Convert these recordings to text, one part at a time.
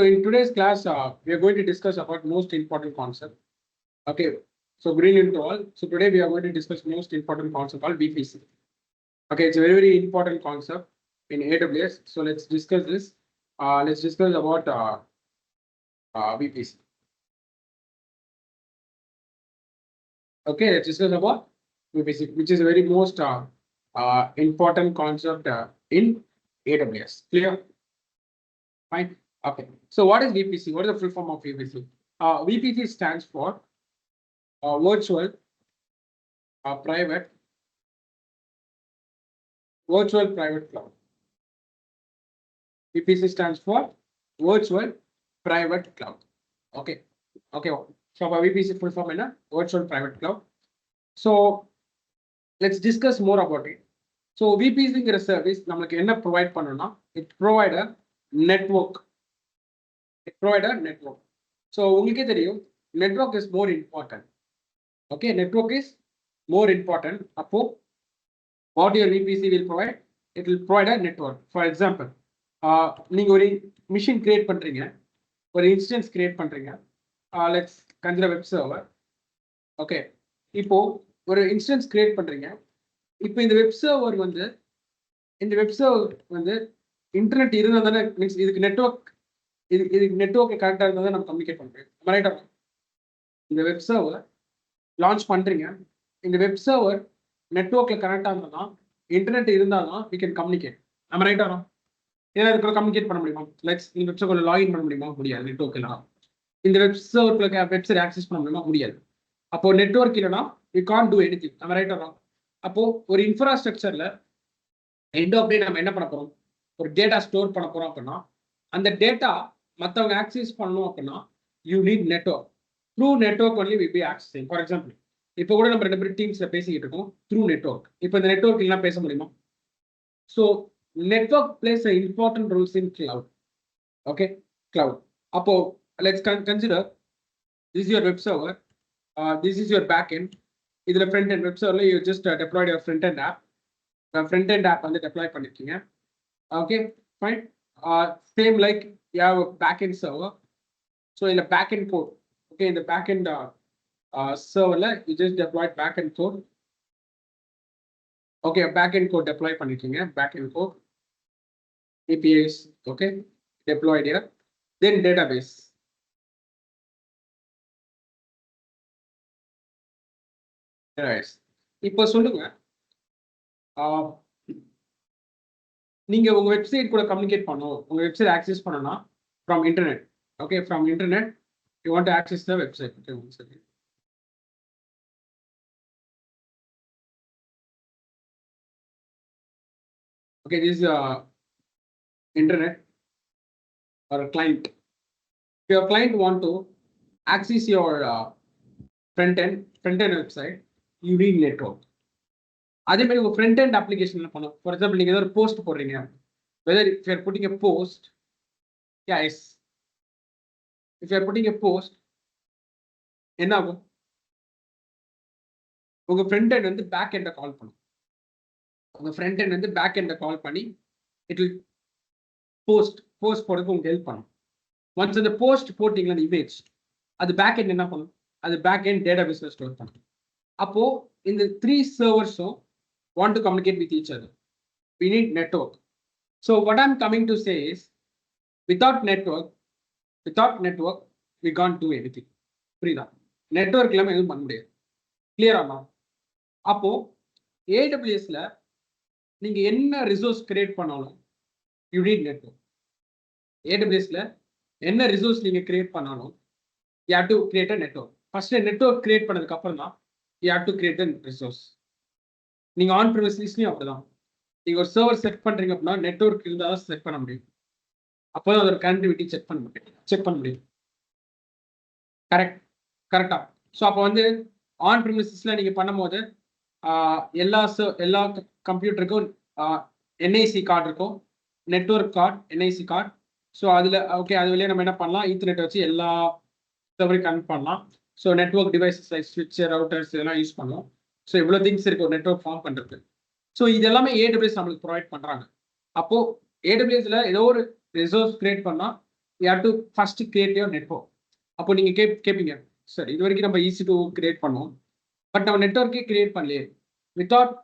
So in today's class, we are going to discuss about most important concept. Okay, so green into all. So today we are going to discuss most important concept called VPC. Okay, it's a very important concept in AWS. So let's discuss this. Let's discuss about VPC. Okay, let's discuss about VPC, which is a very most important concept in AWS. Clear? Fine. Okay. So what is VPC? What is the full form of VPC? VPC stands for virtual private cloud. VPC stands for virtual private cloud. Okay. Okay. So our VPC full form is virtual private cloud. So let's discuss more about it. So VPC service நம்மளுக்கு என்ன provide பண்ணனும்னா it provide a network. So உங்களுக்கே தெரியும் network is more important. Okay, network is more important. அப்போ what your VPC will provide? It will provide a network. For example, நீங்க ஒரு machine create பண்றீங்க, ஒரு instance create பண்றீங்க. Let's consider web server. Okay, இப்போ ஒரு instance create பண்றீங்க. இப்போ இந்த web server வந்து இன்டர்நெட் இருந்தா தானே மீன்ஸ் இதுக்கு நெட்வொர்க் கரெக்டா இருந்தா தான் நம்ம கம்யூனிகேட் பண்றோம். ரைட்டா? இந்த வெப் சர்வர் லான்ச் பண்றீங்க, இந்த வெப் சர்வர் நெட்வொர்க்ல கனெக்ட் ஆகுதுன்னா இன்டர்நெட் இருந்தாதான் we can communicate. நம்ம ரைட்டா? ஏன்னா இதுக்குள்ள கம்யூனிகேட் பண்ண முடியுமா? லைக் இந்த வெப் சர்வர்ல லாகின் பண்ண முடியுமா? முடியாது. நெட்வொர்க் இல்லைனா இந்த வெப் சர்வர்க்குள்ள வெப்சைட் ஆக்சஸ் பண்ண முடியுமா? முடியாது. அப்போ நெட்வொர்க் இல்லைனா we can't do anything. நம்ம ரைட்டா? அப்போ ஒரு இன்ஃப்ராஸ்ட்ரக்சர்ல எண்ட் ஆஃப் டே நம்ம என்ன பண்ண போறோம்? ஒரு டேட்டா ஸ்டோர் பண்ண போறோம் அப்படின்னா அந்த டேட்டா மற்றவங்க ஆக்சஸ் பண்ணணும் அப்படின்னா you need network. Through network only will be accessing. For example இப்போ கூட நம்ம 2 பேரும் டீம்ஸ்ல பேசிக்கிட்டு இருக்கோம் த்ரூ நெட்வொர்க். இப்போ இந்த நெட்வொர்க் இல்லைனா பேச முடியுமா? So network plays a important roles in cloud. Okay, cloud. அப்போ let's consider this is your web server, this is your back end. இதுல ஃப்ரண்ட் எண்ட் வெப் சர்வர்ல you just deployed your front end app. Front end app வந்து deploy பண்ணிருக்கீங்க. Okay, fine. Same like you have a backend server. So in the backend code, okay, in the backend server, you just deployed backend code. Okay, backend code deploy பண்ணிருக்கீங்க. Backend code APIs, okay, deployed here. Then database. Yes. இப்போ சொல்லுங்க, நீங்க உங்க website கூட communicate பண்ணணும், உங்க website access பண்ணனும்னா from internet. Okay, from internet you want to access the website. Okay, one second. Okay, this is internet or a client. If your client want to access your front end website, you need network. அதே மாதிரி உங்க front end application என்ன பண்ணும்? For example, நீங்க ஏதோ ஒரு post போடுறீங்க, whether if you are putting a post, yes, if you are putting a post, என்ன ஆகும்? உங்க front end வந்து back end கால் பண்ணும். உங்க front end வந்து back end கால் பண்ணி it will post போடுறதுக்கு உங்களுக்கு ஹெல்ப் பண்ணும். ஒன்ஸ் அந்த போஸ்ட் போட்டீங்களா இமேஜ், அது பேக் எண்ட் என்ன பண்ணும்? அது பேக் எண்ட் டேட்டாபேஸ்ல ஸ்டோர் பண்ணும். அப்போ இந்த 3 serversம் want to communicate with each other. We need network. So what I'm coming to say is, without network we can't do anything. புரியுதா? நெட்வொர்க் இல்லாம எதுவும் பண்ண முடியாது. கிளியரா? அப்போ AWSல நீங்க என்ன ரிசோர்ஸ் கிரியேட் பண்ணாலும் you need network. AWSல என்ன ரிசோர்ஸ் நீங்க கிரியேட் பண்ணாலும் you have to create a network. First network create பண்ணதுக்கு அப்புறம் தான் you have to create a resource. நீங்க ஆன் ப்ரிமிசஸ்லயும் அப்படிதான். நீங்க ஒரு சர்வர் செட் பண்றீங்க அப்படின்னா நெட்வொர்க் இருந்தா தான் செட் பண்ண முடியும். அப்போதான் அதோட கனெக்டிவிட்டி செக் பண்ண முடியும். கரெக்டா? ஸோ அப்போ வந்து ஆன் ப்ரிமிசஸ்ல நீங்க பண்ணும்போது எல்லா கம்ப்யூட்டருக்கும் என்ஐசி கார்டு இருக்கும், network card, NIC card. So அதுல ஓகே, அது வழியா நம்ம என்ன பண்ணலாம், ஈத்தர்நெட் வச்சு எல்லா சர்வரையும் கனெக்ட் பண்ணலாம். ஸோ நெட்வொர்க் டிவைசஸ் லைக் ஸ்விட்ச், ரவுட்டர்ஸ் இதெல்லாம் யூஸ் பண்ணலாம். ஸோ இவ்வளோ திங்ஸ் இருக்கு ஒரு நெட்வொர்க் ஃபார்ம் பண்றது. ஸோ இது எல்லாமே AWS நம்மளுக்கு ப்ரொவைட் பண்றாங்க. அப்போ AWSல ஏதோ ஒரு ரிசோர்ஸ் கிரியேட் பண்ணா you have to first create your network. அப்போ நீங்க கேட்பீங்க சார் இது வரைக்கும் நம்ம EC2 கிரியேட் பண்ணோம், பட் நம்ம நெட்வொர்க்கே கிரியேட் பண்ணலையே. வித்தவுட்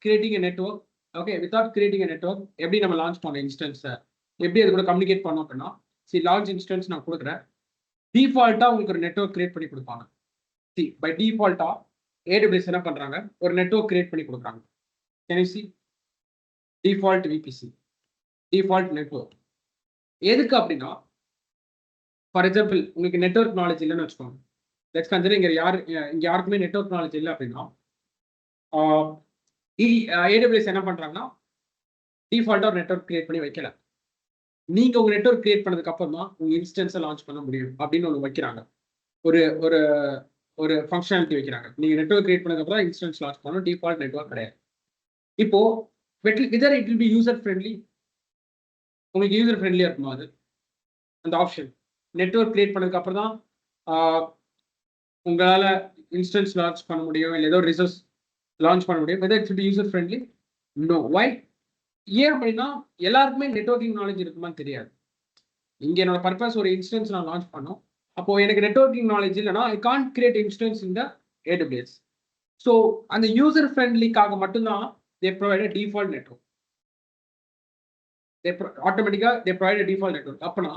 கிரியேட்டிங் எ நெட்வொர்க், ஓகே, வித்தவுட் கிரியேட்டிங் எ நெட்வொர்க் எப்படி நம்ம லான்ச் பண்ணோம் இன்ஸ்டன்ஸை, எப்படி அது கூட கம்யூனிகேட் பண்ணோம் அப்படின்னா, லான்ச் இன்ஸ்டன்ஸ் நான் கொடுக்குறேன். டிஃபால்ட்டா உங்களுக்கு ஒரு நெட்வொர்க் கிரியேட் பண்ணி கொடுப்பாங்க. பை டிஃபால்ட்டா AWS என்ன பண்றாங்க, ஒரு நெட்வொர்க் கிரியேட் பண்ணி கொடுக்குறாங்க. Can you see default VPC, default network. எதுக்கு அப்படின்னா, ஃபார் எக்ஸாம்பிள் உங்களுக்கு நெட்வொர்க் நாலேஜ் இல்லைன்னு வச்சுக்கோங்க. லெட்ஸ் கன்சிடர் இங்க யாருக்குமே நெட்வொர்க் நாலேஜ் இல்லை அப்படின்னா, AWS என்ன பண்றாங்கன்னா டிஃபால்ட்டா ஒரு நெட்வொர்க் கிரியேட் பண்ணி வைக்கல. நீங்க உங்க நெட்வொர்க் கிரியேட் பண்ணதுக்கு அப்புறம் தான் உங்க இன்ஸ்டன்ஸை லான்ச் பண்ண முடியும் அப்படின்னு ஒன்று வைக்கிறாங்க. ஒரு ஒரு ஒரு ஃபங்க்ஷனாலிட்டி வைக்கிறாங்க. நீங்க நெட்வொர்க் கிரியேட் பண்ணதுக்கு அப்புறம் இன்ஸ்டன்ஸ் லான்ச் பண்ணணும். டிஃபால்ட் நெட்வொர்க் கிடையாது. இப்போ wither it will be user friendly, உங்களுக்கு யூசர் ஃப்ரெண்ட்லியா இருக்குமா அது அந்த ஆப்ஷன்? நெட்வொர்க் கிரியேட் பண்ணதுக்கு அப்புறம் தான் உங்களால இன்ஸ்டன்ஸ் லான்ச் பண்ண முடியும், இல்லை ஏதோ ரிசோர்ஸ் லான்ச் பண்ண முடியும். Whether it will be user friendly? No. Why? ஏன் அப்படின்னா எல்லாருக்குமே நெட்வொர்க்கிங் நாலேஜ் இருக்குமான்னு தெரியாது. இங்க என்னோட பர்பஸ் ஒரு இன்ஸ்டன்ஸ் நான் லான்ச் பண்ணோம். அப்போ எனக்கு நெட்வொர்க்கிங் நாலேஜ் இல்லைன்னா I can't create instance in the AWS. So அந்த யூசர் ஃப்ரெண்ட்லிக்காக மட்டும்தான் they provide a default network. ஆட்டோமேட்டிக்கா they provide a default network. அப்பனா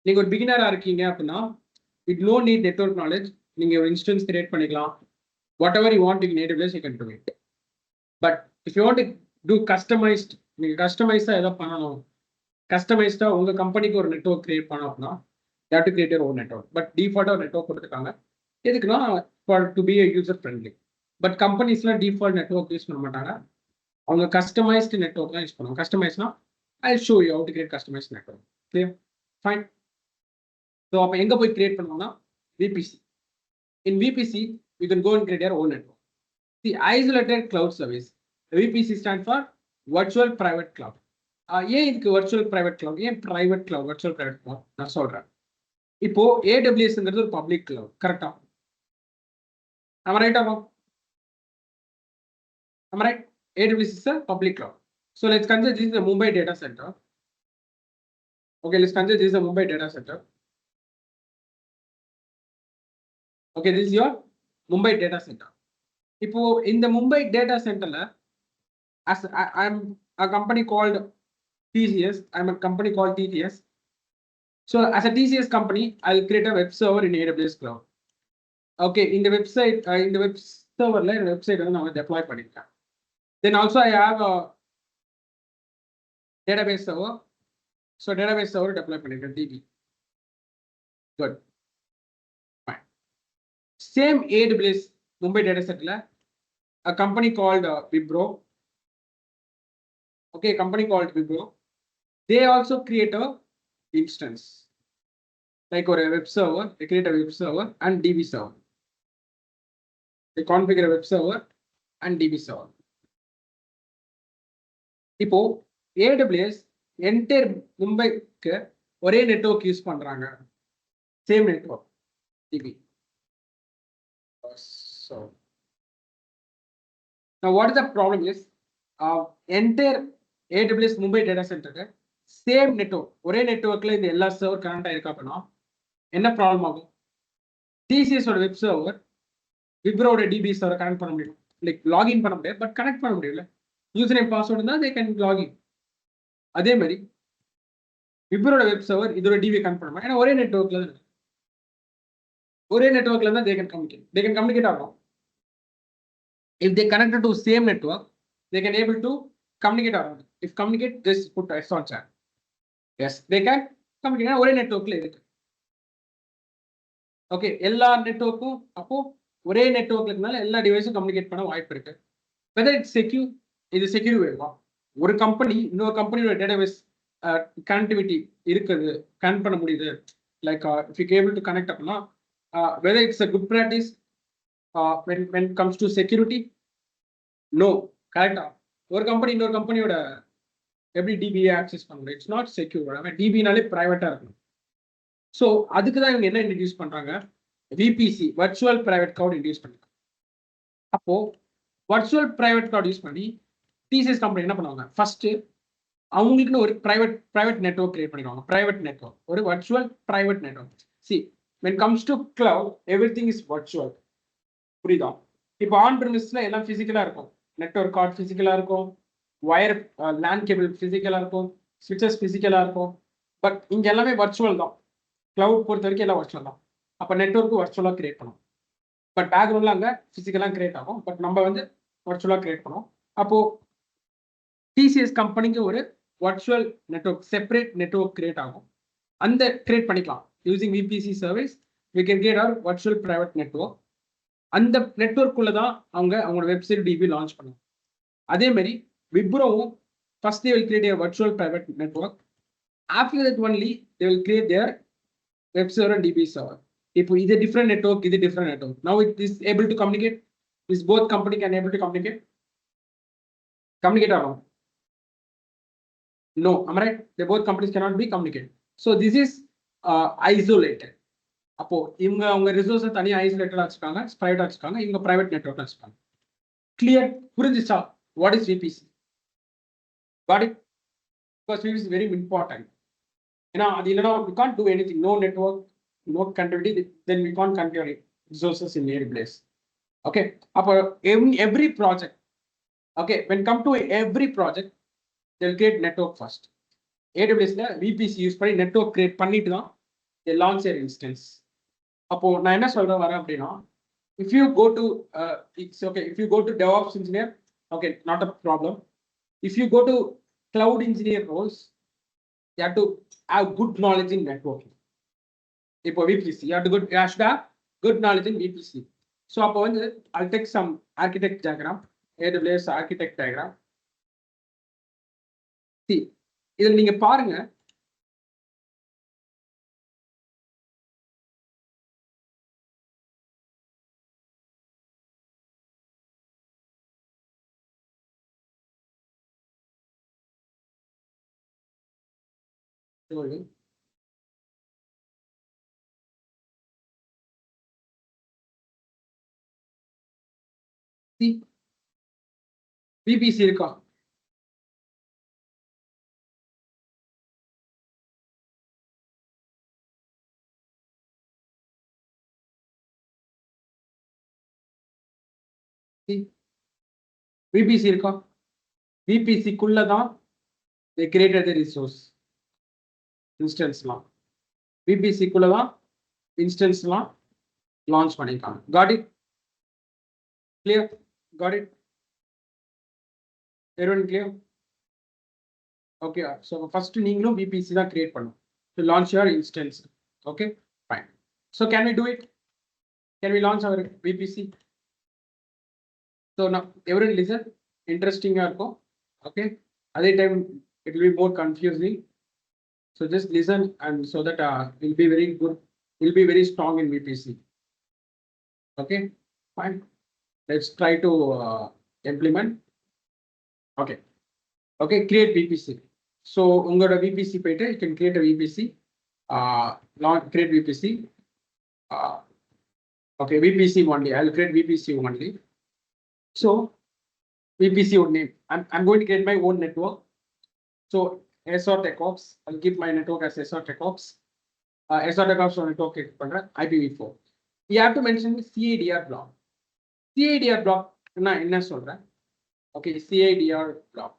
நீங்க ஒரு பிகினரா இருக்கீங்க அப்படின்னா it no need network knowledge. நீங்க ஒரு இன்ஸ்டன்ஸ் கிரியேட் பண்ணிக்கலாம். Whatever you want in AWS you can do it. But if you want to do customised, நீங்க கஸ்டமைஸ்டா ஏதோ பண்ணணும், கஸ்டமைஸ்டா உங்க கம்பெனிக்கு ஒரு நெட்வொர்க் கிரியேட் பண்ணோம் அப்படின்னா you have to create your own network. But டிஃபால்ட்டா ஒரு நெட்வொர்க் கொடுத்துருக்காங்க. எதுக்குன்னா for to be user friendly. But கம்பெனிஸ்லாம் டிஃபால்ட் நெட்வொர்க் யூஸ் பண்ண மாட்டாங்க. அவங்க கஸ்டமைஸ்டு நெட்வொர்க் தான் யூஸ் பண்ணுவாங்க. கஸ்டமைஸ்னா I show you how to create customized network. Clear? Fine. So அப்போ எங்க போய் கிரியேட் பண்ணுவோம்னா VPC. In VPC you can go and create your own network. The isolated cloud service. VPC stands for virtual private cloud. ஏன் இதுக்கு virtual private cloud, ஏன் private cloud, virtual private cloud நான் சொல்றேன். இப்போ AWSங்கிறது ஒரு பப்ளிக் கிளவுட், கரெக்டா? Right ஆகும். Right. AWS is a public cloud. So let's consider this is the Mumbai data center. Okay, let's consider this is the Mumbai data center. Okay, this is your Mumbai data center. இப்போ இந்த Mumbai data centerல as I'm a company called TCS. I'm a company called TCS. So as a TCS company, I'll create a web server in AWS cloud. Okay, in the website, in the web serverல இந்த website வந்து நான் deploy பண்ணிருக்கேன். Then also I have a database server. So database server deploy பண்ணிருக்கேன் DB. Good. Fine. Same AWS Mumbai data setல a company called Wipro. Okay, a company called Wipro. They also create a instance. Like a web server, they create a web server and DB server. They configure a web server and DB server. இப்போ AWS entire மும்பைக்கு ஒரே network use பண்றாங்க. Same network DB. So now what is the problem is entire AWS Mumbai data center same network, ஒரே நெட்வொர்க்ல இந்த எல்லா server connect ஆயிருக்கு அப்படின்னா என்ன ப்ராப்ளம் ஆகும்? TCS ஓட வெப் சர்வர் விப்ரோட DB சர்வர் கனெக்ட் பண்ண முடியும், லைக் லாகின் பண்ண முடியாது, பட் கனெக்ட் பண்ண முடியல. யூசர் நேம் பாஸ்வேர்டு இருந்தால் தே கேன் லாகின். அதே மாதிரி விப்ரோட வெப் சர்வர் இதோட DB கனெக்ட் பண்ண முடியும், ஏன்னா ஒரே நெட்வொர்க்ல தான், ஒரே நெட்வொர்க்ல தான் தே கேன் கம்யூனிகேட் ஆகும். If they connected to same network, they can able to communicate around. If communicate, just put S on chat. Yes, they can communicate. ஒரே நெட்வொர்க்ல இருக்கு. ஓகே, எல்லா நெட்வொர்க்கும் அப்போ ஒரே நெட்வொர்க்ல இருக்கனால எல்லா டிவைஸும் கம்யூனிகேட் பண்ண வாய்ப்பு இருக்கு. வெதர் இட்ஸ் செக்யூர், இது செக்யூர் வேணுமா? ஒரு கம்பெனி இன்னொரு கம்பெனியோட டேட்டாபேஸ் கனெக்டிவிட்டி இருக்குது, கனெக்ட் பண்ண முடியுது, like if you able to connect அப்படின்னா whether it's a good practice when it comes to security? No. கரெக்டா? ஒரு கம்பெனி இன்னொரு கம்பெனியோட எப்படி டிபியை ஆக்சஸ் பண்ண முடியும்? It's not secure. டிபினாலே பிரைவேட்டா இருக்கும். ஸோ அதுக்கு தான் இவங்க என்ன இன்ட்ரடியூஸ் பண்றாங்க? VPC, virtual private cloud introduce பண்றாங்க. அப்போ வர்ச்சுவல் பிரைவேட் கிளவுட் யூஸ் பண்ணி TCS கம்பெனி என்ன பண்ணுவாங்க? ஃபர்ஸ்ட் அவங்களுக்குன்னு ஒரு ப்ரைவேட் நெட்வொர்க் கிரியேட் பண்ணிடுவாங்க. ப்ரைவேட் நெட்வொர்க், ஒரு virtual private network. See when comes to cloud, everything is virtual. புரியுதா? இப்போ ஆன் ப்ரிமிஸ்ல எல்லாம் பிசிக்கலா இருக்கும். நெட்வொர்க் கார்டு பிசிக்கலா இருக்கும், வயர் லேண்ட் கேபிள் பிசிக்கலா இருக்கும், ஸ்விட்சஸ் பிசிக்கலா இருக்கும். பட் இங்க எல்லாமே வர்ச்சுவல் தான். கிளவுட் பொறுத்த வரைக்கும் எல்லாம் வர்ச்சுவல் தான். அப்போ நெட்வொர்க்கு வர்ச்சுவலாக கிரியேட் பண்ணும். பட் பேக்ரவுண்ட்ல அங்கே பிசிக்கலாக கிரியேட் ஆகும். பட் நம்ம வந்து வர்ச்சுவலாக கிரியேட் பண்ணுவோம். அப்போ டிசிஎஸ் கம்பெனிக்கு ஒரு virtual network, separate network create ஆகும். அந்த கிரியேட் பண்ணிக்கலாம் using VPC service. We can create our virtual private network. அந்த நெட்வொர்க்குள்ள தான் அவங்களோட வெப்சைட் டிபி லான்ச் பண்ணுவாங்க. அதே மாதிரி விப்ரோவும் first they will create a virtual private network. After that only they will create their web server and DB server. இப்போ இது different network, இது different network. Now it is able to communicate. Is both company can able to communicate? Communicate or no? No, am I right? They both companies cannot be communicate. So this is isolated. அப்போ இவங்க அவங்க ரிசோர்ஸை தனியாக ஐசோலேட்டடாக வச்சுக்காங்க, ப்ரைவேட்டாக வச்சுக்காங்க, இவங்க private network வச்சுக்காங்க. Clear? புரிஞ்சிச்சா? What is VPC? Got it? Because VPC is very important. You know, we can't do anything. No network, no connectivity, then we can't connect resources in any place. Okay. Every project. Okay. When come to every project, they'll create network first. AWS VPC use பண்ணி network create பண்ணிட்டு தான் they launch their instance. அப்போ நான் என்ன சொல்றேன் வரேன் அப்படின்னா, if you go to it's okay. If you go to DevOps engineer, okay, not a problem. If you go to cloud engineer roles, you have to have good knowledge in networking. இப்போ VPC, you should have good knowledge in VPC. So அப்போ வந்து I'll take some architect diagram, AWS architect diagram. See, இதில் நீங்க பாருங்க, VPC இருக்கா? VPC இருக்கா? VPC குள்ள தான் they created the resource instanceலாம். VPC குள்ள தான் instanceலாம் launch பண்ணிருக்காங்க. Got it? Clear? Got it? Everyone clear? Okay. So first நீங்களும் VPC தான் create பண்ணணும் to launch your instance. Okay, fine. So can we do it? Can we launch our VPC? So now everyone listen. Interesting இருக்கும். Okay. Other time it will be more confusing. So just listen, and so that will be very good. Will be very strong in VPC. Okay, fine. Let's try to implement. Okay. Okay, create VPC. So உங்களோட VPC போயிட்டு you can create a VPC. Create VPC. Okay, VPC only. I'll create VPC only. So VPC would name. I'm going to create my own network. So SR TechOps. I'll keep my network as SR TechOps. SR TechOps network IPv4. You have to mention CIDR block. CIDR block நான் என்ன சொல்றேன்? Okay, CIDR block.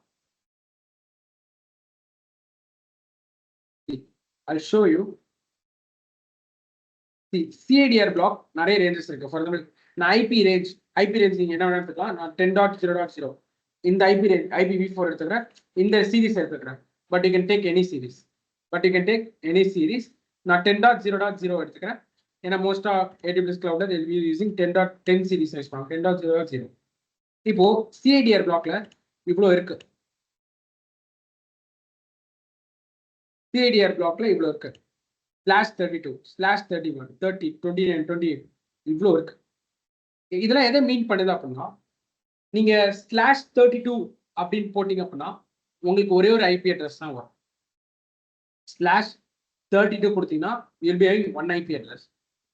I'll show you. See, CIDR block நிறைய ranges இருக்கு. For example, நான் IP range நீங்க என்ன வேணா எடுத்துக்கலாம். நான் 10.0.0 இந்த IP range IPv4 எடுத்துக்கிறேன். இந்த series எடுத்துக்கிறேன். But you can take any series. நான் 10.0.0 எடுத்துக்கிறேன். ஏன்னா most of AWS cloud they'll be using 10.10 series use பண்ணுவாங்க. 10.0.0. இப்போ CIDR blockல இவ்வளவு இருக்கு. CIDR blockல இவ்வளவு இருக்கு. /32, /31, 30, 29, 28 இவ்வளவு இருக்கு. இதெல்லாம் எதை மீன் பண்ணுது அப்படின்னா, நீங்க /32 அப்படின்னு போட்டீங்க அப்படின்னா உங்களுக்கு ஒரே ஒரு IP அட்ரஸ் தான் வரும். /32 கொடுத்தீங்கன்னா you'll be having one IP address.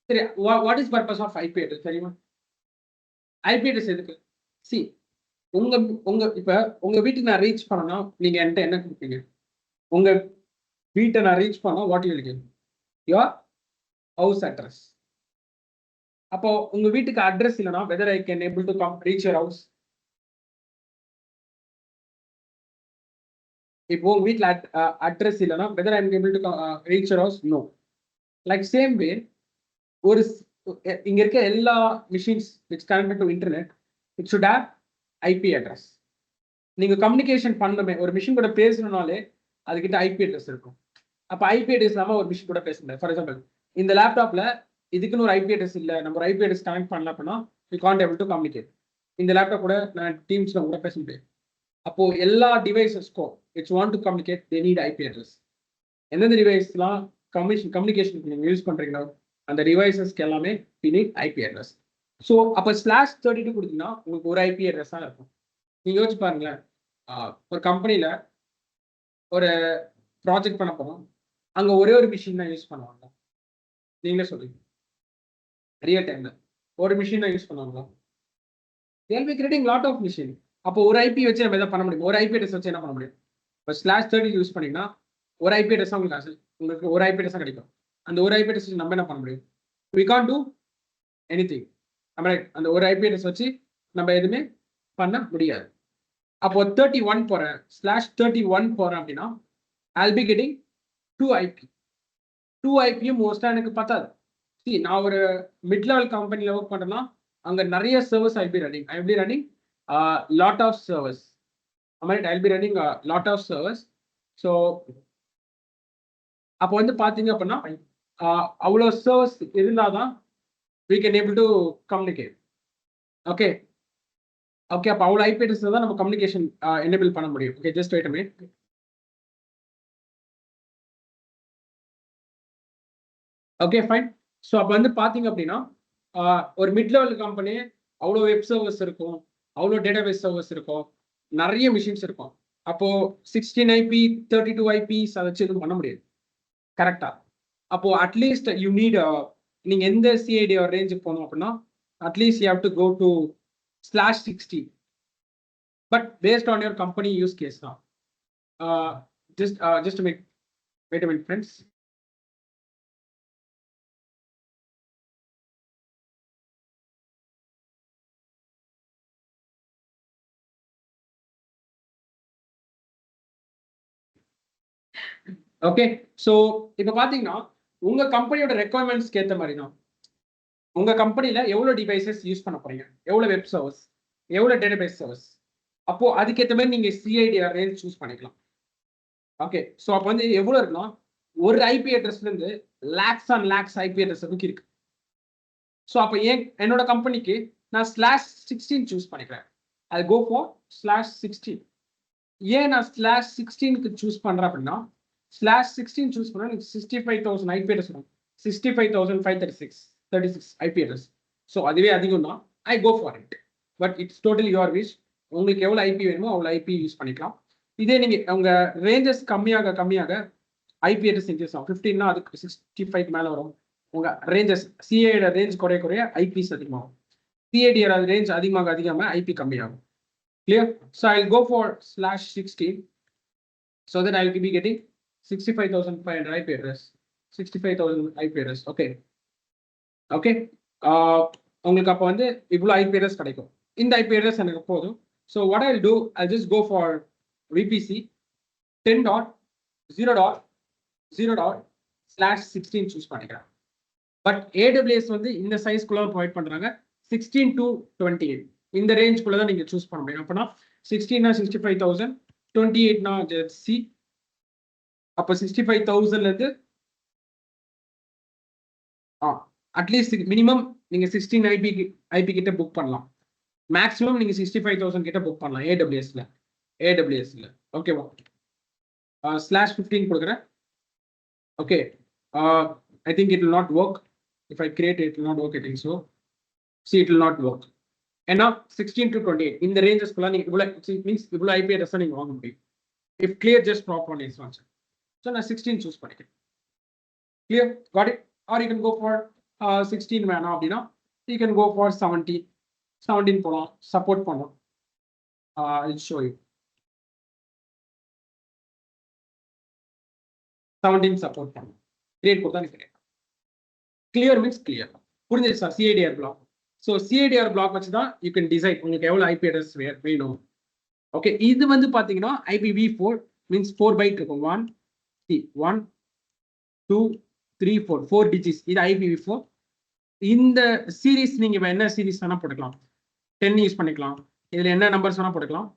சரி, what is purpose of IP address தெரியுமா? IP address எதுக்கு? See, உங்க உங்க இப்ப உங்க வீட்டுக்கு நான் ரீச் பண்ணனா நீங்க என்கிட்ட என்ன கொடுப்பீங்க? உங்க வீட்டை நான் ரீச் பண்ணா what you will give? Your house address. அப்போ உங்க வீட்டுக்கு அட்ரஸ் இல்லைன்னா whether I can able to come reach your house. இப்போ உங்க வீட்டில் அட்ரஸ் இல்லைன்னா whether I am able to reach your house, no. Like same way ஒரு இங்க இருக்க எல்லா machines which connected to internet it should have IP address. நீங்க communication பண்ணணுமே, ஒரு மிஷின் கூட பேசணும்னாலே அதுக்கிட்ட ஐபி அட்ரஸ் இருக்கும். அப்போ ஐபி அட்ரஸ் இல்லாமல் ஒரு மிஷின் கூட பேச முடியாது. ஃபார் எக்ஸாம்பிள் இந்த லேப்டாப்ல இதுக்குன்னு ஒரு ஐபி அட்ரஸ் இல்லை, நம்ம ஒரு ஐபி அட்ரஸ் கனெக்ட் பண்ணல அப்படின்னா we can't able to communicate. இந்த லேப்டாப் கூட நான் டீம்ஸ்ல கூட பேச முடியாது. அப்போ எல்லா டிவைசஸ்க்கும் it's want to communicate they need IP address. எந்தெந்த டிவைஸ்லாம் கம்யூனிகேஷனுக்கு நீங்கள் யூஸ் பண்ணுறீங்களோ அந்த டிவைசஸ்க்கு எல்லாமே we need IP address. So அப்போ /32 கொடுத்தீங்கன்னா உங்களுக்கு ஒரு ஐபி அட்ரஸ் தான் இருக்கும். நீங்கள் யோசிச்சு பாருங்களேன், ஒரு கம்பெனியில் ஒரு ப்ராஜெக்ட் பண்ண போகிறோம், அங்கே ஒரே ஒரு மிஷின் தான் யூஸ் பண்ணுவாங்க. நீங்களே சொல்லுங்க, ரியல் டைமில் ஒரு மிஷின் தான் யூஸ் பண்ணுவாங்களா? They'll be creating lot of machine. அப்போ ஒரு ஐபி வச்சு நம்ம எதாவது பண்ண முடியும்? ஒரு ஐபி அட்ரஸ் வச்சு என்ன பண்ண முடியும்? இப்போ /30 யூஸ் பண்ணிங்கன்னா ஒரு ஐபி அட்ரஸ் உங்களுக்கு ஒரு ஐபி அட்ரஸ் கிடைக்கும். அந்த ஒரு ஐபி அட்ரஸ் நம்ம என்ன பண்ண முடியும்? We can't do anything. அந்த ஒரு ஐபி அட்ரஸ் வச்சு நம்ம எதுவுமே பண்ண முடியாது. அப்போ 31 போறேன், /31 போறேன் அப்படின்னா I'll be getting 2 IP. 2 ஐபியும் மோஸ்டா எனக்கு பத்தாது. நான் ஒரு மிட் லெவல் கம்பெனியில் ஒர்க் பண்றேன்னா அங்க நிறைய servers IP running. I be running lot of servers. I'll be running a lot of servers. So அப்போ வந்து பார்த்தீங்க அப்படின்னா அவ்வளோ சர்வர்ஸ் இருந்தால் தான் we can able to communicate. Okay okay அப்போ அவ்வளோ ஐபி அட்ரஸ் தான் நம்ம கம்யூனிகேஷன் எனேபிள் பண்ண முடியும். Okay just wait a minute. Okay fine. So அப்போ வந்து பார்த்தீங்க அப்படின்னா ஒரு மிட் லெவல் கம்பெனி அவ்வளோ வெப் சர்வர்ஸ் இருக்கும், அவ்வளோ டேட்டாபேஸ் சர்வர்ஸ் இருக்கும், நிறைய மிஷின்ஸ் இருக்கும். அப்போ 16 ஐபி 32 ஐபிஸ் அதை வச்சு எதுவும் பண்ண முடியாது. கரெக்டா? அப்போ அட்லீஸ்ட் யூ நீட் நீங்க எந்த சிஐடி ரேஞ்சுக்கு போகணும் அப்படின்னா at least you have to go to /60. But based on your company use case தான். Just wait a minute friends. Okay so இப்போ பார்த்தீங்கன்னா உங்க கம்பெனியோட ரெக்குவயர்மெண்ட்ஸ்க்கு ஏற்ற மாதிரி தான் உங்க கம்பெனியில எவ்வளோ டிவைசஸ் யூஸ் பண்ண போறீங்க, எவ்வளோ வெப் சர்வர்ஸ், எவ்வளோ டேட்டாபேஸ் சர்வர்ஸ், அப்போ அதுக்கேற்ற மாதிரி நீங்க சிஐடிஆர் ரேஞ்ச் சூஸ் பண்ணிக்கலாம். ஓகே ஸோ அப்போ வந்து எவ்வளோ இருக்குன்னா ஒரு ஐபி அட்ரஸ்ல இருந்து lakhs and lakhs IP address வரைக்கும் இருக்கு. ஸோ அப்போ என்னோட கம்பெனிக்கு நான் /16 சூஸ் பண்ணிக்கிறேன். அது கோ ஃபார் /16. ஏன் நான் /16க்கு சூஸ் பண்றேன் அப்படின்னா /16 சூஸ் பண்ணா எனக்கு 65,000 ஐபி அட்ரஸ் வரும். 65,536 ஐபி அட்ரஸ். ஸோ அதுவே அதிகம் தான். I go for it. But it's totally your wish. உங்களுக்கு எவ்வளோ ஐபி வேணுமோ அவ்வளோ ஐபி யூஸ் பண்ணிக்கலாம். இதே நீங்க உங்க ரேஞ்சஸ் கம்மியாக ஐபி அட்ரஸ் இன்க்ரீஸ் ஆகும். 15னா அதுக்கு 65 மேலே வரும். உங்க ரேஞ்சஸ் சிஐட ரேஞ்ச் குறைய ஐபிஸ் அதிகமாகும். சிஐடிஆர் ரேஞ்ச் அதிகமாக ஐபி கம்மியாகும். Clear? So I go for /16 so that I will be getting 65,500 IP address. 65,000 IP address. Okay. Okay உங்களுக்கு அப்போ வந்து இவ்வளோ ஐபி அட்ரஸ் கிடைக்கும். இந்த ஐபி அட்ரஸ் எனக்கு போதும். So what I will do, I just go for VPC 10.0.0./16 choose பண்ணிக்கிறேன். But AWS வந்து இந்த சைஸ்க்குள்ள ப்ரொவைட் பண்றாங்க. 16 to 28 இந்த ரேஞ்ச்குள்ள தான் நீங்க சூஸ் பண்ண முடியும். அப்படின்னா 16னா 65,000, 28னா சி. அப்போ 65,000ல இருந்து அட்லீஸ்ட் மினிமம் நீங்க 16 ஐபி கிட்ட புக் பண்ணலாம். மேக்ஸிமம் நீங்க 65,000 கிட்ட புக் பண்ணலாம் ஏடபிள்யூஎஸ்ல. ஓகேவா? /15 கொடுக்குறேன். Okay I think it will not work. If I create it will not work, I think so. See, it will not work. ஏன்னா 16 to 28 இந்த ரேஞ்சஸ்க்குள்ள நீங்க இவ்வளோ மீன்ஸ் இவ்வளோ ஐபி அட்ரஸ் நீங்க வாங்க முடியும். If clear just prop one is watch. So நான் 16 choose பண்ணிக்கிறேன். Clear? Got it? Or you can go for 16 வேணாம் அப்படின்னா யூ கேன் கோ ஃபார் 17 போகலாம். சப்போர்ட் பண்ணலாம். I'll show you. 17 support பண்ணு. Create கொடுத்தா create. Clear means clear. புரிஞ்சிருச்சா? CIDR block. So CIDR block வச்சு தான் you can decide உங்களுக்கு எவ்வளவு IP address வேணும். Okay, இது வந்து பாத்தீங்கன்னா IPv4 means 4 byte இருக்கும். 1 2 3 4 digits. இது IPv4. இந்த சீரிஸ் நீங்க என்ன சீரிஸ் வேணா போட்டுக்கலாம். 10 யூஸ் பண்ணிக்கலாம். இதுல என்ன நம்பர்ஸ் வேணா போட்டுக்கலாம்.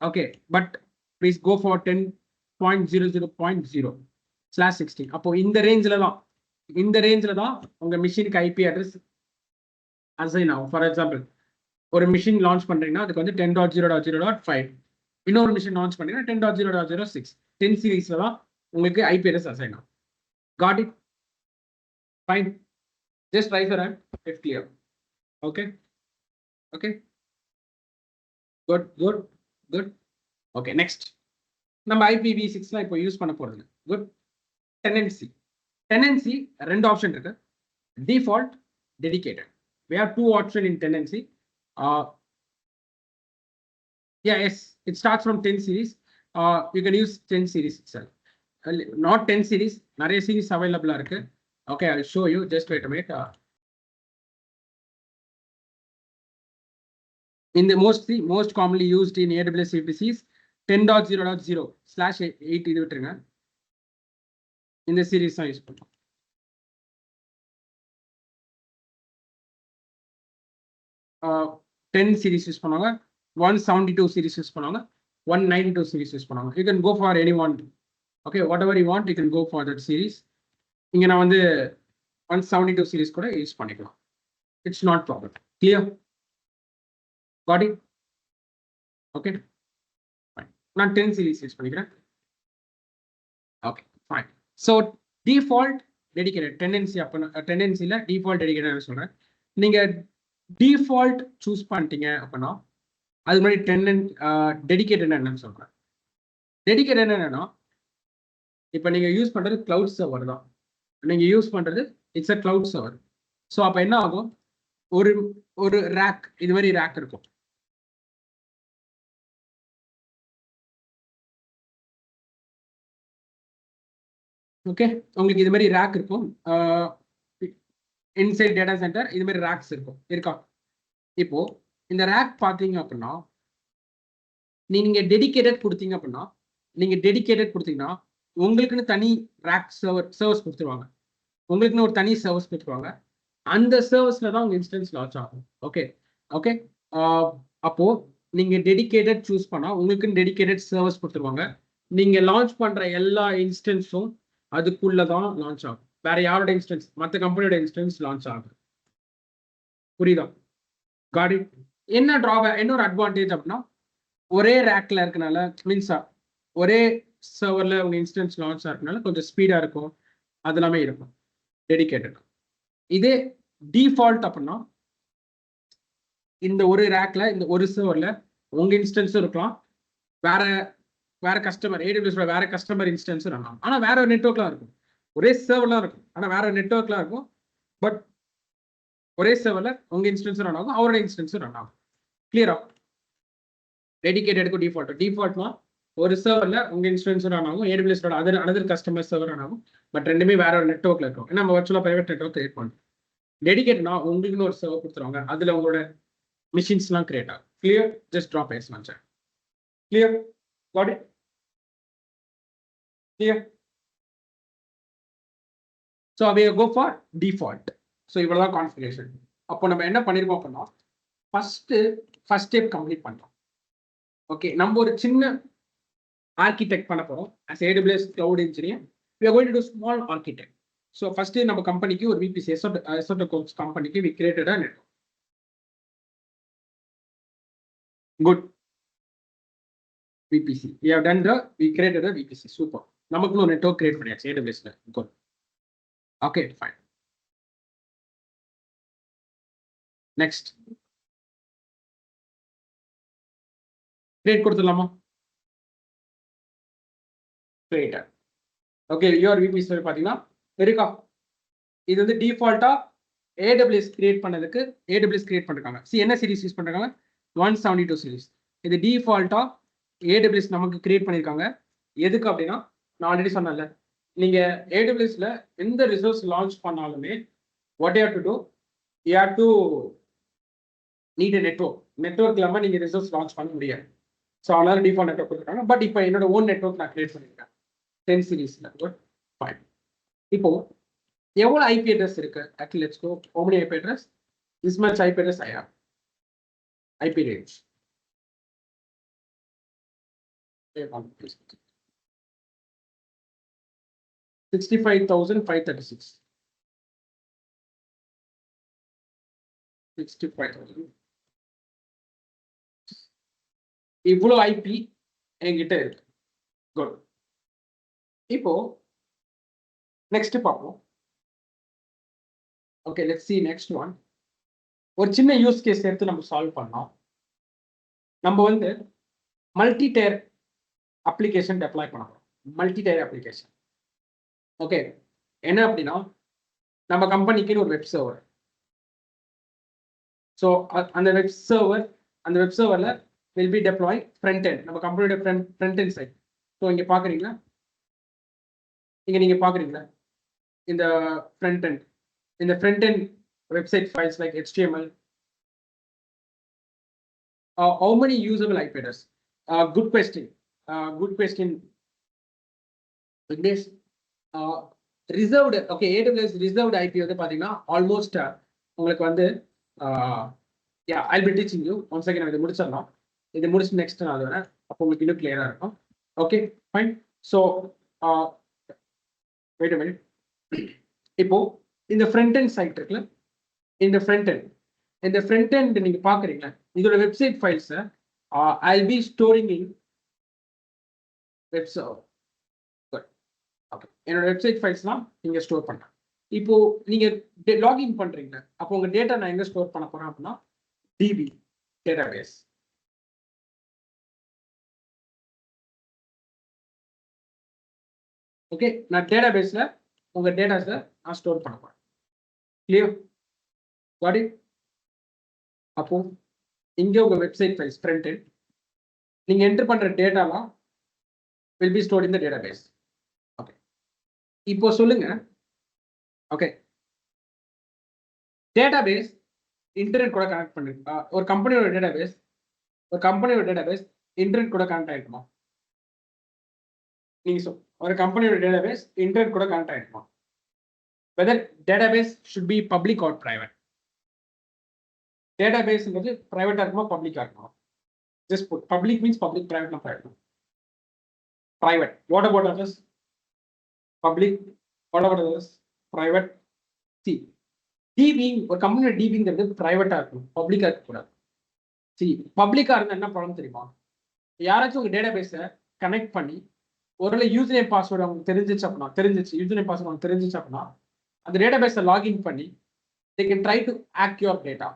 Okay, but please go for 10.00.0/16. அப்போ இந்த ரேஞ்சில் தான் உங்க மிஷினுக்கு ஐபி அட்ரஸ் அசைன் ஆகும். ஃபார் எக்ஸாம்பிள், ஒரு மிஷின் லான்ச் பண்றீங்கன்னா அதுக்கு வந்து 10.0.0.5, இன்னொரு மிஷின் லான்ச் பண்ணீங்கன்னா 10.0.0.6. 10 சீரீஸ்ல தான் உங்களுக்கு ஐபி அட்ரஸ் அசைன் ஆகும். Got it? Fine. Just try for that if clear. Okay. Good. Okay, next. நம்ம IPv6 இப்போ யூஸ் பண்ண போறது. Good. Tenancy ரெண்டு ஆப்ஷன் இருக்கு. Default, dedicated. We have two options in tenancy. Yes, it starts from 10 series. You can use 10 series itself. Not 10 series. நிறைய series available இருக்கு. Okay, I'll show you. Just wait a minute. In the most commonly used in AWS VPCs, 10.0.0/8 இது விட்டுருங்க. இந்த series தான் use பண்ணுவோம். Ten series use பண்ணுவாங்க, 172 series use பண்ணுவாங்க, 192 series use பண்ணுவாங்க. You can go for any one. Okay, whatever you want, you can go for that series. இங்க நான் வந்து 172 series கூட யூஸ் பண்ணிக்கலாம். It's not problem. Clear? Got it? Okay. Fine. நான் 10 series use பண்ணிக்கிறேன். Okay, fine. So default dedicated tenancy tenancyல default dedicated சொல்றேன். நீங்க default choose பண்ணிட்டீங்க அப்படின்னா அது மாதிரி dedicated என்னன்னு சொல்றேன். dedicated என்னன்னா இப்போ நீங்க யூஸ் பண்றது கிளவுட் சர்வர் தான். நீங்க யூஸ் பண்றது it's a cloud server. So அப்போ என்ன ஆகும், ஒரு ரேக் இது மாதிரி ரேக் இருக்கும். ஓகே, உங்களுக்கு இது மாதிரி ரேக் இருக்கும். இன்சைட் டேட்டா சென்டர் இது மாதிரி ரேக்ஸ் இருக்கா. இப்போ இந்த ரேக் பார்த்தீங்க அப்படின்னா நீங்க டெடிகேட்டட் கொடுத்தீங்க அப்படின்னா உங்களுக்குன்னு தனி ரேக் சர்வர்ஸ் கொடுத்துருவாங்க. உங்களுக்குன்னு ஒரு தனி சர்வர்ஸ் கொடுத்துருவாங்க. அந்த சர்வர்ஸ்ல தான் உங்க இன்ஸ்டன்ஸ் லான்ச் ஆகும். ஓகே, அப்போ நீங்க டெடிகேட்டட் சூஸ் பண்ணா உங்களுக்குன்னு டெடிகேட்டட் சர்வர்ஸ் கொடுத்துருவாங்க. நீங்க லான்ச் பண்ற எல்லா இன்ஸ்டன்ஸும் அதுக்குள்ளதான் லான்ச் ஆகும். வேற யாரோட இன்ஸ்டன்ஸ், மற்ற கம்பெனியோட இன்ஸ்டன்ஸ் லான்ச் ஆகும். புரியுதா? Got it? என்ன ஒரு அட்வான்டேஜ் அப்படின்னா ஒரே ரேக்ல இருக்கனால, மீன்ஸ் ஒரே சர்வர்ல உங்க இன்ஸ்டன்ஸ் லான்ச் ஆகிறதுனால கொஞ்சம் ஸ்பீடா இருக்கும். அது எல்லாமே இருக்கும் டெடிகேட்டட். இதே டிஃபால்ட் அப்படின்னா இந்த ஒரு ரேக்ல இந்த ஒரு சர்வர்ல உங்க இன்ஸ்டன்ஸும் இருக்கலாம், வேற கஸ்டமர் AWS வேற கஸ்டமர் இன்ஸ்டன்ஸும் ரன் ஆகும். ஆனா வேற ஒரு நெட்வொர்க்லாம் இருக்கும். ஒரே சர்வர்லாம் இருக்கும், ஆனா வேற ஒரு நெட்வொர்க்லாம் இருக்கும். பட் ஒரே சர்வர்ல உங்க இன்ஸ்டன்ஸும் ரன் ஆகும், அவரோட இன்ஸ்டன்ஸும் ரன் ஆகும். கிளியரா? டெடிகேட்டடுக்கு டிஃபால்ட்னா ஒரு சர்வர்ல உங்க இன்ஸ்டன்ஸும் ரன் ஆகும், AWS other customer server run ஆகும். பட் ரெண்டுமே வேற ஒரு நெட்வொர்க்ல இருக்கும். ஏன்னா நம்ம வர்ச்சுவலா பிரைவேட் நெட்வொர்க் கிரியேட் பண்ணுறோம். டெடிகேட்னா உங்களுக்குன்னு ஒரு சர்வர் கொடுத்துருவாங்க, அதுல உங்களோட மிஷின்ஸ்லாம் கிரியேட் ஆகும். கிளியர்? ஜஸ்ட் ட்ராப் எஸ் மச்சா. Clear? Got it? Clear? So we go for default. So இவ்வளவுதான் கான்ஃபிகரேஷன். அப்போ நம்ம என்ன பண்ணிருக்கோம் அப்படின்னா ஃபர்ஸ்ட் ஸ்டெப் கம்ப்ளீட் பண்றோம். ஓகே, நம்ம ஒரு சின்ன ஆர்கிடெக்ட் பண்ண போறோம். as AWS cloud engineer we are going to do small architect. So first நம்ம கம்பெனிக்கு ஒரு VPC Esoteric கம்பெனிக்கு we created a network. Good. VPC we created a VPC. Super. நமக்கு ஒரு நெட்வொர்க் கிரியேட் பண்ணியாச்சு AWSல. Good. Okay, fine. Next. Create கொடுத்துடலாமா? Creator. Okay, your VPC பாத்தீங்கன்னா இருக்கா? இது வந்து டிஃபால்ட்டா AWS கிரியேட் பண்ணிருக்காங்க. See என்ன சீரிஸ் யூஸ் பண்றாங்க? 172 சீரிஸ். இது டிஃபால்ட்டா ஏடபிள்யூஎஸ் நமக்கு கிரியேட் பண்ணியிருக்காங்க. எதுக்கு அப்படின்னா நான் ஆல்ரெடி சொன்னேன்ல, நீங்க ஏடபிள்யூஎஸ்ல எந்த ரிசோர்ஸ் லான்ச் பண்ணாலுமே what you have to do, you have to need a network இல்லாமல் நீங்கள் ரிசோர்ஸ் லான்ச் பண்ண முடியாது. ஸோ அதனால டிஃபால்ட் நெட்வொர்க் கொடுத்துருக்காங்க. பட் இப்போ என்னோட ஓன் நெட்வொர்க் நான் கிரியேட் பண்ணியிருக்கேன் 10 சீரீஸ் நெட்வொர்க். ஃபைன். இப்போ எவ்வளோ ஐபி அட்ரஸ் இருக்கு? Actually let's go how many IP address? This much IP address I have. IP range. 65,536. 65,000. இவ்வளோ ஐபி என்கிட்ட இருக்கு. குட். இப்போ நெக்ஸ்ட் பார்ப்போம். Okay, let's see next one. ஒரு சின்ன யூஸ் கேஸ் எடுத்து நம்ம சால்வ் பண்ணோம். நம்ம வந்து மல்டி டயர் அப்ளிகேஷன் டெப்ளாய் பண்ணணும். Multi tyre application. ஓகே, என்ன அப்படின்னா நம்ம கம்பெனிக்குன்னு ஒரு வெப் சர்வர். ஸோ அந்த வெப் சர்வரில் will be deploying front end. நம்ம கம்பெனியோட front end side. ஸோ இங்கே பார்க்குறீங்களா, நீங்கள் பார்க்குறீங்களா இந்த front end, இந்த front end website files like HTML. How many usable IP address? Good question. This reserved, okay, AWS reserved IP வந்து பார்த்தீங்கன்னா ஆல்மோஸ்ட் உங்களுக்கு வந்து yeah, I'll be teaching you. Once again நான் இதை முடிச்சிடலாம். இது முடிச்சு நெக்ஸ்ட் நான் வரேன். அப்போ உங்களுக்கு இன்னும் கிளியரா இருக்கும். Okay, fine. So wait a minute. இப்போ இந்த ஃப்ரண்ட் எண்ட் சைட் இருக்குல்ல, இந்த ஃப்ரண்ட் எண்ட் நீங்க பாக்குறீங்களா, இதோட website files I'll be storing in web server. Okay, என்னோட வெப்சைட் ஃபைல்ஸ்லாம் நீங்க ஸ்டோர் பண்றேன். இப்போ நீங்க லாகின் பண்றீங்க, அப்போ உங்க டேட்டா நான் எங்க ஸ்டோர் பண்ண போறேன் அப்படின்னா DB டேட்டாபேஸ். ஓகே, நான் டேட்டாபேஸ்ல உங்க டேட்டாஸை நான் ஸ்டோர் பண்ண போறேன். கிளியர்? Got it? அப்போ இங்க உங்க வெப்சைட் ஃபைல்ஸ் ஃப்ரண்ட் எண்ட் நீங்க என்டர் பண்ற டேட்டாலாம் will be stored in the database. Okay, இப்போ சொல்லுங்க. ஓகே, டேட்டாபேஸ் இன்டர்நெட் கூட கனெக்ட் பண்ணிருக்கா? ஒரு கம்பெனியோட டேட்டாபேஸ் இன்டர்நெட் கூட கனெக்ட் ஆயிடுமா? நீங்க ஒரு கம்பெனியோட டேட்டாபேஸ் இன்டர்நெட் கூட கனெக்ட் ஆயிடுமா? Whether database should be public or private? டேட்டாபேஸ்ங்கிறது பிரைவேட்டா இருக்குமா பப்ளிக்கா இருக்குமா? Just put public means public, பிரைவேட்னா private. Private. What about others? Public. What about others? Private. See, DBing ஒரு கம்பெனியோட DBங்கிறது பிரைவேட்டா இருக்கும், பப்ளிக்கா இருக்கக்கூடாது. See, பப்ளிக்கா இருந்தா என்ன ப்ராப்ளம் தெரியுமா? யாராச்சும் உங்க டேட்டாபேஸை கனெக்ட் பண்ணி ஒருவேளை யூசர் நேம் பாஸ்வேர்டு அவங்க யூசர் நேம் பாஸ்வேர்டு அவங்க தெரிஞ்சிச்சு அப்படின்னா அந்த டேட்டாபேஸை லாகின் பண்ணி they can try to hack your data.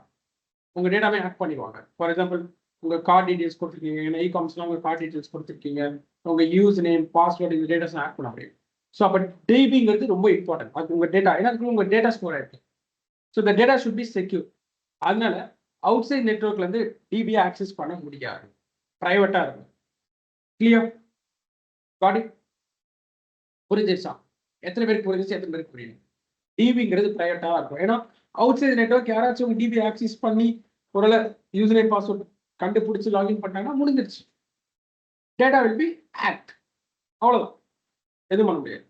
உங்க டேட்டாவே ஹேக் பண்ணிடுவாங்க. ஃபார் எக்ஸாம்பிள், உங்க கார்டு டீடைல்ஸ் கொடுத்துருக்கீங்க, இ-காமர்ஸ்லாம் உங்க கார்டு டீடைல்ஸ் கொடுத்துருக்கீங்க, உங்க யூசர் நேம் பாஸ்வேர்டு இந்த டேட்டாஸ் ஹேக் பண்ண முடியும். ஸோ அப்போ டிபிங்கிறது ரொம்ப இம்பார்ட்டன்ட். அது உங்க டேட்டா, ஏன்னா உங்க டேட்டா ஸ்டோர் ஆயிருக்கு. ஸோ இந்த டேட்டா ஷுட் பி செக்யூர். அதனால அவுட் சைட் நெட்ஒர்க்ல இருந்து டிபியை ஆக்சஸ் பண்ண முடியாது, பிரைவேட்டா இருக்கும். கிளியர்? Got it? புரிஞ்சிருச்சா? எத்தனை பேருக்கு புரிஞ்சிச்சு, எத்தனை பேருக்கு புரியும்? டிபிங்கிறது பிரைவேட்டா இருக்கும். ஏன்னா அவுட் சைட் நெட்ஒர்க் யாராச்சும் உங்க டிபி ஆக்சஸ் பண்ணி ஒருவேளை யூசர் நேம் பாஸ்வேர்டு கண்டுபிடிச்சு லாகின் பண்ணாங்கன்னா முடிஞ்சிருச்சு. Data will be hacked. அவ்வளவுதான், எதுவும் பண்ண முடியாது.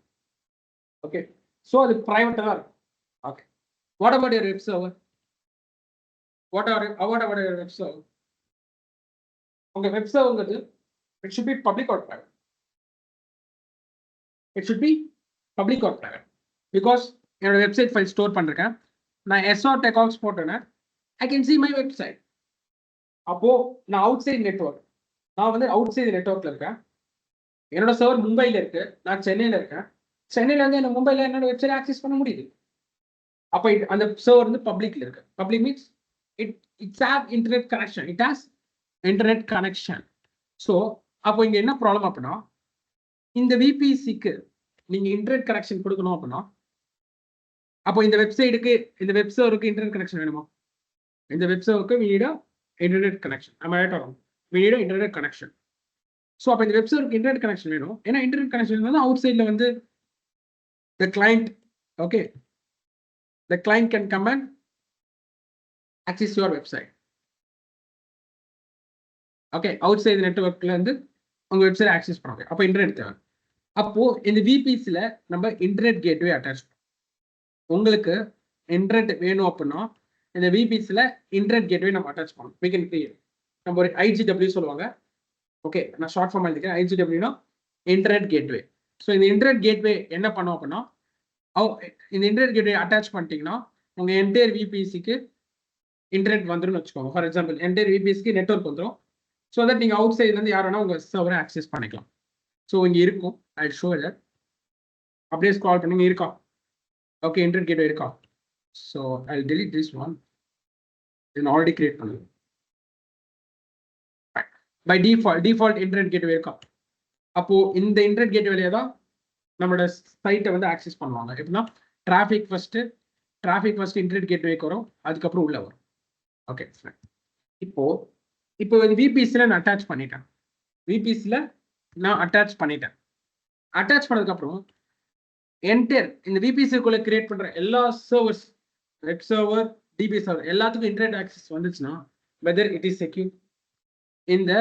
ஓகே, ஸோ அது பிரைவேட்டா தான் இருக்கும். Okay, what about your web server? What about your web server? உங்க வெப் சர்வர்ங்கிறது it should be public or private? It should be public or private. Because என்னோட வெப்சைட் ஃபைல் ஸ்டோர் பண்ணிருக்கேன், நான் SR TechOps போட்டேன்னா I can see my website. அப்போ நான் out side network, நான் வந்து அவுட் சைடு நெட்ஒர்க்ல இருக்கேன். என்னோட சர்வர் மும்பைல இருக்கு, நான் சென்னையில இருக்கேன். சென்னையில இருந்து என்ன மும்பைல என்னோட வெப்சைட் ஆக்சஸ் பண்ண முடியுது. அப்போ அந்த சர்வர் வந்து பப்ளிக்ல இருக்கு. Public means it's have internet connection. It has internet connection. So அப்போ இங்க என்ன ப்ராப்ளம் அப்படின்னா, இந்த விபிசிக்கு நீங்க இன்டர்நெட் கனெக்ஷன் கொடுக்கணும் அப்படின்னா, அப்போ இந்த வெப்சைட்டுக்கு இந்த வெப் சர்வருக்கு இன்டர்நெட் கனெக்ஷன் வேணுமா? இந்த வெப் சர்வருக்கு we need a internet connection. Am I right or wrong? we need an internet connection. So அப்போ இந்த வெப்சர்வருக்கு இன்டர்நெட் கனெக்ஷன் வேணும். ஏன்னா இன்டர்நெட் கனெக்ஷன் வந்து அவுட் சைடில் வந்து the client, okay, the client can come and access your website. Okay, outside நெட்வொர்க்ல இருந்து உங்க வெப்சைட் ஆக்சஸ் பண்ணுவாங்க. அப்போ இன்டர்நெட் தேவை. அப்போ இந்த விபிசியில் நம்ம இன்டர்நெட் கேட்வே அட்டாச் பண்ணுவோம். உங்களுக்கு இன்டர்நெட் வேணும் அப்படின்னா இந்த விபிசியில் இன்டர்நெட் கேட்வே நம்ம அட்டாச் பண்ணணும். we can create. நம்ம ஒரு IGW சொல்லுவாங்க. ஓகே, நான் ஷார்ட் ஃபார்ம் எழுதிக்கிறேன். IGWனா இன்டர்நெட் கேட்வே. ஸோ இந்த இன்டர்நெட் கேட்வே என்ன பண்ணோம் அப்படின்னா, இந்த இன்டர்நெட் கேட்வே அட்டாச் பண்ணிட்டீங்கன்னா உங்க என்டையர் விபிசிக்கு இன்டர்நெட் வந்துடும் வச்சுக்கோங்க. ஃபார் எக்ஸாம்பிள் என்டையர் விபிசிக்கு நெட்வொர்க் வந்துடும். ஸோ தட் நீங்கள் அவுட் சைட்லேருந்து யார் வேணா உங்கள் சர்வரை ஆக்சஸ் பண்ணிக்கலாம். ஸோ இங்கே இருக்கும், ஐ ஷோ தட். அப்படியே ஸ்க்ரால் பண்ணி இருக்கா, ஓகே, இன்டர்நெட் கேட்வே இருக்கா. So I delete this one. இது ஆல்ரெடி கிரியேட் பண்ணுது. பை டிஃபால்ட் இன்டர்நெட் கேட்வே இருக்கா. அப்போ இந்த இன்டர்நெட் கேட்வேல தான் நம்மளோட சைட்டை வந்து ஆக்சஸ் பண்ணுவாங்க. எப்படின்னா டிராஃபிக் ஃபர்ஸ்ட் இன்டர்நெட் கேட்வேக்கு வரும், அதுக்கப்புறம் உள்ள வரும். ஓகே, இப்போ விபிசியில் நான் அட்டாச் பண்ணிட்டேன். அட்டாச் பண்ணதுக்கப்புறம் என்டையர் இந்த விபிசிக்குள்ள கிரியேட் பண்ற எல்லா servers, web server, DB server எல்லாத்துக்கும் இன்டர்நெட் ஆக்சஸ் வந்துச்சுன்னா வெதர் இட் இஸ் செக்யூர். இந்த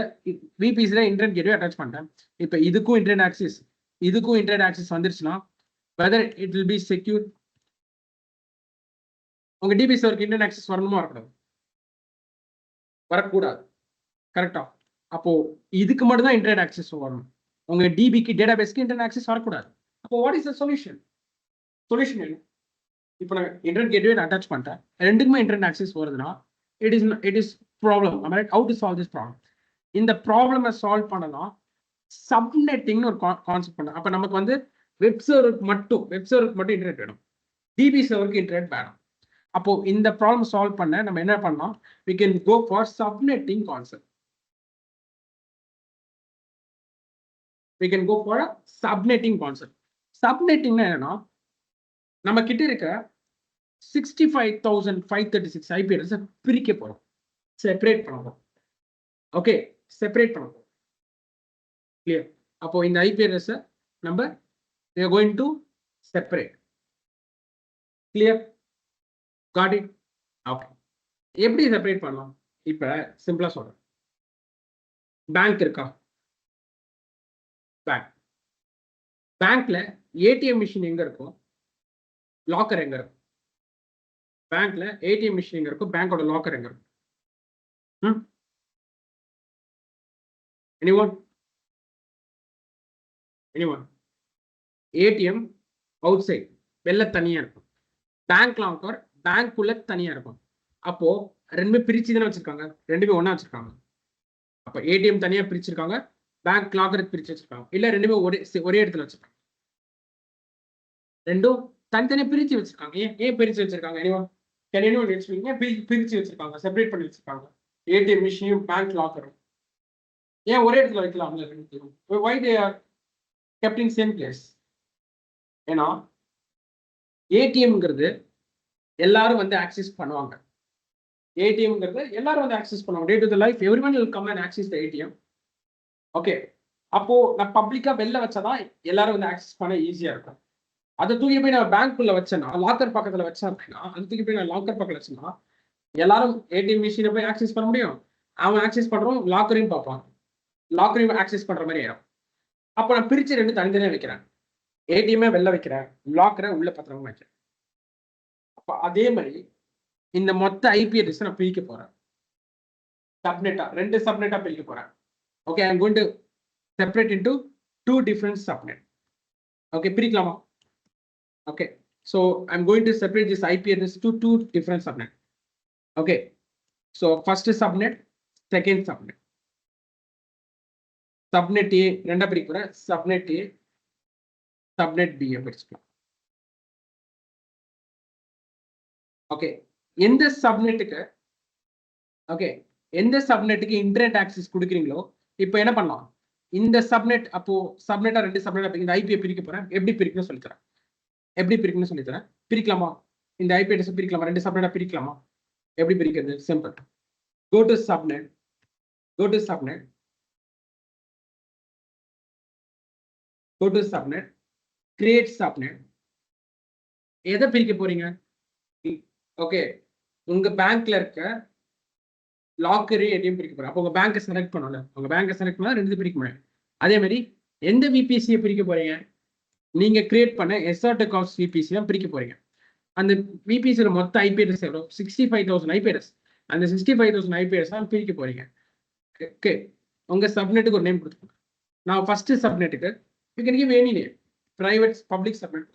விபிசியில் இன்டர்நெட் கேட்வே அட்டாச் பண்ணிட்டேன். இப்போ இதுக்கும் இன்டர்நெட் ஆக்சஸ் வந்துருச்சுன்னா weather it will B secure. உங்க டிபி சர்வருக்கு இன்டர்நெட் ஆக்சஸ் வரணுமா வரக்கூடாது. கரெக்டா? அப்போ இதுக்கு மட்டும் தான் இன்டர்நெட் ஆக்சஸ் வரணும். உங்க டிபிக்கு டேட்டாபேஸ்க்கு இன்டர்நெட் ஆக்சஸ் வரக்கூடாது. அப்போ வாட் இஸ் த சொல்யூஷன் என்ன? இப்போ நான் இன்டர்நெட் கேட்வே அட்டாச் பண்ணிட்டேன், ரெண்டுக்குமே இன்டர்நெட் ஆக்சஸ் வருதுன்னா it is problem. How to solve this problem? இந்த ப்ராப்ளமை சால்வ் பண்ணலாம் சப்நெட்டிங்னு ஒரு கான்செப்ட் பண்ண. அப்போ நமக்கு வந்து வெப் சர்வருக்கு மட்டும் இன்டர்நெட் வேணும், டிபி சர்வருக்கு இன்டர்நெட் வேணும். அப்போ இந்த ப்ராப்ளம் சால்வ் பண்ண நம்ம என்ன பண்ணலாம்? we can go for subnetting concept. Subnetting என்னன்னா, நம்ம கிட்ட இருக்க 65,536 ஐபி அட்ரஸ் பிரிக்க போறோம், செப்பரேட் பண்ண போறோம். கிளியர்? அப்போ இந்த ஐபி அட்ரஸ் நம்ம we are going to separate. Clear? Got it? Okay. எப்படி செப்பரேட் பண்ணலாம்? இப்ப சிம்பிளா சொல்றேன். பேங்க் இருக்கா? பேங்க்ல ஏடிஎம் மிஷின் எங்க இருக்கும், லாக்கர் எங்க இருக்கும்? பேங்க்ல ஏடிஎம் மிஷின் எங்க இருக்கும், பேங்கோட லாக்கர் எங்க இருக்கும்? எனிவன்? ஏடிஎம் அவுட் சைட் வெளில தனியா இருக்கும், பேங்க் லாக்கர் பேங்க்குள்ள தனியா இருக்கும். அப்போ ரெண்டுமே பிரிச்சு தானே வச்சிருக்காங்க, ரெண்டுமே ஒண்ணா வச்சிருக்காங்க. அப்ப ஏடிஎம் தனியா பிரிச்சிருக்காங்க, பேங்க் லாக்கர் பிரிச்சு வச்சிருக்காங்க, இல்ல ரெண்டுமே ஒரே இடத்துல வச்சிருக்காங்க? ரெண்டும் தனித்தனியா பிரிச்சு வச்சிருக்காங்க. ஏன் பிரிச்சு வச்சிருக்காங்க? பிரிச்சு வச்சிருக்காங்க, செப்பரேட் பண்ணி வச்சிருக்காங்க ஏடிஎம் மிஷினையும் பேங்க் லாக்கரும். ஏன் ஒரே இடத்துல வைக்கலாம்? why they are kept in same place? ஏன்னா ஏடிஎம்ங்கிறது எல்லாரும் வந்து ஆக்சஸ் பண்ணுவாங்க. Day to the life everyone will come and access the ATM. Okay, அப்போ நான் பப்ளிக்கா வெளில வச்சாதான் எல்லாரும் வந்து ஆக்சஸ் பண்ண ஈஸியா இருக்கும். அதை தூக்கி போய் நான் பேங்க்குள்ள வச்சேன்னா, லாக்கர் பக்கத்துல வச்சேன் அப்படின்னா, அது தூக்கி போய் நான் லாக்கர் பக்கத்துல வச்சேன்னா எல்லாரும் ஏடிஎம் மிஷினை போய் ஆக்சஸ் பண்ண முடியும். அவன் ஆக்சஸ் பண்றோம், லாக்கரையும் பார்ப்பான், லாக்கரையும் ஆக்சஸ் பண்ற மாதிரி ஆயிடும். அப்போ நான் பிரிச்சு ரெண்டு தனித்தனியா வைக்கிறேன். ஏடிஎம்மே வெளில வைக்கிறேன், லாக்கரை உள்ள பத்திரமா வைக்கிறேன். அப்போ அதே மாதிரி இந்த மொத்த ஐபி அட்ரஸ் நான் பிரிக்க போறேன், ரெண்டு சப்நெட்டா பிரிக்க போறேன். Okay, I am going to separate into 2 different subnet. Okay, பிரிக்கலாமா? Okay, so I'm going to separate this IP address to 2 different subnet. Okay, so first subnet, second subnet. Subnet A ரெண்டா பிரிக்க போறேன், subnet A, subnet B பிரிச்சுக்கலாம். Okay, எந்த சப்நெட்டுக்கு internet access கொடுக்குறீங்களோ இப்போ என்ன பண்ணலாம்? இந்த சப்நெட், அப்போ சப்நெட்டா ரெண்டு சப்நெட்டா இந்த ஐபியை பிரிக்க போறேன். எப்படி பிரிக்கணும்னு சொல்லித்தரேன். பிரிக்கலாமா? இந்த ஐபி அட்ரஸ் பிரிக்கலாமா? ரெண்டு சப்நெட்டா பிரிக்கலாமா? எப்படி பிரிக்கிறது? Simple. Go to subnet, go to subnet, go to subnet, create subnet. எதை பிரிக்க போறீங்க? ஓகே, உங்க பேங்க்ல இருக்க லாக்கரு எதையும் பிரிக்க போறேன். அப்போ உங்க பேங்கை செலக்ட் பண்ணல, உங்க பேங்கை செலக்ட் பண்ணா ரெண்டு பிரிக்க முடியும். அதே மாதிரி எந்த விபிசியை பிரிக்க போறீங்க? நீங்க கிரியேட் பண்ண எஸ்ஆர்டெக் ஆஃப் விபிசி தான் பிரிக்க போறீங்க. அந்த விபிசியோட மொத்த ஐபி அட்ரஸ் எவ்வளோ? 65,000 ஐபி அட்ரஸ். அந்த 65,000 ஐபி அட்ரஸ் தான் பிரிக்க போறீங்க. ஓகே, உங்க சப்நெட்டுக்கு ஒரு நேம் கொடுத்துருங்க. நான் ஃபர்ஸ்ட் சப்நெட்டுக்கு you can give any name. Private, public subnet,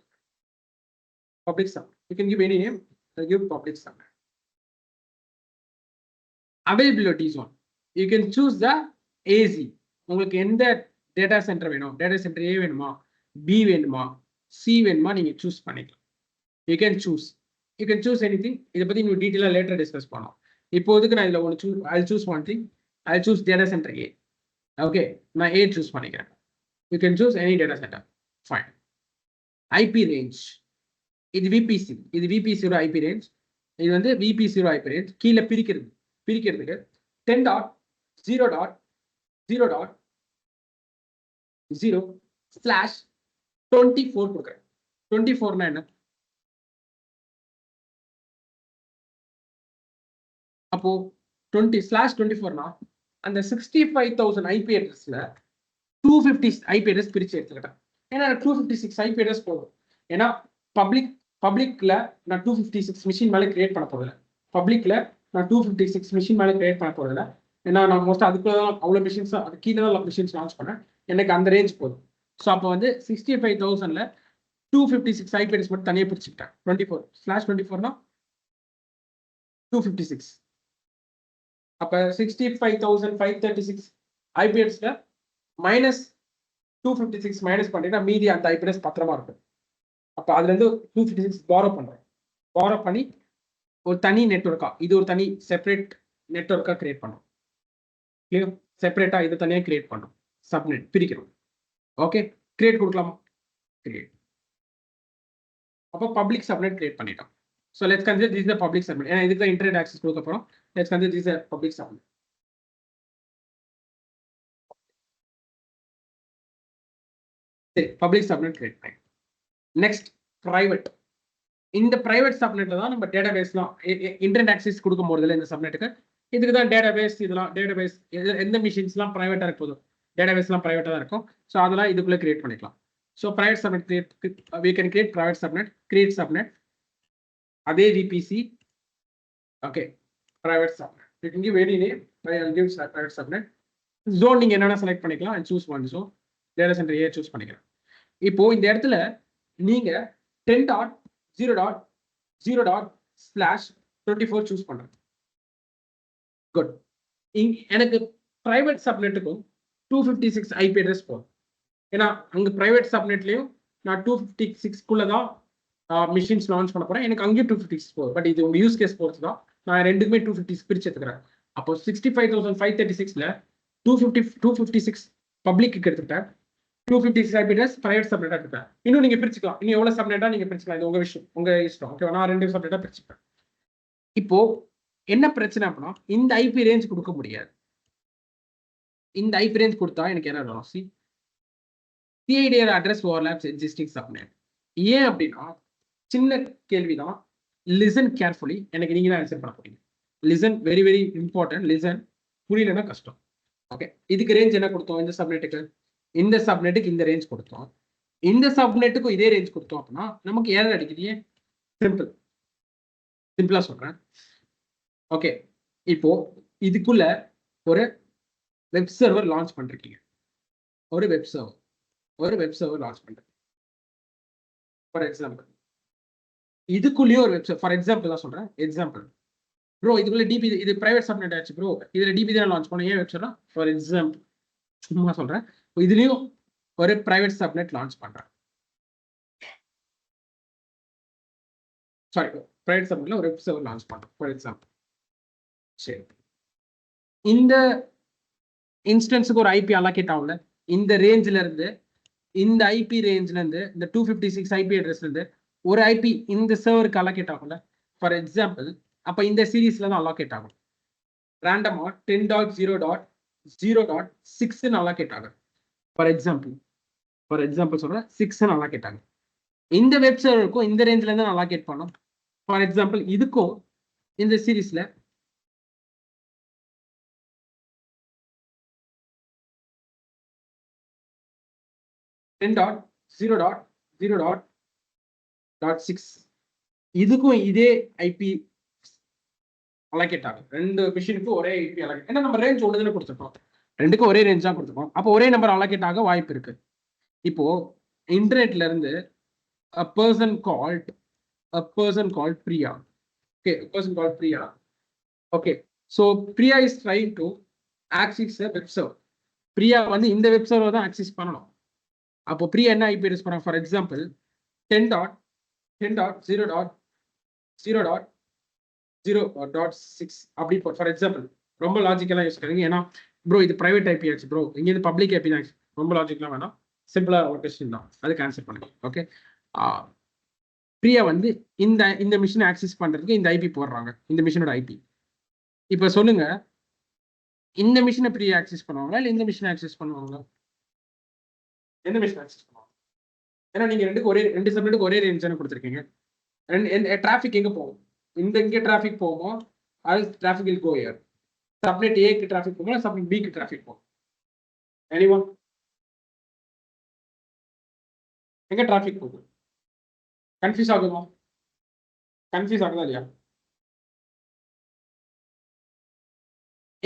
public subnet. You can give any name, give public subnet. availability zone, you can choose the AZ. உங்களுக்கு எந்த டேட்டா சென்டர் வேணும்? டேட்டா சென்டர் ஏ வேணுமா, B வேணுமா, C வேணுமா, நீங்க choose பண்ணிக்கலாம். you can choose anything. இதை பத்தி நீங்க டீட்டெயிலா லேட்டர் டிஸ்கஸ் பண்ணோம். இப்போதைக்கு நான் இதுல ஒன்று I'll choose one thing. I'll choose data center A. Okay, நான் A சூஸ் பண்ணிக்கிறேன். you can choose any data center. fine. IP range, இது VPC, இது VPC IP range. இது வந்து VPC IP range. கீழே பிரிக்கிறதுக்கு 10.0.0.0/24 கொடுக்குறேன். 24 என்ன? அப்போ 20/24 அந்த 65,000 ஐபி அட்ரஸ்ல 250 ஐபி அட்ரஸ் பிரிச்சு எடுத்துக்கிட்டேன். ஏன்னா 256 ஐபி அட்ரஸ் போதும். ஏன்னா பப்ளிக்ல நான் 256 மிஷின் மேலே கிரியேட் பண்ண போதில்லை. பப்ளிக்ல நான் 256 மிஷின் மேலே கிரியேட் பண்ண போதில்லை. ஏன்னா நான் மோஸ்ட்டாக அதுக்குள்ள தான் அவ்வளோ மிஷின்ஸ், அது கீழே தான் மிஷின்ஸ் லான்ச் பண்ணேன். எனக்கு அந்த ரேஞ்ச் போதும். ஸோ அப்போ வந்து 65,000ல 256 ஐபி அட்ரஸ் மட்டும் தனியாக பிரிச்சுக்கிட்டேன். 24/24 256. அப்ப 65,536 ஐபி அட்ரஸ்ல -256 மைனஸ் பண்ணிட்டா மீதி அந்த ஐபி அட்ரஸ் பத்திரமா இருக்கும். அப்ப அதுல இருந்து 256 பாரோ பண்றோம். பாரோ பண்ணி ஒரு தனி நெட்வொர்க்கா, இது ஒரு தனி செப்பரேட் நெட்வொர்க்கா கிரியேட் பண்றோம். கிளியர்? செப்பரேட்டா இது தனியா கிரியேட் பண்றோம். சப்நெட் பிரிக்கிறோம். ஓகே, கிரியேட் கொடுக்கலாமா? கிரியேட். அப்போ பப்ளிக் சப்நெட் கிரியேட் பண்ணிட்டோம். So let's consider this is the public subnet. ஏன்னா இதுக்கு தான் இன்டர்நெட் ஆக்சஸ் கொடுக்க போறோம். Let's consider this is a public subnet. சரி, public subnet கிரியேட் பண்ணி நெக்ஸ்ட் பிரைவேட். இந்த பிரைவேட் சப்நெட்ல தான் நம்ம டேட்டாபேஸ்லாம் இன்டர்நெட் ஆக்சஸ் கொடுக்க போறதில்லை இந்த சப்நெட்டுக்கு. இதுக்கு தான் டேட்டாபேஸ், இதெல்லாம் டேட்டாபேஸ் எந்த மிஷின்ஸ்லாம் பிரைவேட்டா இருக்க போதும், டேட்டாபேஸ்லாம் பிரைவேட்டா தான் இருக்கும். ஸோ அதெல்லாம் இதுக்குள்ள கிரியேட் பண்ணிக்கலாம். So private subnet create, we can create private subnet, create subnet. அதே VPC, okay, private subnet. You can give any name. I'll give private subnet. Zone நீங்க என்னென்ன செலக்ட் பண்ணிக்கலாம். and choose one zone. data center A choose பண்ணிக்கலாம். இப்போ இந்த இடத்துல நீங்க 10.0.0./24 choose பண்றேன். குட். எனக்கு பிரைவேட் சப்நெட்டுக்கும் 256 ஐபி அட்ரஸ் போதும். ஏன்னா அங்க பிரைவேட் சப்நெட்லயும் நான் 256 தான் மிஷின்ஸ் லான்ச் பண்ண போறேன். எனக்கு அங்கேயும் 256 போதும். பட் இது உங்க யூஸ் கேஸ் பொறுத்து தான். நான் ரெண்டுக்குமே 256 பிரிச்சு எடுத்துக்கிறேன். அப்போ 65,536ல 256 பப்ளிக்கு எடுத்துக்கிட்டேன். 256 ஐபி அட்ரஸ் பிரைவேட் சப்நெட்டா எடுத்துப்பேன். இன்னும் நீங்க பிரிச்சுக்கலாம். இன்னும் எவ்வளவு சப்நெட்டா நீங்க பிரிச்சுக்கலாம். இது உங்க விஷயம், உங்க இஷ்டம். ஓகே, நான் 2 சப்நெட்டா பிரிச்சுப்பேன். இப்போ என்ன பிரச்சனை அப்படின்னா, இந்த ஐபி ரேஞ்ச் கொடுக்க முடியாது. இந்த ஐபி ரேஞ்ச் கொடுத்தா எனக்கு என்ன வரும்? CIDR address overlaps existing subnet. ஏன் அப்படின்னா, சின்ன கேள்விதான். Listen carefully. எனக்கு நீங்க தான் ஆன்சர் பண்ண போறீங்க. Listen, very very important. Listen. புரியலன்னா கஷ்டம். ஓகே, இதுக்கு ரேஞ்ச் என்ன கொடுத்தோம்? இந்த சப்நெட்டுக்கு இந்த ரேஞ்ச் கொடுத்தோம். இந்த சப்நெட்டுக்கும் இதே ரேஞ்ச் கொடுத்தோம் அப்படின்னா நமக்கு ஏர் அடிக்குது. சிம்பிளா சொல்றேன். ஓகே, இப்போ இதுக்குள்ள ஒரு வெப் சர்வர் லான்ச் பண்றீங்க. ஒரு வெப் சர்வர் லான்ச் பண்றேன். ஃபார் எக்ஸாம்பிள் இதுக்குள்ளேயே ஒரு வெப் சர்வர், ஃபார் எக்ஸாம்பிள் தான் சொல்றேன். எக்ஸாம்பிள் ப்ரோ, இதுக்குள்ள டிபி, இது பிரைவேட் சப்நெட் ஆச்சு ப்ரோ, இதுல டிபி தான் லான்ச் பண்ண. ஏன் வெப் சர்வர்? ஃபார் எக்ஸாம்பிள் சும்மா சொல்றேன். இதுலயும் ஒரு பிரைவேட் சப்நெட் லான்ச் பண்றேன். சாரி, பிரைவேட் சப்நெட்ல ஒரு வெப் சர்வர் லான்ச் பண்றேன் ஃபார் எக்ஸாம்பிள். சரி, இந்த இன்ஸ்டன்ஸுக்கு ஒரு ஐபி அலோகேட் ஆகல. இந்த ரேஞ்சில இருந்து, இந்த ஐபி ரேஞ்சில இருந்து, இந்த 256 ஐபி அட்ரஸ்ல இருந்து ஒரு ஐபி இந்த சர்வருக்கு அலோகேட் ஆகல. ஃபார் எக்ஸாம்பிள் அப்ப இந்த சீரீஸ்ல தான் அலோகேட் ஆகும். ரேண்டமா 10.0. 0.6 நல்லா கேட்டாங்க. ஃபார் எக்ஸாம்பிள் சொல்றேன், 6 நல்லா கேட்டாங்க. இந்த வெப் சர்வருக்கும் இந்த ரேஞ்சில இருந்து நல்லா கேட் பண்ணோம். ஃபார் எக்ஸாம்பிள் இதுக்கும் இந்த சீரீஸ்ல $10.0.0.6 இதுக்கும் இதே ஐபி அலோகேட் ஆகும். ரெண்டு மிஷினுக்கும் ஒரே ஐபி அலோகேட். ஏன்னா நம்ம ரேஞ்ச் ஒன்று கொடுத்துருக்கோம், ரெண்டுக்கும் ஒரே ரேஞ்ச் தான் கொடுத்துருக்கோம். அப்போ ஒரே நம்பர் அலோகேட் ஆக வாய்ப்பு இருக்கு. இப்போ இன்டர்நெட்ல இருந்து a person called Priya. Okay, a person called Priya. Okay, so Priya is trying to access a web server. Priya வந்து இந்த வெப் சர்வர் தான் ஆக்சஸ் பண்ணணும். அப்போ பிரியா என்ன ஐபி அட்ரஸ் பண்ண? ஃபார் எக்ஸாம்பிள் 10.0.0.0.6 அப்படி ஃபார் எக்ஸாம்பிள். ரொம்ப லாஜிக்கலா யூஸ் பண்ணுங்க. ஏன்னா ப்ரோ இது பிரைவேட் ஐபி ஆச்சு ப்ரோ, இங்க இது பப்ளிக் ஐபி தான். ரொம்ப லாஜிக்கலா வேணாம், சிம்பிளா ஒரு கொஸ்டின் தான், அதுக்கு ஆன்சர் பண்ணுங்க. ஓகே, பிரியா வந்து இந்த மிஷினை ஆக்சஸ் பண்றதுக்கு இந்த ஐபி போடுறாங்க, இந்த மிஷினோட ஐபி. இப்ப சொல்லுங்க, இந்த மிஷினை பிரியா ஆக்சஸ் பண்ணுவாங்களா இல்ல இந்த மிஷினை ஆக்சஸ் பண்ணுவாங்களா? எந்த மிஷின் ஆக்சஸ் பண்ணுவாங்க? ஏன்னா நீங்க ரெண்டு சப்நெட்டுக்கு ஒரே ரேஞ்ச் தானே கொடுத்துருக்கீங்க. டிராஃபிக் எங்க போகும்? இங்க டிராஃபிக் போகுமோ அது traffic will go here. Subnet ஏக்கு டிராஃபிக் போகுமோ சப்நெட் பிக்கு டிராஃபிக் போகும். எனிவன் எங்க டிராஃபிக் போகும்? கன்ஃபியூஸ் ஆகுமா? கன்ஃபியூஸ் ஆகுதா இல்லையா?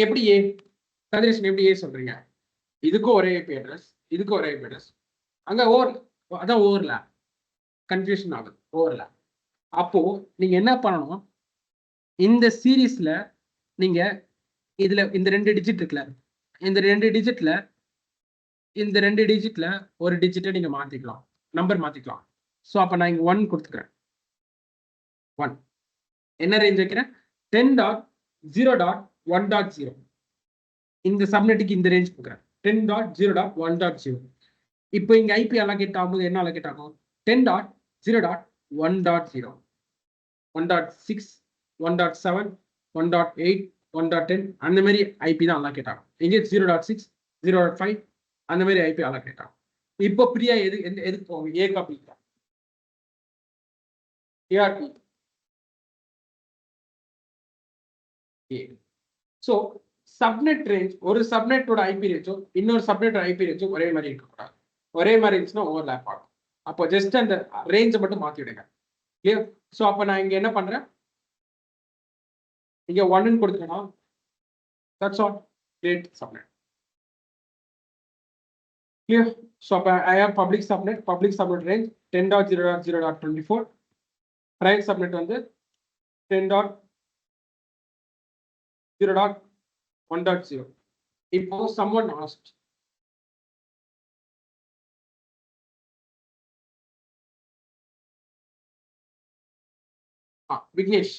எப்படி ஏ சஜஷன் எப்படி ஏ சொல்றீங்க? இதுக்கும் ஒரே ஐபி அட்ரஸ், இதுக்கும் ஒரே ஐபி அட்ரஸ், அங்க அதான் ஓவர்லேப். கன்ஃபியூஷன் ஆகுது, ஓவர்லேப். அப்போ நீங்க என்ன பண்ணணும், இந்த சீரீஸ்ல நீங்க இதுல இந்த ரெண்டு டிஜிட் இருக்குல்ல, இந்த ரெண்டு டிஜிட்ல ஒரு டிஜிட்டை நீங்க மாத்திக்கலாம், நம்பர் மாத்திக்கலாம். ஸோ அப்ப நான் இங்க 1 கொடுத்துக்கிறேன். 1 என்ன ரேஞ்ச் வைக்கிறேன்? 10.0.1.0. இந்த சப்நெட்டுக்கு இந்த ரேஞ்ச் கொடுக்குறேன், 10.0.1.0. இப்போ இங்க ஐபி அலோகேட் ஆகும்போது என்ன அலோகேட் ஆகும்? 10.0.1.0, 1.6, 1.7, 1.8, 1.10 அந்த மாதிரி ஐபி தான் அலோகேட் ஆகும். இங்கே 0.6, 0.5 அந்த மாதிரி ஐபி அலோகேட் ஆகும். இப்போ பிரியா எதுக்கு போகும்? ஏ காப்பி ஏஆர்பி ஏ. ஸோ சப்நெட் ரேஞ்ச், ஒரு சப்நெட்டோட ஐபி ரேஞ்சும் இன்னொரு சப்நெட்டோட ஐபி ரேஞ்சும் ஒரே மாதிரி இருக்கக்கூடாது. ஒரே மாதிரி இருந்துச்சுன்னா ஓவர்லேப் ஆகும். அப்போ ஜஸ்ட் அந்த ரேஞ்சை மட்டும் மாத்தி விடுங்க. கிளியர்? ஸோ அப்போ நான் இங்க என்ன பண்றேன், இங்க 1 கொடுத்துக்கணும். That's all. Create subnet. Clear? So I have public subnet range 10.0.0.24. Private subnet வந்து 10.0.1.0. இப்போ someone asked, விக்னேஷ்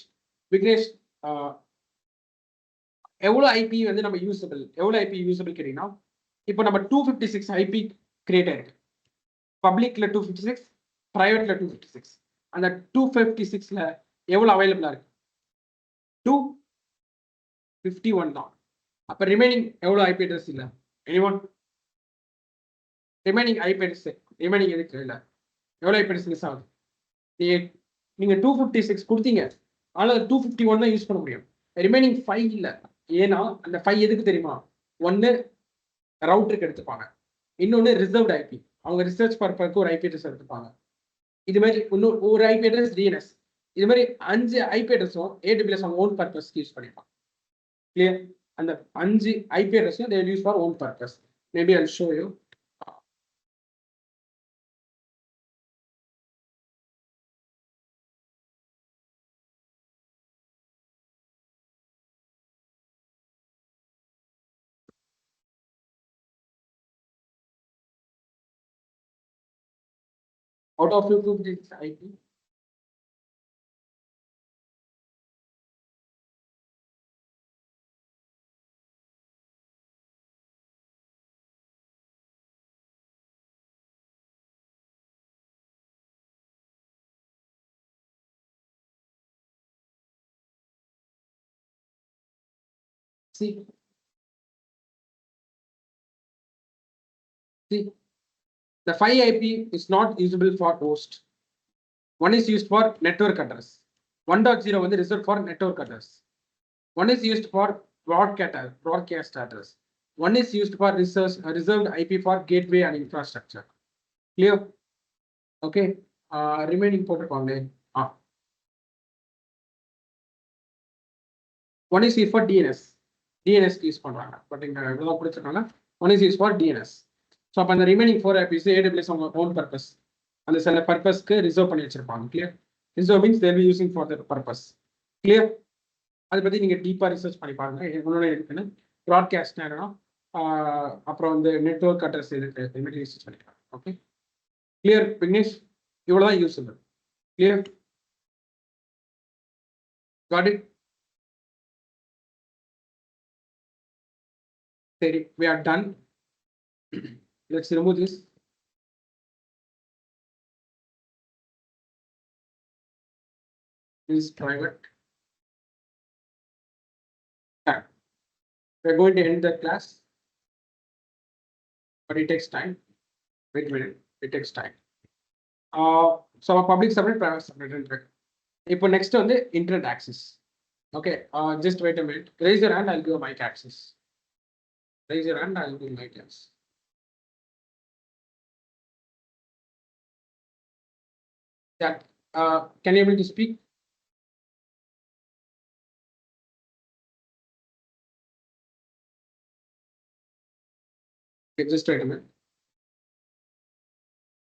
எவ்வளவு ஐபி வந்து நம்ம யூசபிள், எவ்வளவு ஐபி யூசபிள் கேட்டீங்கன்னா, இப்போ நம்ம 256 ஐபி கிரியேட் ஆயிருக்கு. பப்ளிக்ல 256, பிரைவேட்ல 256. அந்த 256ல எவ்வளவு அவைலபிளா இருக்கு? 251 தான். அப்ப ரிமைனிங் எவ்வளவு ஐபி அட்ரஸ் இல்ல? Anyone? Remaining IP address remaining எதுக்கு இல்ல? எவ்வளவு ஐபி அட்ரஸ் மிஸ் ஆகுது? நீங்க 256 கொடுத்தீங்க, ஆனா 251 தான் யூஸ் பண்ண முடியும். ரிமைனிங் 5 இல்ல. ஏன்னா அந்த 5 எதுக்கு தெரியுமா? ஒன்னு ரவுட்டருக்கு எடுத்துப்பாங்க, இன்னொன்னு ரிசர்வ்ட் ஐபி, அவங்க ரிசர்ச் பர்பஸ்க்கு ஒரு ஐபி அட்ரஸ் எடுத்துப்பாங்க. இது மாதிரி இன்னும் ஒரு ஐபி அட்ரஸ் டிஎன்எஸ். இது மாதிரி 5 ஐபி அட்ரஸும் AWS அவங்க ஓன் பர்பஸ்க்கு யூஸ் பண்ணிப்பாங்க. கிளியர்? அந்த 5 IP அட்ரஸும் they will use for own purpose. Maybe I'll show you. Out of 256 IP, see See, the 5 IP is not usable for host. One is used for network address. 1.0 வந்து reserved for network address. One is used for broadcast address. One is used for reserved IP for gateway and infrastructure. Clear? Okay. Remaining போட்டுக்கோங்க. One is used for DNS. DNS use பண்றாங்க. But இங்க இவ்வளவு கொடுத்திருக்காங்க. One is used for DNS. So அப்ப அந்த remaining 4 IPs AWS அவங்க own purpose. அந்த சில பர்பஸ்க்கு ரிசர்வ் பண்ணி வச்சிருப்பாங்க. Clear? Reserve means they will be using for their purpose. Clear? அதை பத்தி நீங்க டீப்பா ரிசர்ச் பண்ணி பாருங்க. என்னோட இருக்குன்னு ப்ராட்காஸ்ட் நேரம் அப்புறம் வந்து நெட்வொர்க் அட்ரஸ் இருக்கு ரிசர்ச் பண்ணிக்கலாம். Okay, clear Vignesh? இவ்வளவுதான் யூஸ்ஃபுல். கிளியர்? Got it? சரி, we are done. Let's remove this. This is private. We're going to end the class, but it takes time. Wait a minute, it takes time. So public separate, private separate. இப்போ next வந்து internet access. Okay, just wait a minute. Raise your hand, I'll give mic access. Raise your hand, I'll give mic access. Yeah, can you able to speak? Okay, just wait a minute.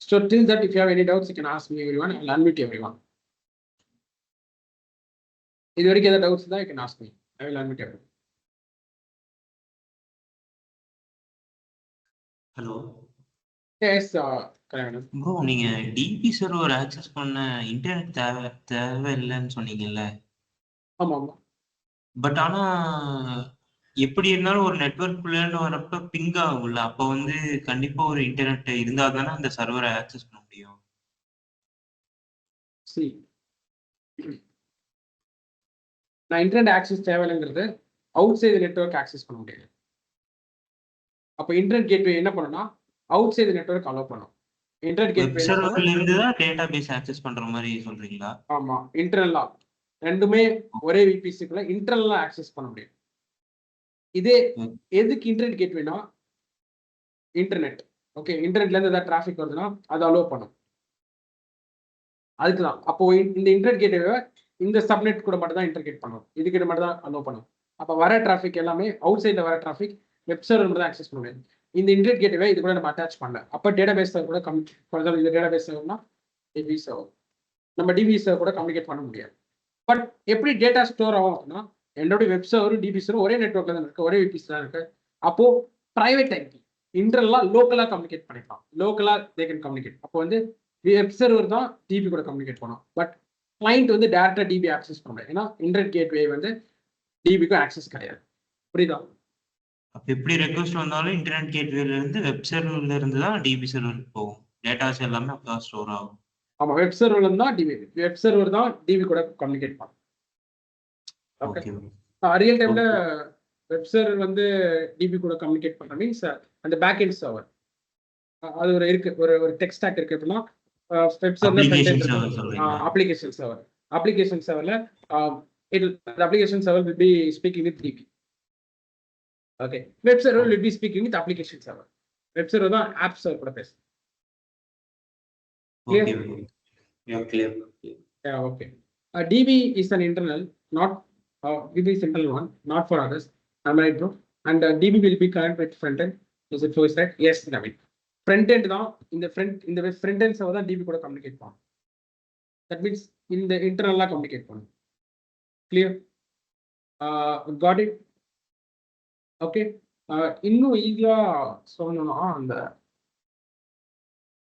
So till that, if you have any doubts, you can ask me, everyone. I'll unmute everyone. If you have any doubts, you can ask me. I will unmute everyone. Hello. Yes, Karavan. Bro, நீங்க DP server access பண்ண internet தேவையில்லைன்னு சொன்னீங்கல்ல? ஆமா ஆமா. But ஆனா எப்படி இருந்தாலும் ஒரு நெட்வொர்க் குள்ளன்னு வரப்ப பிங் ஆகும்ல, அப்ப வந்து கண்டிப்பா ஒரு இன்டர்நெட் இருந்தா தானே அந்த சர்வரை ஆக்சஸ் பண்ண முடியும். சரி, நான் இன்டர்நெட் ஆக்சஸ் தேவையில்லைங்கிறது அவுட் சைடு நெட்வொர்க் ஆக்சஸ் பண்ண முடியாது. அப்போ இன்டர்நெட் கேட்வே என்ன பண்ணணும்னா அவுட் சைடு நெட்வொர்க் அலோவ் பண்ணும். இன்டர்நெட் கேட்வே சர்வர்ல இருந்து தான் டேட்டாபேஸ் ஆக்சஸ் பண்ற மாதிரி சொல்றீங்களா? ஆமா, இன்டர்னலா ரெண்டுமே ஒரே விபிசிக்குள்ள இன்டர்னலா ஆக்சஸ் பண்ண முடியும். இதே எதுக்கு இன்டர்நெட் கேட்வேனா இன்டர்நெட். ஓகே, இன்டர்நெட்ல இருந்து ஏதாவது டிராஃபிக் வருதுன்னா அதை அலோவ் பண்ணும். அதுக்குதான் அப்போ இந்த இன்டர்நெட் கேட்வே இந்த சப்நெட் கூட மட்டும் தான் இன்டர்கேட் பண்ணும், இதுக்கிட்ட மட்டும் தான் அலோவ் பண்ணும். அப்போ வர டிராஃபிக் எல்லாமே அவுட் சைட்ல வர டிராஃபிக் வெப் சர்வர் மட்டும் தான் ஆக்சஸ் பண்ண முடியும். இந்த இன்டர்நெட் கேட்வே இது கூட நம்ம அட்டாச் பண்ணல. அப்போ டேட்டாபேஸ் கூட ஃபார் எக்ஸாம்பிள் இந்த டேட்டாபேஸ் சர்வர்னா டிபி சர்வர், நம்ம டிபி சர்வர் கூட கம்யூனிகேட் பண்ண முடியாது. பட் எப்படி டேட்டா ஸ்டோர் ஆகும் அப்படின்னா என்னோட வெப் சர்வரும் டிபி சர்வரும் ஒரே நெட்வொர்க்ல தான் இருக்கு, ஒரே விபிஸ் தான் இருக்கு. அப்போ பிரைவேட் ஐபி இன்டர்னலா லோக்கலா கம்யூனிகேட் பண்ணிக்கலாம். லோக்கலா தே கேன் கம்யூனிகேட். அப்போ வந்து வெப் சர்வர் தான் டிபி கூட கம்யூனிகேட் பண்ணும். பட் கிளைண்ட் வந்து டேரக்டா டிபி ஆக்சஸ் பண்ண முடியாது. ஏன்னா இன்டர்நெட் கேட்வே வந்து டிபிக்கும் ஆக்சஸ் கிடையாது. புரியுதா? அப்ப எப்படி ரெக்வெஸ்ட் வந்தாலும் இன்டர்நெட் கேட்வேல இருந்து வெப் சர்வர்ல இருந்து தான் டிபி சர்வருக்கு போகும். டேட்டாஸ் எல்லாமே அப்பதான் ஸ்டோர் ஆகும். ஆமா, வெப் சர்வர்ல தான் டிபி, வெப் சர்வர் தான் டிபி கூட கம்யூனிகேட் பண்ணும். ஓகே, ரியல் டைம்ல வெப் சர்வர் வந்து டிபி கூட கம்யூனிகேட் பண்ற மீன்ஸ் அந்த பேக் எண்ட் சர்வர் அது ஒரு இருக்கு, ஒரு டெக் ஸ்டாக் இருக்கு. அப்படின்னா web server application server, application சர்வர்ல application server will be speaking with DB. Okay, web server will be speaking with application server. Web server தான் ஆப் சர்வர் கூட பேசும். Okay, yeah, clear. Yeah, okay. DB is an internal, not DB is internal one, not for others. Am I right, bro? And DB will be connected with front end. Is it so? Is that? Yes, I mean. Front end தான் இந்த front end server தான் DB கூட communicate பண்ணும். That means இந்த இன்டர்னலா communicate பண்ணும். Clear? Got it? Okay, இன்னும் ஈஸியா சொல்லணும்னா அந்த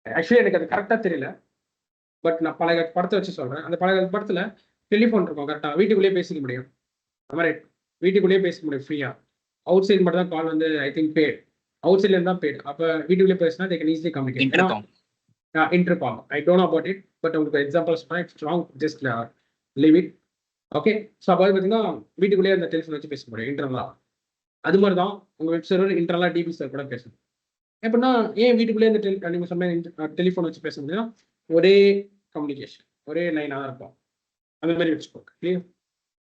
ஆக்சுவலி எனக்கு அது கரெக்டாக தெரியல, பட் நான் பழைய படத்தை வச்சு சொல்கிறேன். அந்த பழைய படத்தில் டெலிஃபோன் இருக்கும் கரெக்டாக, வீட்டுக்குள்ளேயே பேசிக்க முடியும். அது மாதிரி வீட்டுக்குள்ளேயே பேசிக்க முடியும் ஃப்ரீயாக. அவுட் சைட் மட்டும் தான் கால் வந்து ஐ திங்க் பேட், அவுட் சைட்லேருந்து தான் பேட். அப்போ வீட்டுக்குள்ளேயே பேசினா they can easily communicate. Intercom I don't know about it, but உங்களுக்கு எக்ஸாம்பிள்ஸ் சொன்னால் it's wrong, just leave it. Okay, so அப்போ பார்த்தீங்கன்னா வீட்டுக்குள்ளேயே அந்த டெலிஃபோன் வச்சு பேச முடியும் இன்டர்னலாக. அது மாதிரி தான் உங்கள் வெப் சர்வர் இன்டர்னலாக டிபி சர்வர் கூட பேசணும். எப்படின்னா ஏன் வீட்டுக்குள்ளே இந்த நீங்க சொன்ன டெலிஃபோன் வச்சு பேச முடியும்னா ஒரே கம்யூனிகேஷன் ஒரே லைனாக தான் இருக்கும். அந்த மாதிரி வச்சுக்கோங்க. கிளியர்?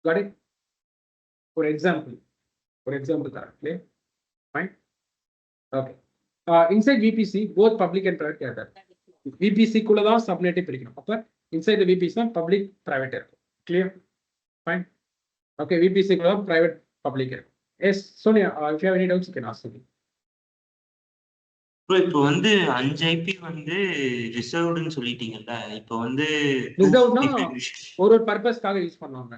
Got it? ஒரு எக்ஸாம்பிள் தரேன். Clear? Fine. Okay. Inside VPC both public and private cater. விபிசிக்குள்ள தான் சப்நெட்டை பிரிக்கணும். அப்போ இன்சைட் விபிசி தான் பப்ளிக் ப்ரைவேட் இருக்கும். கிளியர்? ஃபைன். ஓகே. விபிசிக்குள்ள தான் ப்ரைவேட் பப்ளிக் இருக்கும். Yes Sonia, if you have any doubts you can ask me. Bro இப்போ வந்து 5 ஐபி வந்து ரிசர்வ்டுன்னு சொல்லிட்டீங்கல்ல, இப்போ வந்து ரிசர்வ்னா 255 ஒரு பர்பஸ்க்காக யூஸ் பண்ணுவாங்க.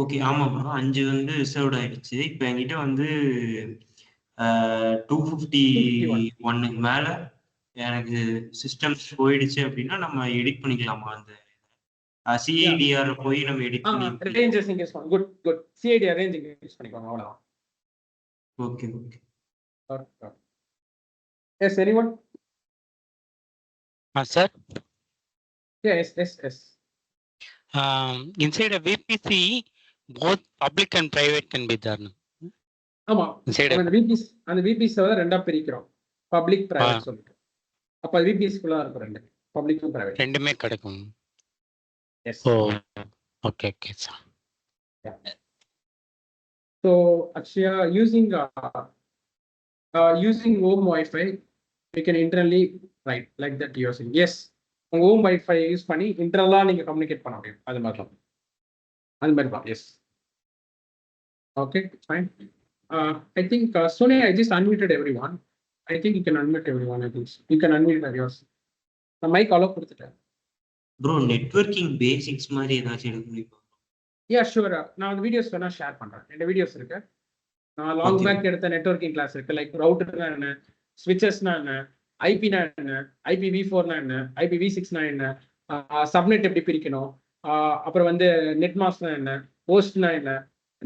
ஓகே. ஆமா ப்ரோ, 5 வந்து ரிசர்வ்டு ஆயிடுச்சு. இப்போ என்கிட்ட வந்து 251க்கு மேல எனக்கு சிஸ்டம்ஸ் போயிடுச்சு அப்படின்னா நம்ம எடிட் பண்ணிக்கலாமா? அந்த சிஐடிஆர் போய் நம்ம எடிட் பண்ணி ரேஞ்சஸ் இங்க யூஸ் பண்ணுங்க. Good good. சிஐடிஆர் ரேஞ்ச் இங்க யூஸ் பண்ணிக்கோங்க. அவ்வளவுதான். Okay okay. Yes anyone? Sir, yes. inside a VPC, both public and private can be there. ஆமா. Inside அந்த விபிசி ரெண்டா பிரிக்கிறோம். பப்ளிக் பிரைவேட் சொல்லிட்டு. அப்ப விபிசி குள்ள இருக்கும் ரெண்டு. பப்ளிக்கும் பிரைவேட். ரெண்டுமே கிடைக்கும். Yes. Oh, okay, sir. Yeah. So, Akshaya, using home Wi-Fi, we can internally write like that using. Yes. உங்க ஹோம் வைஃபை யூஸ் பண்ணி இன்டர்னலா நீங்க கம்யூனிகேட் பண்ண முடியும். அது மாதிரி தான். Yes. Okay, fine. I think Sonia, I just unmuted everyone. I think you can unmute everyone. I think you can unmute yours. நான் மைக் அலோ கொடுத்துட்டேன். ப்ரோ நெட்வொர்க்கிங் பேசிக்ஸ் மாதிரி ஏதாச்சும் எடுக்க முடியுமா? Yeah sure. நான் அந்த வீடியோஸ் வேணா ஷேர் பண்றேன். இந்த வீடியோஸ் இருக்கு. நான் லாங் பேக் எடுத்த நெட்வொர்க்கிங் கிளாஸ் இருக்கு. லைக் ரவுட்டர்னா என்ன, ஸ்விட்சஸ்னா என்ன, ஐபினா என்ன, IPv4னா என்ன, IPv6னா என்ன, சப்நெட் எப்படி பிரிக்கணும், அப்புறம் வந்து நெட் மாஸ்க்னா என்ன, ஹோஸ்ட்னா என்ன,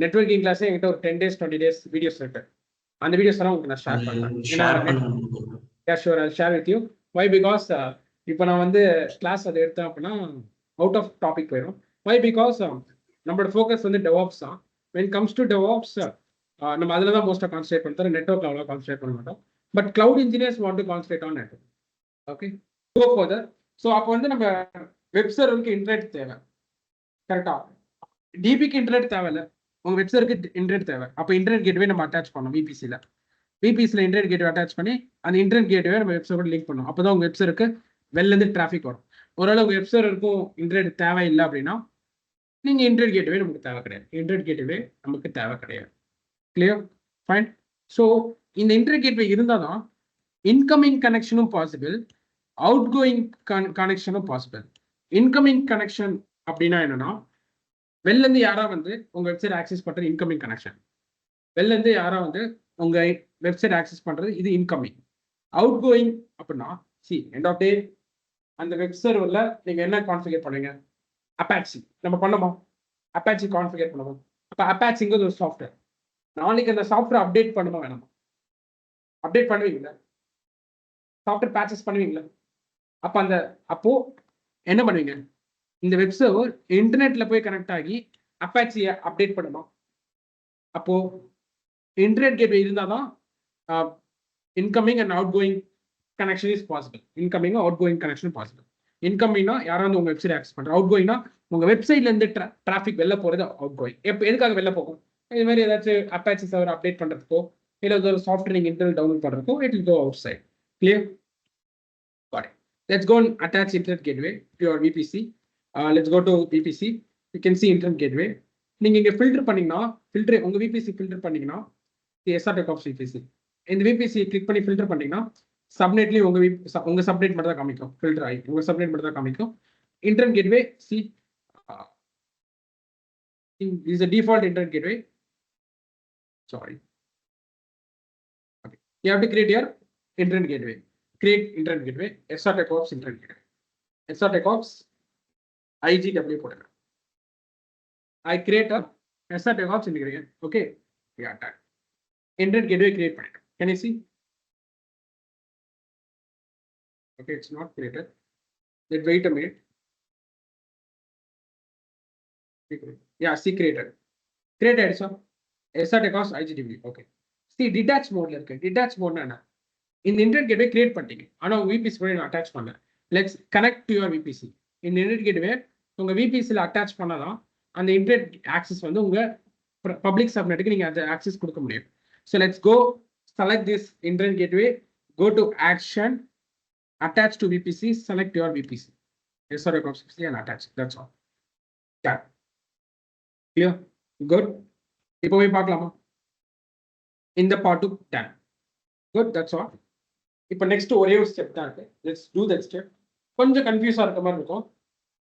நெட்வொர்க்கிங் கிளாஸே என்கிட்ட ஒரு 10 days 20 days வீடியோஸ் இருக்கு. அந்த வீடியோஸ் எல்லாம் உங்களுக்கு நான் ஷேர் பண்றேன். Yeah sure, I share with you. Why because இப்போ நான் வந்து கிளாஸ் அதை எடுத்தேன் அப்படின்னா அவுட் ஆஃப் டாபிக் போயிடும். வை பிகாஸ் நம்மளோட ஃபோக்கஸ் வந்து டெவாப்ஸ் தான். வென் கம்ஸ் டு டெவாப்ஸ் நம்ம அதில் தான் மோஸ்ட்டாக கான்சன்ட்ரேட் பண்ணுறோம். நெட்வொர்க் அவ்வளோ கான்சன்ட்ரேட் பண்ண மாட்டோம். But cloud engineers want to concentrate on network. Okay, go further. So அப்போ வந்து நம்ம வெப் சர்வருக்கு இன்டர்நெட் தேவை. கரெக்டா? டிபிக்கு இன்டர்நெட் தேவையில்ல, உங்க வெப் சர்வருக்கு இன்டர்நெட் தேவை. அப்போ இன்டர்நெட் கேட்வே நம்ம அட்டாச் பண்ணோம். விபிசியில் இன்டர்நெட் கேட்வே அட்டாச் பண்ணி அந்த இன்டர்நெட் கேட்வே நம்ம வெப் சர்வர் லிங்க் பண்ணோம். அப்போ தான் உங்க வெப் சர்வருக்கு வெளிலேருந்து டிராஃபிக் வரும். ஒருவேளை உங்க வெப் சர்வருக்கும் இன்டர்நெட் தேவையில்லை அப்படின்னா நீங்கள் இன்டர்நெட் கேட்வே நமக்கு தேவை கிடையாது. இன்டர்நெட் கேட்வே நமக்கு தேவை கிடையாது. கிளியர்? ஃபைன். ஸோ இந்த இன்டர்நெட் கேட்வே இருந்தால் தான் இன்கமிங் கனெக்ஷனும் பாசிபிள், அவுட் கோயிங் கனெக்ஷனும் பாசிபிள். இன்கமிங் கனெக்ஷன் அப்படின்னா என்னன்னா, வெளிலேருந்து யாரா வந்து உங்க வெப்சைட் ஆக்சஸ் பண்றது இன்கமிங் கனெக்ஷன். வெளிலேருந்து யாரா வந்து உங்க வெப்சைட் ஆக்சஸ் பண்றது இது இன்கமிங். அவுட் கோயிங் அப்படின்னா எண்ட் ஆஃப் டே அந்த வெப் சர்வர்ல நீங்க என்ன கான்ஃபிகர் பண்ணுவீங்க? அப்பாச்சி நம்ம பண்ணோமா? அப்பாச்சி கான்ஃபிகர் பண்ணுவோம். அப்போ அப்பாச்சிங்கிறது ஒரு சாஃப்ட்வேர். நாளைக்கு அந்த சாஃப்ட்வேர் அப்டேட் பண்ணுமா வேணாமா? அப்டேட் பண்ணுவீங்களா? சாஃப்ட்வேர் பேச்சஸ் பண்ணுவீங்களா? அப்போ என்ன பண்ணுவீங்க? இந்த வெப் சர்வர் இன்டர்நெட்ல போய் கனெக்ட் ஆகி அப்பாச்சியை அப்டேட் பண்ணுமா? அப்போ இன்டர்நெட் கேட்வே இருந்தால் தான் incoming and outgoing connection is possible. Incoming outgoing connection possible. இன்கமிங்னா யாராவது உங்க வெப்சைட் ஆக்சஸ் பண்ற, அவுட் கோயிங்னா உங்க வெப்சைட்ல இருந்து டிராஃபிக் வெளில போறது அவுட் கோயிங். எதுக்காக வெளில போகும்? இது மாதிரி ஏதாச்சும் அப்பாச்சி சர்வர் அப்டேட் பண்றதுக்கோ இல்லை ஒரு சாஃப்ட்வேர் நீங்க இன்டர்னல் டவுன்லோட் பண்றதுக்கோ it will go outside. Clear? Got it. Let's go and attach internet gateway to your VPC. Let's go to VPC. You can see internet gateway. நீங்க இங்க filter பண்ணீங்கன்னா உங்க VPC filter பண்ணீங்கன்னா SRTechOps VPC இந்த VPC click பண்ணி filter பண்ணீங்கன்னா சப்நெட்லயும் உங்க subnet மட்டும் தான் காமிக்கும். ஃபில்டர் ஆகி உங்க சப்நெட் மட்டும் தான் காமிக்கும். Internet gateway is a default internet gateway. Sorry. Okay. You have to create your internet gateway. Create internet gateway, SRTechOps internet gateway. SRTechOps IGW போடுங்க. I create a SRTechOps integrated. Okay. Yeah, done. Internet gateway create பண்ணிட்டேன். Can you see? Okay, it's not created. Let's wait a minute. Yeah, see created. Created, so SRTechOps IGW. Okay. Detach மோட்ல இருக்கு. Detach மோட்னா என்ன? இந்த internet gateway create பண்ணிட்டீங்க, ஆனா உங்க VBC கூட நான் அட்டாச் பண்ணல. Let's connect to your VBC. இந்த இன்டர்நெட் கேட்வே உங்க விபிசியில் அட்டாச் பண்ணாதான் அந்த இன்டர்நெட் ஆக்சஸ் வந்து உங்க பப்ளிக் சப்நெட்டுக்கு நீங்க அந்த ஆக்சஸ் கொடுக்க முடியும். So let's go select this internet gateway, go to action, attach to VPC, select your VPC, SR VPC and attach. That's all. Done. Clear? Good. இப்போ போய் பார்க்கலாமா? இந்த part done. Good. That's all. இப்போ next ஒரே ஒரு step தான் இருக்கு. Let's do that step. கொஞ்சம் கன்ஃபியூஸா இருக்க மாதிரி இருக்கும்.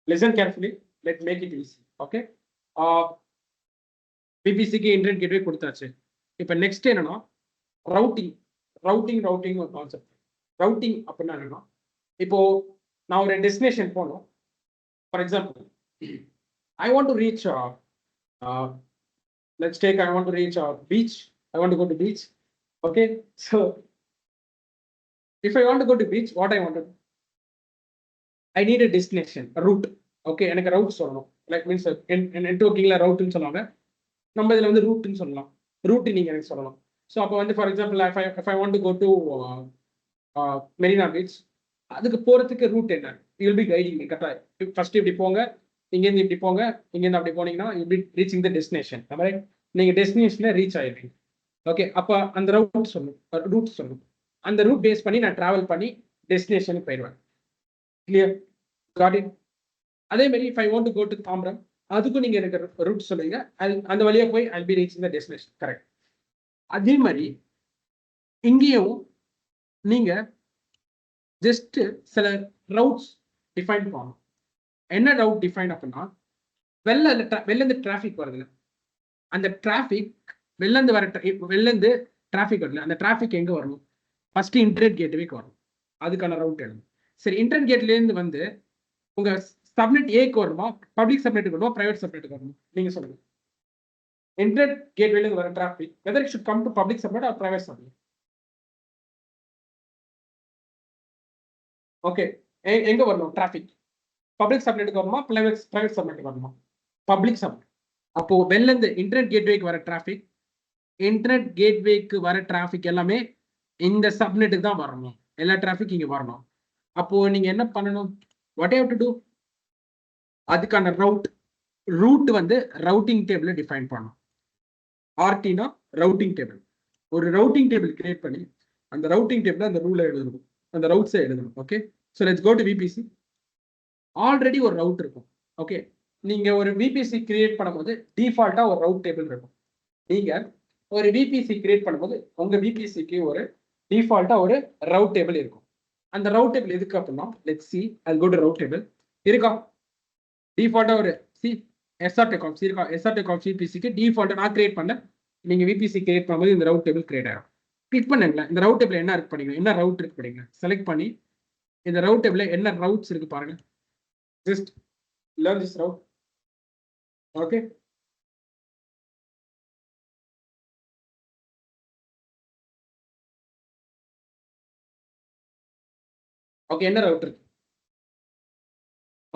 Listen carefully. Let's make it easy. Okay. VPC-க்கு இன்டர்நெட் கேட்வே கொடுத்தாச்சு. இப்போ நெக்ஸ்ட் என்னன்னா ரவுட்டிங் ஒரு கான்செப்ட். ரவுட்டிங் அப்படின்னா என்னன்னா, இப்போ நான் ஒரு டெஸ்டினேஷன் போகணும். For example, I want to reach let's take I want to reach a beach. I want to go to beach. Okay, so if I want to go to beach, what I want to do, I need a destination, a route. Okay, எனக்கு route சொல்லணும். Like means நெட்வொர்க்கிங்ல ரவுட்னு சொல்லுவாங்க, நம்ம இதில் வந்து ரூட்னு சொல்லலாம். Root நீங்க எனக்கு சொல்லலாம். ஸோ அப்போ வந்து for example, if I want to go to Marina beach, அதுக்கு போகிறதுக்கு ரூட் என்ன? You will be guiding me. கரெக்டாக ஃபர்ஸ்ட் இப்படி போங்க, இங்கேருந்து இப்படி போங்க, இங்கேருந்து அப்படி போனீங்கன்னா you B reaching the destination. மாதிரி நீங்கள் டெஸ்டினேஷனில் ரீச் ஆகிடுவீங்க. ஓகே, அப்போ அந்த ரூட் சொல்லணும். அந்த ரூட் பேஸ் பண்ணி நான் ட்ராவல் பண்ணி டெஸ்டினேஷனுக்கு போயிடுவேன். கிளியர்? Got it? அதே மாதிரி if I want to go to Tambaram, அதுக்கும் நீங்கள் எனக்கு ரூட் சொல்லுவீங்க. அந்த வழியாக போய் I'll be reaching the destination. Correct. அதே மாதிரி இங்கேயும் நீங்க ஜஸ்ட் சில ரவுட்ஸ் டிஃபைன் பண்ணணும். என்ன ரவுட் டிஃபைன் அப்படின்னா, வெளிலேருந்து டிராஃபிக் வருதுல்ல, அந்த டிராஃபிக் வெளிலேருந்து டிராஃபிக் வருதுல்ல, அந்த டிராஃபிக் எங்கே வரணும்? ஃபர்ஸ்ட் இன்டர்நெட் கேட்வேக்கு வரணும். அதுக்கான ரவுட் எழுதணும். சரி, இன்டர்நெட் கேட்லேருந்து வந்து உங்க சப்நெட் ஏக்கு வருமா, பப்ளிக் சப்நெட்டுக்கு வருமா, பிரைவேட் சப்நெட்டுக்கு வருமா? நீங்க சொல்லுங்க. இன்டர்நெட் கேட்வேலேருந்து வர traffic whether it should come to public subnet or private subnet. Okay, எங்க வரணும் டிராஃபிக்? பப்ளிக் சப்நெட்டுக்கு வருமா, பிரைவேட் சப்நெட்டுக்கு வருமா? Public subnet. அப்போ வெளிலேருந்து இன்டர்நெட் கேட்வேக்கு வர டிராஃபிக் எல்லாமே இந்த சப்நெட்டுக்கு தான் வரணும். எல்லா டிராஃபிக் இங்க வரணும். அப்போ நீங்க என்ன பண்ணணும்? What you have to to? அதுக்கான ரூட் வந்து ரவுட்டிங் டேபிள் டிஃபைன் பண்ணணும். ஆர்டினா ரவுட்டிங் டேபிள். ஒரு ரவுட்டிங் டேபிள் கிரியேட் பண்ணி அந்த ரவுட்டிங் டேபிள் அந்த ரூலை எழுதணும், அந்த ரவுட்ஸை எழுதணும். Okay, so let's go to VPC. Already ஒரு ரவுட் இருக்கும். ஓகே, நீங்க ஒரு விபிசி கிரியேட் பண்ணும்போது டிஃபால்ட்டா ஒரு ரவுட் டேபிள் இருக்கும். நீங்க ஒரு விபிசி கிரியேட் பண்ணும்போது உங்க விபிசிக்கு ஒரு டிஃபால்ட்டா ஒரு ரவுட் டேபிள் இருக்கும். அந்த ரவுட் டேபிள் எதுக்கு அப்படின்னா, let's see, I'll go to route table இருக்கா? டிஃபால்ட்டா ஒரு SR-TechOps இருக்கா? SR-TechOps விபிசிக்கு டிஃபால்ட்டா நான் கிரியேட் பண்ண, நீங்க விபிசி கிரியேட் பண்ணும்போது இந்த ரவுட் டேபிள் கிரியேட் ஆகும். கிளிக் பண்ணுங்களேன், இந்த ரவுட் டேபிள் என்ன இருக்கு படிங்க, என்ன ரவுட் இருக்கு படிங்க. செலக்ட் பண்ணி இந்த ரவுட் டேபிள் என்ன ரவுட்ஸ் இருக்கு பாருங்க. Just learn this route. Okay, okay, என்ன ரவுட் இருக்கு?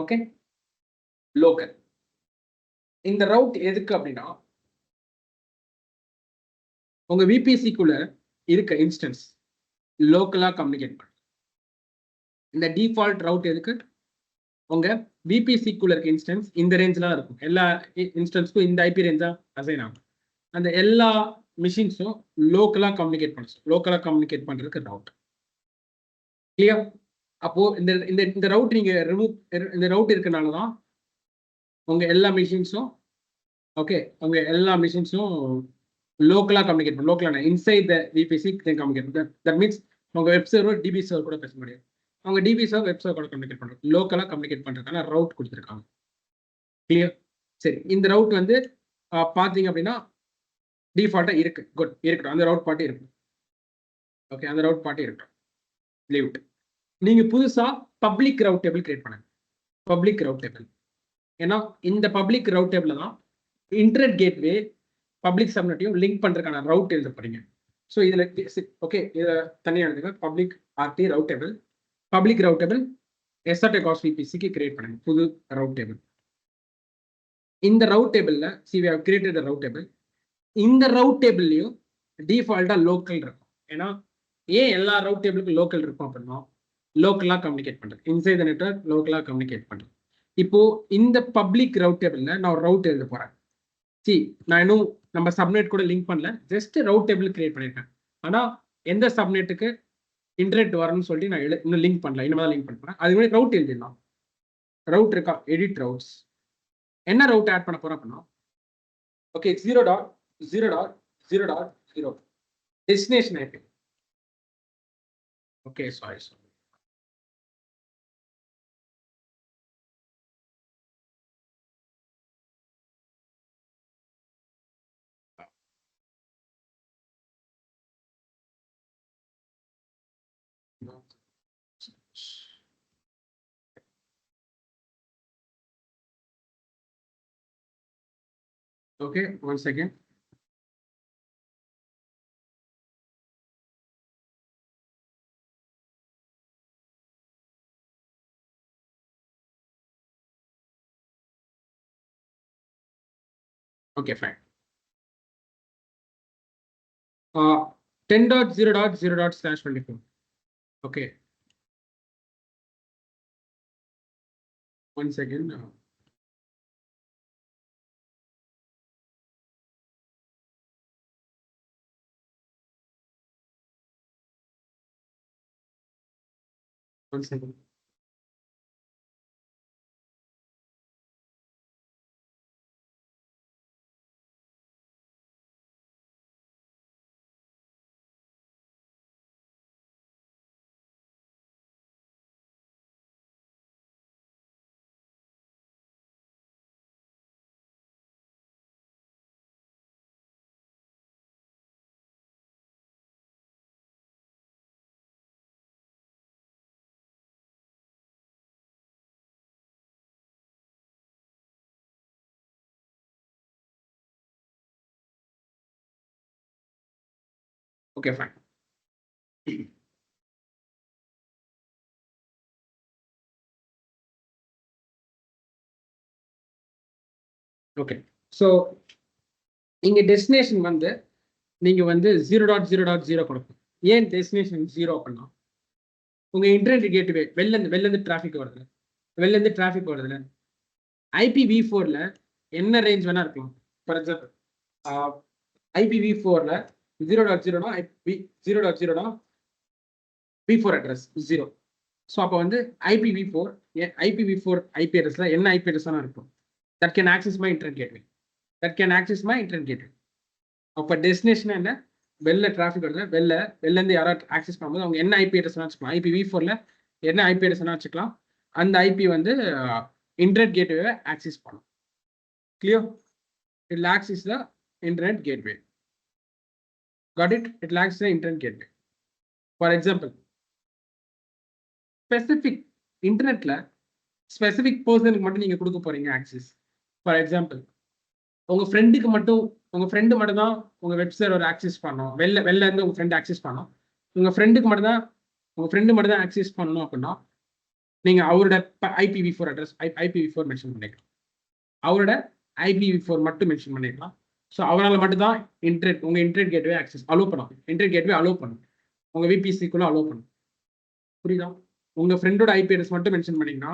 Okay, local. இந்த ரவுட் எதுக்கு அப்படின்னா, உங்க விபிசிக்குள்ள இருக்க இன்ஸ்டன்ஸ் லோக்கலா கம்யூனிகேட் பண்ண. இந்த டிஃபால்ட் ரவுட் எதுக்கு? உங்க விபிசிக்குள்ள இருக்க இன்ஸ்டன்ஸ் இந்த ரேஞ்சில் இருக்கும். எல்லா இன்ஸ்டன்ஸ்க்கும் இந்த ஐபி ரேஞ்சா அசைன் ஆகும். அந்த எல்லா மிஷின்ஸும் லோக்கலா கம்யூனிகேட் பண்றதுக்கு ரவுட். கிளியர்? அப்போ இந்த ரவுட் நீங்க இந்த ரவுட் இருக்கனால தான் உங்க எல்லா மிஷின்ஸும் லோக்கலா கம்யூனிகேட் பண்ணும். லோக்கலான inside the VPC communicate. That means உங்க வெப் சர்வர் டிபி சர்வர் கூட பேச முடியும். அவங்க டிபி சர்வர் வெப் சர்வர் கூட கம்யூனிகேட் பண்றாங்க. லோக்கலா கம்யூனிகேட் பண்றதுக்கான ரவுட் கொடுத்துருக்காங்க. கிளியர்? சரி, இந்த ரவுட் வந்து பாத்தீங்க அப்படின்னா டிஃபால்ட்டா இருக்கு. குட், இருக்கட்டும். அந்த ரவுட் பாட்டு இருக்கு. ஓகே, அந்த ரவுட் பாட்டு இருக்கட்டும். Leave it. நீங்க புதுசா பப்ளிக் ரவுட் டேபிள் கிரியேட் பண்ணுங்க. Public route table. ஏன்னா இந்த பப்ளிக் ரவுட் டேபிள் தான் இன்டர்நெட் கேட்வே பப்ளிக் சப்நெட்டையும் லிங்க் பண்றதுக்கான ரவுட் எழுத போறீங்க. ஸோ இதுல ஓகே, இதை தனியாக எழுதுங்க. Public RT route table, public route table SR-TechOps விபிசிக்கு கிரியேட் பண்ணுங்க புது ரவுட் டேபிள். இந்த ரவுட் டேபிள்ல we have created a route table. இந்த ரவுட் டேபிள்லயும் டிஃபால்ட்டாக லோக்கல் இருக்கும். ஏன்னா ஏன் எல்லா ரவுட் டேபிளுக்கும் லோக்கல் இருக்கும் அப்படின்னா லோக்கலாக கம்யூனிகேட் பண்ணுறது, இன்சைட் த நெட்வொர்க் லோக்கலாக கம்யூனிகேட் பண்ணுறது. இப்போ இந்த பப்ளிக் ரவுட் டேபிளில் நான் ஒரு ரவுட் எழுத போகிறேன். நான் இன்னும் நம்ம சப்நெட் கூட லிங்க் பண்ணல, ஜஸ்ட் ரவுட் டேபிள் கிரியேட் பண்ணியிருக்கேன். ஆனால் எந்த சப்நெட்டுக்கு இன்டர்நெட் வரணும்னு சொல்லிட்டு நான் இன்னும் லிங்க் பண்ணல, இனிமேல் லிங்க் பண்ணுறேன். அது மாதிரி ரவுட் எழுதிடலாம். ரவுட் இருக்கா, எடிட் ரவுட்ஸ். என்ன ரவுட் ஆட் பண்ண போகிறோம் அப்படின்னா okay 0.0.0.0 destination IP. Okay sorry. Okay, 1 second. Okay, fine. 10.0.0./24. Okay. 1 second. One second. Okay, fine. Okay, so இங்க டெஸ்டினேஷன் வந்து நீங்க வந்து 0.0.0 கொடுக்கும். ஏன் டெஸ்டினேஷன் 0 அப்படின்னா உங்க இன்டர்நெட் கேட்வே வெளிலேருந்து டிராஃபிக் வருதுல IPv4ல என்ன ரேஞ்ச் வேணா இருக்கலாம். ஃபார் எக்ஸாம்பிள் IPv4ல 0.0னா 0.0னா v4 அட்ரஸ் 0. ஸோ அப்போ வந்து IPv4 IP அட்ரஸ்ல என்ன IP அட்ரஸ் வேணா இருக்கும். That can access my internet gateway. அப்போ டெஸ்டினேஷன் என்ன, வெளில டிராஃபிக் வருது, வெளிலேருந்து யாராவது ஆக்சஸ் பண்ணும்போது அவங்க என்ன IP அட்ரஸ் வேணா வச்சுக்கலாம். IPv4ல என்ன IP அட்ரஸ் வேணா வச்சுக்கலாம். அந்த IP வந்து இன்டர்நெட் கேட்வே ஆக்சஸ் பண்ணும். Clear? It lacks is the internet gateway. Got it? It lacks the internet gateway. For example, specific internetல specific personக்கு மட்டும் நீங்க கொடுக்க போறீங்க ஆக்சஸ். For example, உங்க ஃப்ரெண்டுக்கு மட்டும் தான் உங்க வெப் சர்வர் ஆக்சஸ் பண்ணணும். வெளில இருந்து உங்க ஃப்ரெண்ட் ஆக்சஸ் பண்ணணும். உங்க ஃப்ரெண்டு மட்டும் தான் ஆக்சஸ் பண்ணணும் அப்படின்னா நீங்க அவரோட IPv4 அட்ரஸ் IPv4 மென்ஷன் பண்ணிக்கலாம். அவரோட IPv4 மட்டும் மென்ஷன் பண்ணிக்கலாம். ஸோ அவரால் மட்டும்தான் உங்க இன்டர்நெட் கேட்வே ஆக்சஸ் அலோவ் பண்ணும். இன்டர்நெட் கேட்வே அலோவ் பண்ணும், உங்க VPC-க்குள்ள அலோவ் பண்ணும். புரியுதா? உங்க ஃப்ரெண்டோட IP அட்ரஸ் மட்டும் மென்ஷன் பண்ணீங்கன்னா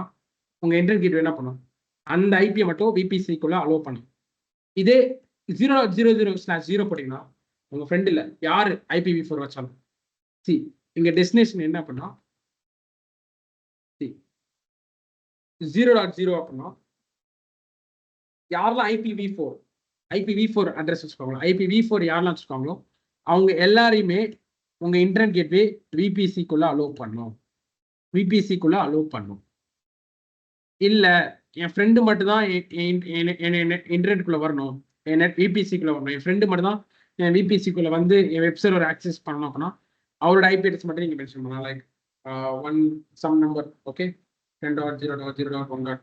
உங்க இன்டர்நெட் கேட்வே என்ன பண்ணும், அந்த IP மட்டும் VPC-க்குள்ள அலோவ் பண்ணும். இதே 0.0.0/0 போட்டீங்கன்னா உங்க ஃப்ரெண்ட் இல்லை யாரு IPv4 வச்சாலும் இங்க டெஸ்டினேஷன் என்ன அப்படின்னா 0.0 அப்படின்னா யாரெல்லாம் IPv4 அட்ரஸ் வச்சுக்கோங்களோ, IPv4 யாரெல்லாம் வச்சுக்கோங்களோ அவங்க எல்லாரையுமே உங்க இன்டர்நெட் கேட்வே VPC-க்குள்ள அலோவ் பண்ணும். இல்ல என் ஃப்ரெண்டு மட்டும் தான் இன்டர்நெட்குள்ள வரணும், என் VPC-க்குள்ள வரணும், என் ஃப்ரெண்டு மட்டும் தான் என் VPC-க்குள்ள வந்து என் வெப் சர்வர் ஆக்சஸ் பண்ணணும் அப்படின்னா அவரோட IP அட்ரஸ் மட்டும் நீங்க மென்ஷன் பண்ணலாம். Like some number, okay, 10.0.0.1.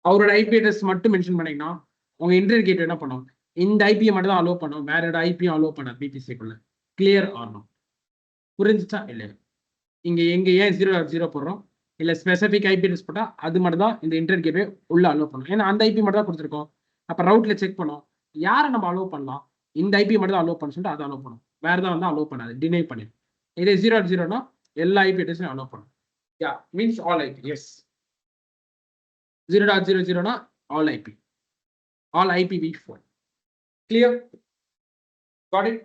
அவரோட IP அட்ரஸ் மட்டும் மென்ஷன் பண்ணீங்கன்னா உங்க இன்டர்நெட் கேட்வே என்ன பண்ணும், இந்த IP மட்டும் தான் அலோவ் பண்ணும், வேற ஒரு IP அலோவ் பண்ணாது VPC-க்குள்ள. கிளியர் ஆகணும். புரிஞ்சுச்சா இல்லையா? இங்க ஏன் 0.0 போடுறோம், இல்ல ஸ்பெசிபிக் IP அட்ரஸ் போட்டா அது மட்டும் தான் இந்த இன்டர்நெட் கேட்வே உள்ள அலோவ் பண்ணும். ஏன்னா அந்த IP மட்டும் தான் கொடுத்துருக்கோம். அப்போ ரவுட்டில் செக் பண்ணோம் யாரை நம்ம அலோவ் பண்ணலாம், இந்த ஐபி மட்டும் தான் அலோவ் பண்ண சொல்லிட்டு அதை அலோவ் பண்ணும், வேற தான் வந்து அலோவ் பண்ணாது, டினை பண்ணிடும். இதே 0.0னா எல்லா ஐபி அட்ரஸையும் அலோவ் பண்ணும். Yeah means all IP. Yes 0.00னா all IP, all IPv4. Clear? Got it?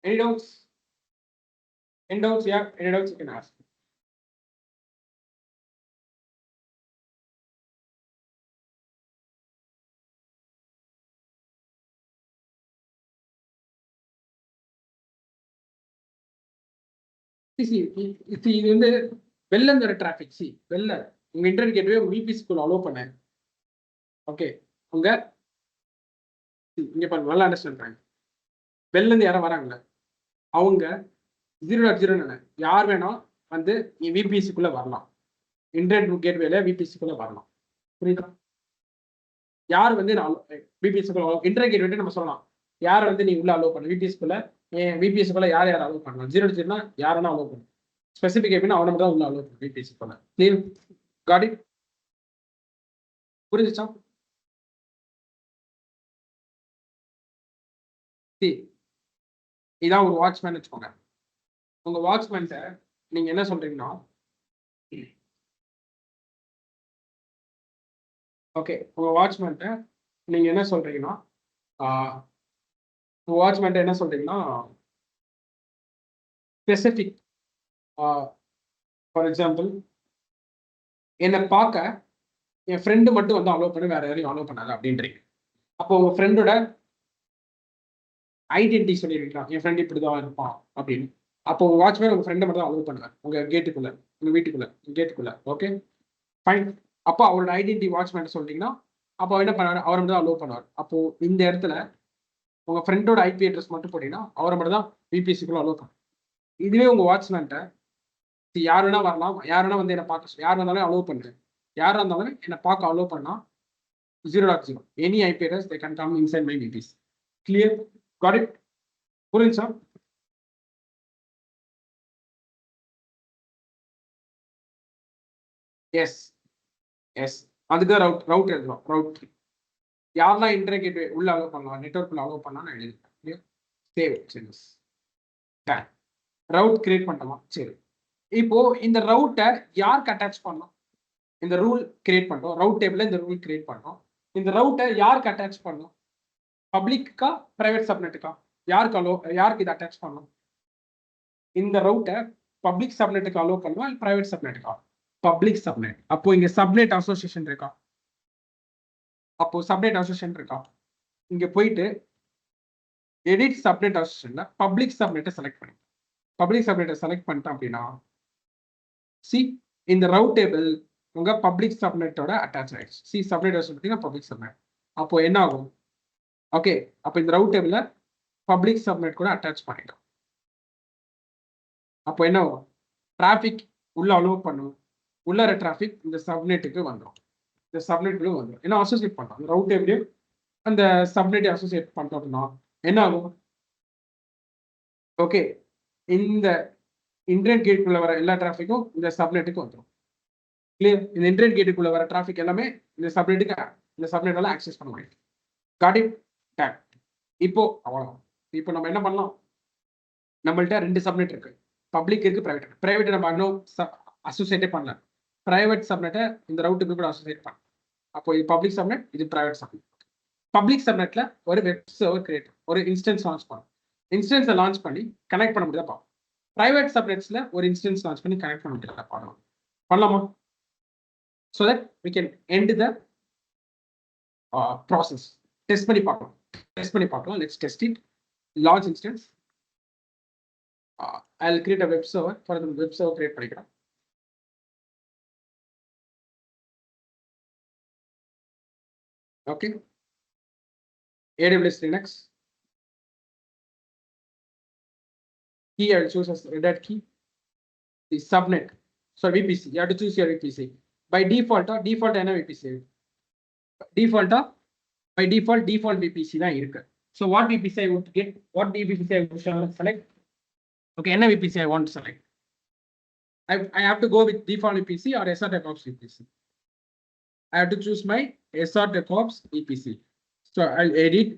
Any doubts? Any doubts? Yeah, any doubts you can ask. இது வந்து வெளில இருந்து வர டிராஃபிக். வெளில உங்க இன்டர்நெட் கேட்வே விபிசிக்குள்ள அலோவ் பண்ண. ஓகே உங்க இங்க பாருங்க, நல்லா அண்டர்ஸ்டாண்ட் பண்ணுங்க. வெளில இருந்து யாரும் வராங்கல்ல, அவங்க 0.0 யார் வேணா வந்து விபிசிக்குள்ள வரலாம், இன்டர்நெட் கேட்வேல விபிசிக்குள்ள வரலாம். புரியுதா? யார் வந்து விபிசிக்குள்ள இன்டர்நெட் கேட்வே நம்ம சொல்லலாம் யார் வந்து நீ உள்ள அலோவ் பண்ண விபிசிக்குள்ள, விபிஎஸ்க்குள்ள யார் யார் அலோவ் பண்ணலாம். 0.0னா யாருன்னா அலோவ் பண்ணலாம், ஸ்பெசிபிக் ஐபினா அவனை மட்டும் தான் உள்ள அலோவ் பண்ணலாம் விபிஎஸ்க்குள்ள. கிளியர்? Got it? புரிஞ்சுச்சா? இதான் ஒரு வாட்ச்மேன் வச்சுக்கோங்க. உங்க வாட்ச்மேன்ட்ட நீங்க என்ன சொல்றீங்கன்னா, ஓகே உங்க வாட்ச்மேன்ட்ட நீங்க என்ன சொல்றீங்கன்னா, வாட்ச்மேன்ட்ட என்ன சொல்றீங்கன்னா ஸ்பெசிபிக், ஃபார் எக்ஸாம்பிள் என்னை பார்க்க என் ஃப்ரெண்டு மட்டும் வந்து அலோவ் பண்ணி வேற யாரையும் அலோவ் பண்ணாது அப்படின்றீங்க. அப்போ உங்க ஃப்ரெண்டோட ஐடென்டிட்டி சொல்லியிருக்கலாம், என் ஃப்ரெண்ட் இப்படி தான் இருப்பான் அப்படின்னு. அப்போ உங்க வாட்ச்மேன் உங்க ஃப்ரெண்டை மட்டும் தான் அலோவ் பண்ணுவார் உங்க கேட்டுக்குள்ள, உங்க வீட்டுக்குள்ள, கேட்டுக்குள்ள. Okay fine. அப்போ அவரோட ஐடென்டிட்டி வாட்ச்மேன் சொல்லிட்டீங்கன்னா அப்போ என்ன பண்ணுவார், அவரை மட்டும் தான் அலோவ் பண்ணுவார். அப்போ இந்த இடத்துல உங்க ஃப்ரெண்டோட ஐபி அட்ரஸ் மட்டும் போட்டீங்கன்னா அவரை மட்டும் தான் விபிஎஸ்க்குள்ள அலோவ் பண்ணுவார். இதுவே உங்க வாட்ச்மேன்ட்ட யார் வேணா வரலாம், யார் வேணா வந்து என்னை பார்க்க, யார் வந்தாலும் அலோவ் பண்ணுறேன், யாராக இருந்தாலும் என்னை பார்க்க அலோவ் பண்ணா 0.0 any IP address they can come inside my VBS. Clear? Got it? புரியுது சார்? எஸ் எஸ் அதுக்கு ரவுட் எழுதுறோம். ரவுட் யாரெல்லாம் இன்டர்நெட் கேட்வே உள்ள அலோவ் பண்ணலாம், நெட்வொர்க்குள்ள அலோவ் பண்ணலாம் நான் எழுதிருக்கேன். சேவ் சேஞ்சஸ் ரவுட் கிரியேட் பண்ணலாம். சரி, இப்போ இந்த ரவுட்டை யாருக்கு அட்டாச் பண்ணலாம்? இந்த ரூல் கிரியேட் பண்ணோம், ரவுட் டேபிள்ல இந்த ரூல் கிரியேட் பண்ணோம். இந்த ரவுட்டை யாருக்கு அட்டாச் பண்ணலாம்? பப்ளிக்கா பிரைவேட் சப்நெட்டுக்கா? யாருக்கு இதை அட்டாச் பண்ணலாம்? இந்த ரவுட்டை பப்ளிக் சப்நெட்டுக்கு அலோவ் பண்ணுவா இல்லை பிரைவேட் சப்நெட்டுக்கா? Public subnet. அப்போ இங்க சப்நெட் அசோசியேஷன் இருக்கா? அப்போ சப்நெட் அசோசியேஷன் இருக்கா? இங்க போயிட்டு எடிட் சப்நெட் அசோசியேஷன்ல பப்ளிக் சப்நெட்டை செலக்ட் பண்ணி, பப்ளிக் சப்நெட்டை செலக்ட் பண்ணிட்டேன் அப்படின்னா சி இந்த ரவுட் டேபிள் உங்க பப்ளிக் சப்நெட்டோட அட்டாச் ஆயிடுச்சு. சி சப்நெட் பார்த்தீங்கன்னா பப்ளிக் சப்நெட். அப்போ என்ன ஆகும்? ஓகே அப்போ இந்த ரவுட் டேபிள்ல பப்ளிக் சப்நெட் கூட அட்டாச் பண்ணிட்டோம். அப்போ என்ன ஆகும்? டிராஃபிக் உள்ள அலோவ் பண்ணும், உள்ளார டிராஃபிக் இந்த சப்நெட்டுக்கு வந்துடும், இந்த சப்நெட்டுக்கு வந்துடும். ஏன்னா அசோசியேட் பண்ணோம் அந்த ரவுட் டேபிளையும் அந்த சப்நெட்டை அசோசியேட் பண்ணிட்டோம் அப்படின்னா என்ன ஆகும்? ஓகே இந்த இன்டர்நெட் கேட்டுக்குள்ள வர எல்லா டிராஃபிக்கும் இந்த சப்நெட்டுக்கு வந்துடும். கிளியர்? இந்த இன்டர்நெட் கேட்டுக்குள்ள வர டிராஃபிக் எல்லாமே இந்த சப்நெட்டுக்கு, இந்த சப்நெட்டால ஆக்சஸ் பண்ண முடியும். Got it? இப்போ அவ்வளவுதான். இப்போ நம்ம என்ன பண்ணலாம், நம்மள்ட்ட 2 சப்நெட் இருக்கு, பப்ளிக் இருக்கு, பிரைவேட். பிரைவேட் நம்ம இன்னும் அசோசியேட்டே பண்ணல, பிரைவேட் சப்நெட்டை இந்த ரவுட்டுக்கு கூட அசோசியேட் பண்ணலாம். அப்போ இது பப்ளிக் சப்நெட், இது பிரைவேட் சப்நெட். பப்ளிக் சப்நெட்ல ஒரு வெப் சர்வர் கிரியேட், ஒரு இன்ஸ்டன்ஸ் லான்ச் பண்ணும், இன்ஸ்டன்ஸை லான்ச் பண்ணி கனெக்ட் பண்ண முடியாத பார்ப்போம். பிரைவேட் சப்நெட்ஸ்ல ஒரு இன்ஸ்டன்ஸ் லான்ச் பண்ணி கனெக்ட் பண்ண முடியாத பார்க்கலாம். பண்ணலாமா? so that we can end the process. Test பண்ணி பார்க்கலாம். Let's test it. Launch instance. I'll create a web server. For the web server create பண்ணிக்கிறேன். Okay. AWS Linux. Key I will choose as Red Hat key. The subnet. So VPC. You have to choose your VPC. By default என்ன VPC? By default VPC தான் இருக்கு. So what VPC I want to get? What VPC I want to select? Okay, என்ன VPC I want to select? I have to go with default EPC or SR DevOps EPC. I have to choose my SR DevOps EPC. So I'll edit.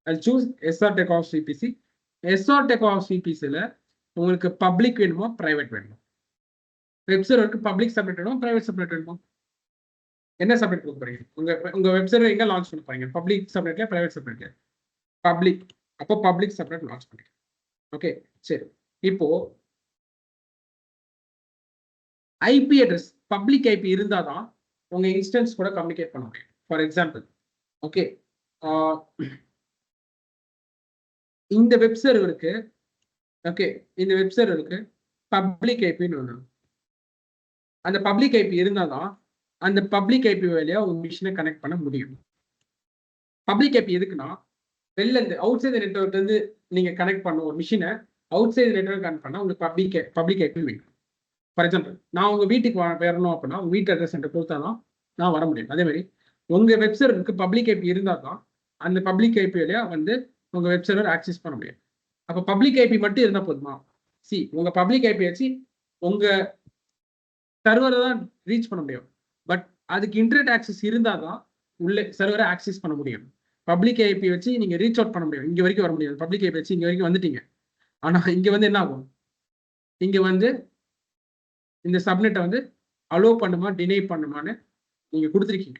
I'll choose SR DevOps EPC. SR DevOps EPC ல உங்களுக்கு public வேணுமா private வேணுமா? Web சர்வருக்கு public subnet வேணுமா private subnet வேணுமா? என்ன subnet கொடுக்க போறீங்க? உங்க வெப் சர்வர் எங்க லான்ச் பண்ண போறீங்க? பப்ளிக் சப்நெட்ல பிரைவேட் சப்நெட்ல? பப்ளிக். அப்போ பப்ளிக் சப்நெட் லான்ச் பண்ணுங்க. ஓகே சரி. இப்போ ஐபி அட்ரஸ் பப்ளிக் ஐபி இருந்தால் தான் உங்க இன்ஸ்டன்ஸ் கூட கம்யூனிகேட் பண்ண முடியும். ஃபார் எக்ஸாம்பிள் ஓகே இந்த வெப் சர்வருக்கு பப்ளிக் ஐபின்னு ஒன்று. அந்த பப்ளிக் ஐபி இருந்தால் தான் அந்த பப்ளிக் ஐபி வழியா உங்க மிஷினை கனெக்ட் பண்ண முடியும். பப்ளிக் ஐபி எதுக்குன்னா வெளில இருந்து அவுட் சைடு நெட்வொர்க்ல இருந்து நீங்க கனெக்ட் பண்ண ஒரு மிஷினை அவுட் சைடு நெட்வொர்க் கனெக்ட் பண்ணா உங்களுக்கு பப்ளிக் ஐபி வேணும். ஃபார் எக்ஸாம்பிள் நான் உங்க வீட்டுக்கு வரணும் அப்படின்னா உங்க வீட்டு அட்ரஸ் சென்டர் கொடுத்தாதான் நான் வர முடியும். அதே மாதிரி உங்க வெப் சர்வருக்கு பப்ளிக் ஐபி இருந்தால் தான் அந்த பப்ளிக் ஐபி வழியா வந்து உங்க வெப் சர்வர் ஆக்சஸ் பண்ண முடியும். அப்போ பப்ளிக் ஐபி மட்டும் இருந்தால் போதுமா? உங்க பப்ளிக் ஐபி வச்சு உங்க சர்வரை தான் ரீச் பண்ண முடியும். பட் அதுக்கு இன்டர்நெட் ஆக்சஸ் இருந்தால் தான் உள்ள சர்வரை ஆக்சஸ் பண்ண முடியும். பப்ளிக் ஐபி வச்சு நீங்க ரீச் அவுட் பண்ண முடியும். இங்க வரைக்கும் வர முடியாது. பப்ளிக் ஐபி வச்சு இங்க வரைக்கும் வந்துட்டீங்க. ஆனா இங்க வந்து என்ன ஆகும்? இங்க வந்து இந்த சப்நெட்டை வந்து அலோவ் பண்ணுமா டினை பண்ணுமான்னு நீங்க கொடுத்துருக்கீங்க.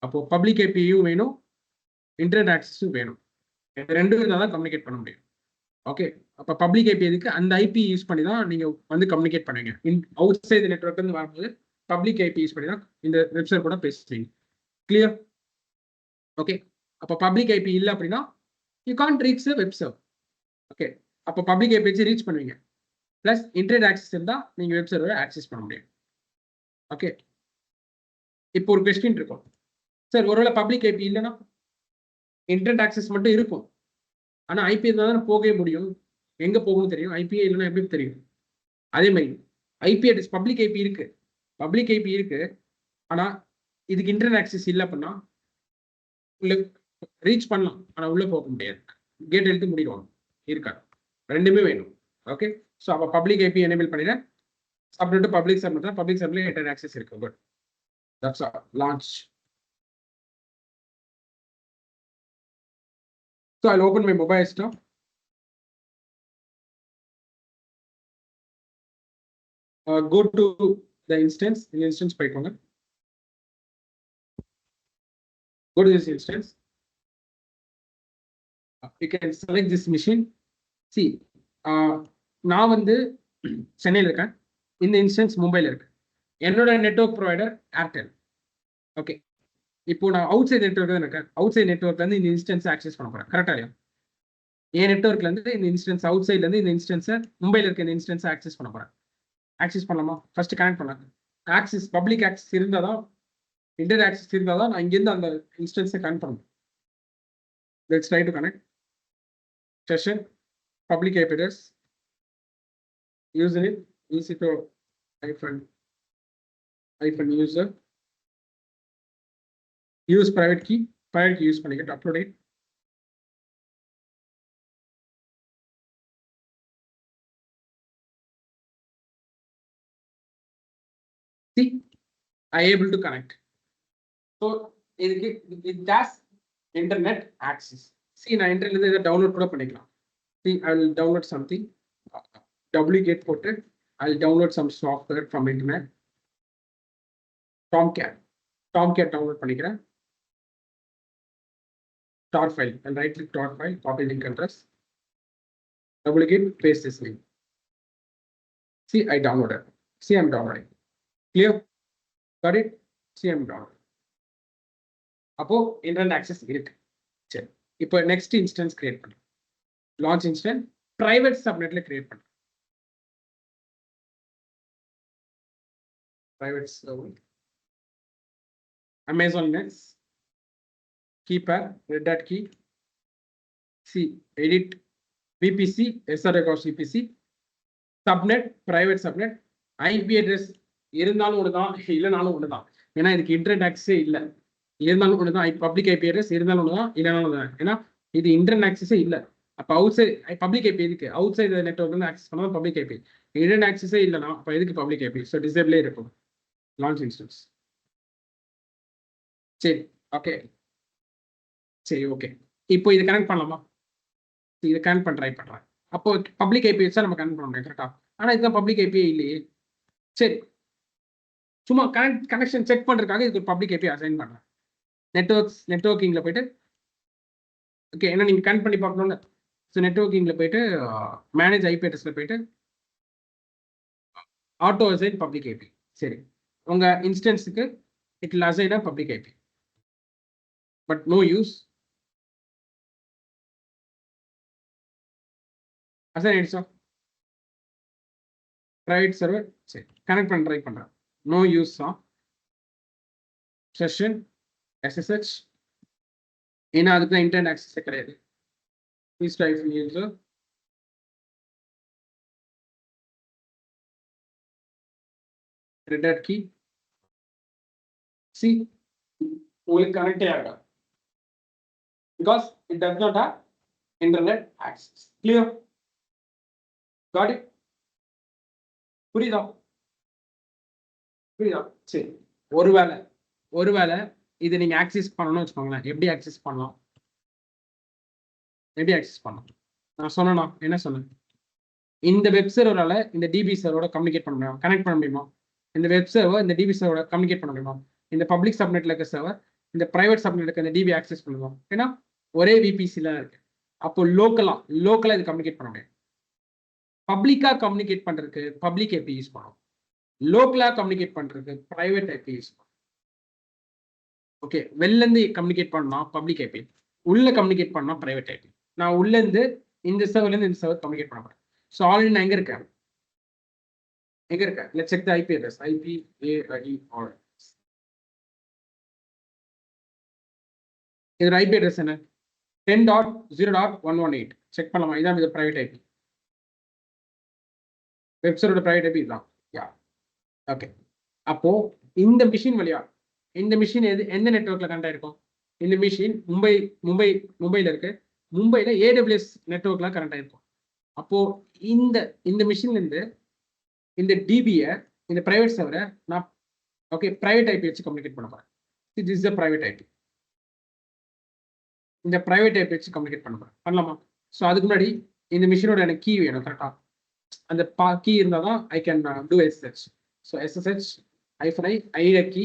அப்போ பப்ளிக் ஐபியும் வேணும், இன்டர்நெட் ஆக்சஸும் வேணும். ரெண்டும் இருந்தால் தான் கம்யூனிகேட் பண்ண முடியும். ஓகே அப்போ பப்ளிக் ஐபி எதுக்கு? அந்த ஐபி யூஸ் பண்ணி தான் நீங்க வந்து கம்யூனிகேட் பண்ணுவீங்க. அவுட் சைடு நெட்வொர்க் இருந்து வரும்போது பப்ளிக் ஐபி யூஸ் பண்ணி தான் இந்த வெப்சைட் கூட பேசுவீங்க. கிளியர்? ஓகே அப்போ பப்ளிக் ஐபி இல்லை அப்படின்னா you can't reach the web server. Okay அப்போ பப்ளிக் ஐபி வச்சு ரீச் பண்ணுவீங்க. பிளஸ் இன்டர்நெட் ஆக்சஸ் இருந்தால் நீங்க வெப் சர்வரை ஆக்சஸ் பண்ண முடியும். ஓகே இப்போ ஒரு கொஸ்டின் இருக்கும், சார் ஒருவேளை பப்ளிக் ஐபி இல்லைன்னா இன்டர்நெட் ஆக்சஸ் மட்டும் இருக்கும், ஆனா ஐபி இருந்தால் தானே போகவே முடியும். எங்க போகணும்னு தெரியும், ஐபிஏ இல்லைன்னா எப்படி தெரியும்? அதே மாதிரி ஐபி அட்ரஸ் பப்ளிக் ஐபி இருக்கு, ஆனா இதுக்கு இன்டர்நெட் ஆக்சஸ் இல்லை அப்படின்னா உள்ள ரீச் பண்ணலாம், ஆனா உள்ள போக முடியாது. கேட் எழுத்து முடிடுவாங்க, இருக்காது. ரெண்டுமே வேணும். ஓகே ஸோ அப்போ பப்ளிக் ஐபி எனேபிள் பண்ணிடுறேன். சப்நெட் பப்ளிக் சப்நெட் தான், பப்ளிக் சப்நெட் இன்டர்நெட் ஆக்சஸ் இருக்கு. Good, that's all. Launch. So I'll open my mobile stuff. Go to the instance. In instance போய்க்கோங்க. Go to this instance. You can select this machine. See, நான் வந்து சென்னையில் இருக்கேன், இந்த instance மும்பையில் இருக்கு. என்னோட நெட்வொர்க் ப்ரொவைடர் ஏர்டெல். ஓகே இப்போ நான் அவுட் சைட் நெட்வொர்க் தான் இருக்கேன். அவுட் சைட் நெட்வொர்க்ல இருந்து இந்த இன்ஸ்டன்ஸ் ஆக்சஸ் பண்ண போறேன். கரெக்டா இல்லையா? என் நெட்வொர்க்ல இருந்து இந்த இன்ஸ்டன்ஸ் அவுட் சைட்ல இருந்து இந்த இன்ஸ்டன்ஸை மும்பையில் இருக்க இந்த இன்ஸ்டன்ஸை ஆக்சஸ் பண்ண போறேன். ஆக்சஸ் பண்ணலாமா? ஃபர்ஸ்ட் கனெக்ட் பண்ணலாம். ஆக்சஸ் பப்ளிக் ஆக்சஸ் இருந்தால் தான், இன்டர்நெட் ஆக்சஸ் இருந்தால் தான் நான் இங்கேருந்து அந்த இன்ஸ்டன்ஸை கனெக்ட் பண்ணணும். Let's try to connect. Session public IP address username EC2 hyphen user, use private key use பண்ணிக்கிட்டு upload it. See, I able to connect. So it has internet access. See நான் இன்டர்நெட்ல இதை டவுன்லோட் கூட பண்ணிக்கலாம். See I will download something. Wget போட்டு I'll download some software from internet. Tomcat download பண்ணிக்கிறேன். tar file, and right click tar file, copy link address, wget, paste this link. See I downloaded. See I'm downloading. Clear? Got it? See I'm downloading. அப்போ internet access இருக்கு. சரி இப்போ next instance create பண்ணுறேன். launch instance private subnetல create பண்ணுறேன். private server, Amazon Nets, key pair, red dot key, see edit VPC, SRX VPC, subnet, private subnet, IP address இருந்தாலும் ஒண்ணுதான், இல்லைனாலும் ஒண்ணுதான். ஏன்னா இதுக்கு இன்டர்நெட் ஆக்சஸே இல்லை, இருந்தாலும் ஒண்ணுதான். பப்ளிக் ஐபி அட்ரஸ் இருந்தாலும் ஒண்ணுதான், இல்லைனாலும் ஒண்ணுதான். ஏன்னா இது இன்டர்நெட் ஆக்சஸே இல்லை. அப்போ அவுட் சைட் பப்ளிக் ஐபி இருக்கு, அவுட் சைடு நெட்வொர்க் வந்து ஆக்சஸ் பண்ணாலும் பப்ளிக் ஐபி, இன்டர்நெட் ஆக்சஸே இல்லைனா அப்போ எதுக்கு பப்ளிக் ஐபி? ஸோ டிசேபிளே இருக்கும் லான்ச் இன்ஸ்டன்ஸ். சரி ஓகே சரி ஓகே. இப்போ இது கனெக்ட் பண்ணலாமா? இது கனெக்ட் பண்ண ட்ரை பண்ணுறேன். அப்போ பப்ளிக் ஐபி வச்சா நம்ம கனெக்ட் பண்ண முடியும் கரெக்டாக. ஆனால் இதுதான் பப்ளிக் ஐபியே இல்லையே. சரி சும்மா கனெக்ஷன் செக் பண்ணுறதுக்காக இதுக்கு ஒரு பப்ளிக் ஐபி அசைன் பண்ணுறேன். நெட்வொர்க்கிங்கில் போயிட்டு ஓகே ஏன்னா நீங்கள் கனெக்ட் பண்ணி பார்க்கணும்ல. ஸோ நெட்வொர்க்கிங்கில் போயிட்டு மேனேஜ் ஐபி அட்ரஸில் போயிட்டு ஆட்டோ அசைன் பப்ளிக் ஐபி. சரி உங்கள் இன்ஸ்டன்ஸுக்கு it will assign a public IP but no use. Assign ஆயிடுச்சா? ப்ரைவேட் சர்வர் சரி கனெக்ட் பண்ண ட்ரை பண்ணுறேன். நோ யூஸ் தான் செஷன் SSH ஏன்னா அதுக்கு தான் இன்டர்நெட் ஆக்சஸே கிடையாது. Please type user Red Hat key. See, உங்களுக்கு கனெக்டே ஆகாது because it does not have internet access. Clear? Got it? புரியுதா? சரி ஒருவேளை இது நீங்க ஆக்சஸ் பண்ணணும்னு வச்சுக்கோங்களேன். எப்படி ஆக்சஸ் பண்ணலாம்? நான் சொன்னா என்ன சொன்னேன்? இந்த வெப் சர்வரால இந்த டிபி சர்வரோட கம்யூனிகேட் பண்ண முடியுமா? கனெக்ட் பண்ண முடியுமா? இந்த வெப் சர்வர் இந்த டிபி சர்வரோட கம்யூனிகேட் பண்ண முடியுமா? இந்த பப்ளிக் சப்நெட்ல இருக்க சர்வர் இந்த பிரைவேட் சப்நெட்ல இருக்க இந்த டிபி ஆக்சஸ் பண்ணுவோம். ஏன்னா ஒரே விபிசில இருக்கு. அப்போ லோக்கலா இது கம்யூனிகேட் பண்ண முடியும். பப்ளிக்கா கம்யூனிகேட் பண்றதுக்கு பப்ளிக் ஐபி யூஸ் பண்ணுவோம். லோக்கலா கம்யூனிகேட் பண்றதுக்கு பிரைவேட் ஐபி யூஸ் பண்ணுவோம். ஓகே வெளில இருந்து கம்யூனிகேட் பண்ணா பப்ளிக் ஐபி, உள்ள கம்யூனிகேட் பண்ணா பிரைவேட் ஐபி. நான் உள்ள இருந்து இந்த சர்வர்ல இருந்து இந்த சர்வர் கம்யூனிகேட் பண்ண போறேன். ஸோ ஆல்ரெடி நான் எங்க இருக்கேன்? Let's check the IP address. IP-AID-OR. இதோட IP address என்ன? 10.0.118. செக் பண்ணலாமா? இதான் இது பிரைவேட் ஐபி. வெப்சைட்டோட பிரைவேட் ஐபி இதுதான். ஓகே அப்போ இந்த மிஷின் வழியா இந்த மிஷின் எந்த நெட்வொர்க்ல கனெக்ட் ஆயிருக்கும்? இந்த மிஷின் மும்பைல இருக்கு. மும்பைல AWS நெட்வொர்க்ல கனெக்ட் ஆயிருக்கும். அப்போ இந்த மிஷின்ல இருந்து இந்த டிபியை இந்த பிரைவேட் சர்வரை நான் ஓகே பிரைவேட் ஐபி வச்சு கம்யூனிகேட் பண்ண போறேன். This is the private IP. இந்த பிரைவேட் ஐபி வச்சு கம்யூனிகேட் பண்ண போறேன். பண்ணலாமா? ஸோ அதுக்கு முன்னாடி இந்த மிஷினோட எனக்கு கீ வேணும் கரெக்டா. அந்த கீ இருந்தால் தான் I can do SSH. So SSH -i ID key.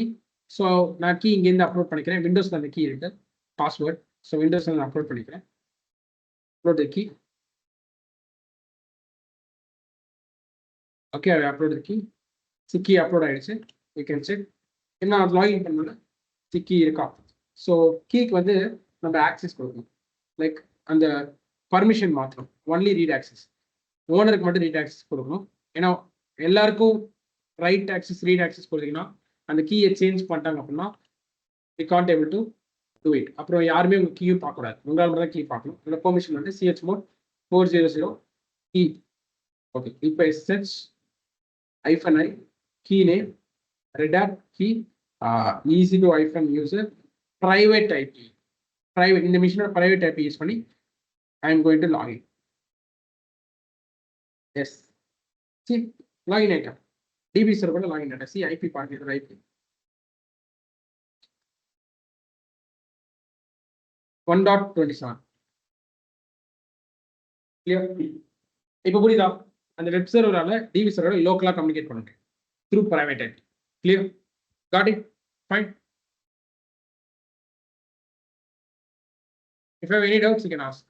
So நான் கீ இங்கேருந்து அப்லோட் பண்ணிக்கிறேன். விண்டோஸ்ல அந்த கீ இருக்கு பாஸ்வேர்ட். ஸோ விண்டோஸ்ல நான் அப்லோட் பண்ணிக்கிறேன். Upload the key. Okay upload the key. Key upload ஆயிடுச்சு. You can check. என்ன லாகின் பண்ணல கீ இருக்கா? ஸோ கீக்கு வந்து நம்ம ஆக்சஸ் கொடுக்கணும். லைக் அந்த பர்மிஷன் மாற்றணும். Only read access. ஓனருக்கு மட்டும் ரீட் ஆக்சஸ் கொடுக்கணும். ஏன்னா எல்லாருக்கும் ரைட் ஆக்சஸ் ரீட் ஆக்சஸ் கொடுத்தீங்கன்னா அந்த கீயை சேஞ்ச் பண்ணிட்டாங்க அப்படின்னா we can't able to do it. அப்புறம் யாருமே உங்கள் கீயும் பார்க்கக்கூடாது. உங்களால் மட்டும் தான் கீ பார்க்கணும். அந்த பெர்மிஷன் வந்து chmod 400 கீ. ஓகே இப்போ SSH -i key name Red Hat key easy to user private IP. Private இந்த மிஷினோட private IP யூஸ் பண்ணி I am going to log in. Yes. See login ஆயிட்டேன். DB சர்வர்ல login ஆயிட்டேன். See IP part இது IP 1.27. Clear? இப்போ புரியுதா? அந்த web சர்வரால TV சர்வரோட லோக்கலா கம்யூனிகேட் பண்ணுங்க through private IP. Clear? Got it? Fine. If you have any doubts, you can ask.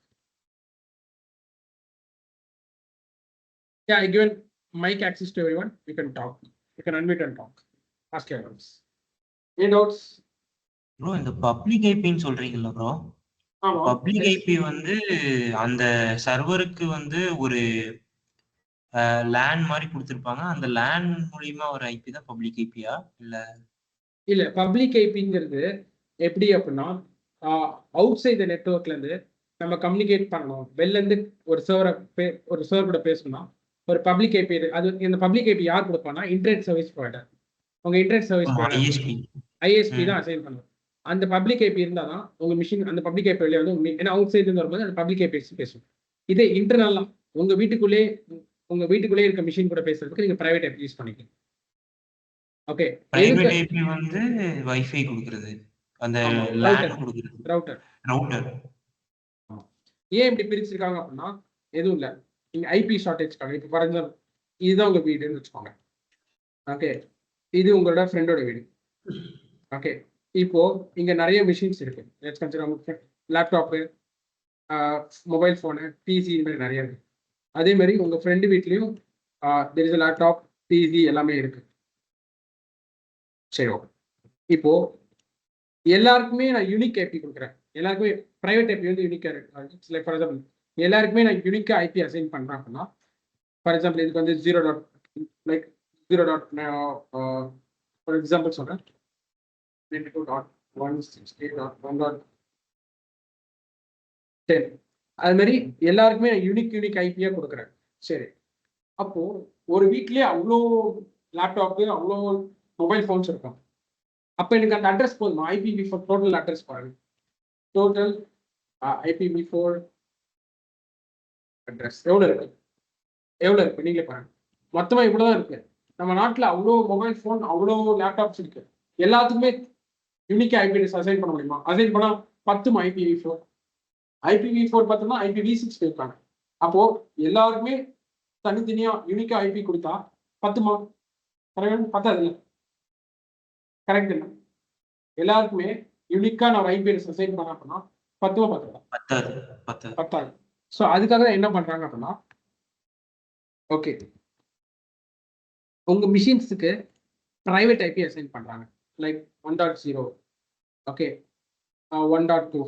Yeah, I given mic access to everyone. You can talk. You can unmute and talk. Ask your doubts. Any doubts? Bro இந்த public ஐபின்னு சொல்றீங்கல்ல bro, ஆமா. Public IP வந்து அந்த சர்வருக்கு வந்து ஒரு lane மாதிரி கொடுத்துருப்பாங்க. அந்த லேன் மூலியமா ஒரு ஐபி தான் பப்ளிக் ஐபியா? இல்ல பப்ளிக் ஐபிங்கிறது எப்படி அப்படின்னா அவுட் சைட் த நெட்வொர்க்ல இருந்து நம்ம கம்யூனிகேட் பண்ணணும். வெளில இருந்து ஒரு சர்வர் கூட பேசணும். ஒரு பப்ளிக் ஐபி அது இந்த பப்ளிக் ஐபி யார் கொடுப்பாங்கன்னா இன்டர்நெட் சர்வீஸ் ப்ரொவைடர். உங்க இன்டர்நெட் சர்வீஸ் ஐஎஸ்பி தான் அசைன் பண்ணும். அந்த பப்ளிக் ஐபி இருந்தால் தான் உங்க மிஷின் அந்த பப்ளிக் ஐபி வழியா வந்து ஏன்னா அவுட் சைட்ல இருந்து வரும்போது அந்த பப்ளிக் ஐபி பேசும். இதே இன்டர்னலா உங்க வீட்டுக்குள்ளே உங்க வீட்டுக்குள்ளேயே இருக்க மிஷின் கூட பேசுறதுக்கு நீங்க பிரைவேட் ஐபி யூஸ் பண்ணிக்கலாம். ஓகே, பிரைவேட் ஐபி வந்து வைஃபை கொடுக்குறது, அந்த லேன் கொடுக்குறது, ரவுட்டர். ரவுட்டர். ஏன் இப்படி பிரிச்சிருக்காங்க அப்படின்னா எதுவும் இல்லை, நீங்க ஐபி ஷார்டேஜ்க்காக. இப்போ ஃபார் எக்ஸாம்பிள் இதுதான் உங்க வீடுன்னு வச்சுக்கோங்க. ஓகே, இது உங்களோட ஃப்ரெண்டோட வீடு. ஓகே, இப்போ இங்க நிறைய மிஷின்ஸ் இருக்கு. Let's consider laptop, mobile phone, PC, இந்த மாதிரி நிறைய இருக்கு. அதே மாதிரி உங்க ஃப்ரெண்டு வீட்லயும் தெர் இஸ் லேப்டாப், பிசி எல்லாமே இருக்கு. சரி, ஓகே. இப்போ எல்லாருக்குமே நான் யூனிக் ஐபி கொடுக்குறேன். எல்லாருக்குமே பிரைவேட் ஐபி வந்து யூனிக்கா இருக்கு. லைக் ஃபார் எக்ஸாம்பிள் எல்லாருக்குமே நான் யூனிக்கா ஐபி அசைன் பண்றேன் அப்படின்னா, ஃபார் எக்ஸாம்பிள் இதுக்கு வந்து 0. லைக் 0. ஃபார் எக்ஸாம்பிள் சொல்றேன், 22.168.1.10. அது மாதிரி எல்லாருக்குமே யூனிக் ஐபியா கொடுக்குறேன். சரி, அப்போ ஒரு வீட்லயே அவ்வளோ லேப்டாப்பு, அவ்வளோ மொபைல் ஃபோன்ஸ் இருக்கும். அப்போ எனக்கு அந்த அட்ரஸ் போதுமா? IPv4 டோட்டல் அட்ரஸ் பாருங்க. டோட்டல் IPv4 அட்ரஸ் எவ்வளோ இருக்கு நீங்களே பாருங்க. மொத்தமா இவ்வளோதான் இருக்கு. நம்ம நாட்டில் அவ்வளோ மொபைல் ஃபோன், அவ்வளோ லேப்டாப்ஸ் இருக்கு. எல்லாத்துக்குமே யூனிக் ஐபி அட்ரஸ் அசைன் பண்ண முடியுமா? அசைன் பண்ணா 10 IPv4. IPv4 பார்த்தோம்னா IPv6 இருக்காங்க. அப்போ எல்லாருக்குமே தனித்தனியா யூனிக்கா ஐபி கொடுத்தா 10மா? பத்தாது இல்லை, கரெக்ட் இல்லை? எல்லாருக்குமே யூனிக்கா நான் ஐபி அட்ரஸ் அசைன் பண்ண அப்படின்னா 10 பத்தாது. ஸோ அதுக்காக என்ன பண்றாங்க அப்படின்னா, ஓகே, உங்க மிஷின்ஸுக்கு பிரைவேட் ஐபி அசைன் பண்றாங்க. Like 1.0, okay, 1.2.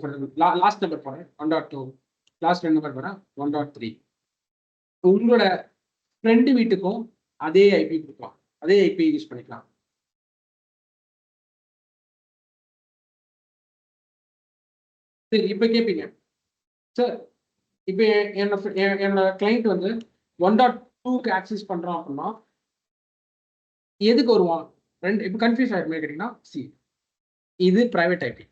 லாஸ்ட் நம்பர் போறேன் 1.2, லாஸ்ட் 2 நம்பர் போறேன் 1.3. உங்களோட ஃப்ரெண்டு வீட்டுக்கும் அதே ஐபி கொடுக்கலாம், அதே ஐபி யூஸ் பண்ணிக்கலாம். சரி, இப்போ கேட்பீங்க, சார் இப்போ என்னோட கிளைண்ட் வந்து 1.2க்கு ஆக்சஸ் பண்றோம் அப்படின்னா எதுக்கு வருவான்? இப்போ கன்ஃபியூஸ் ஆயிருமே கேட்டீங்கன்னா, இது பிரைவேட் ஐபி,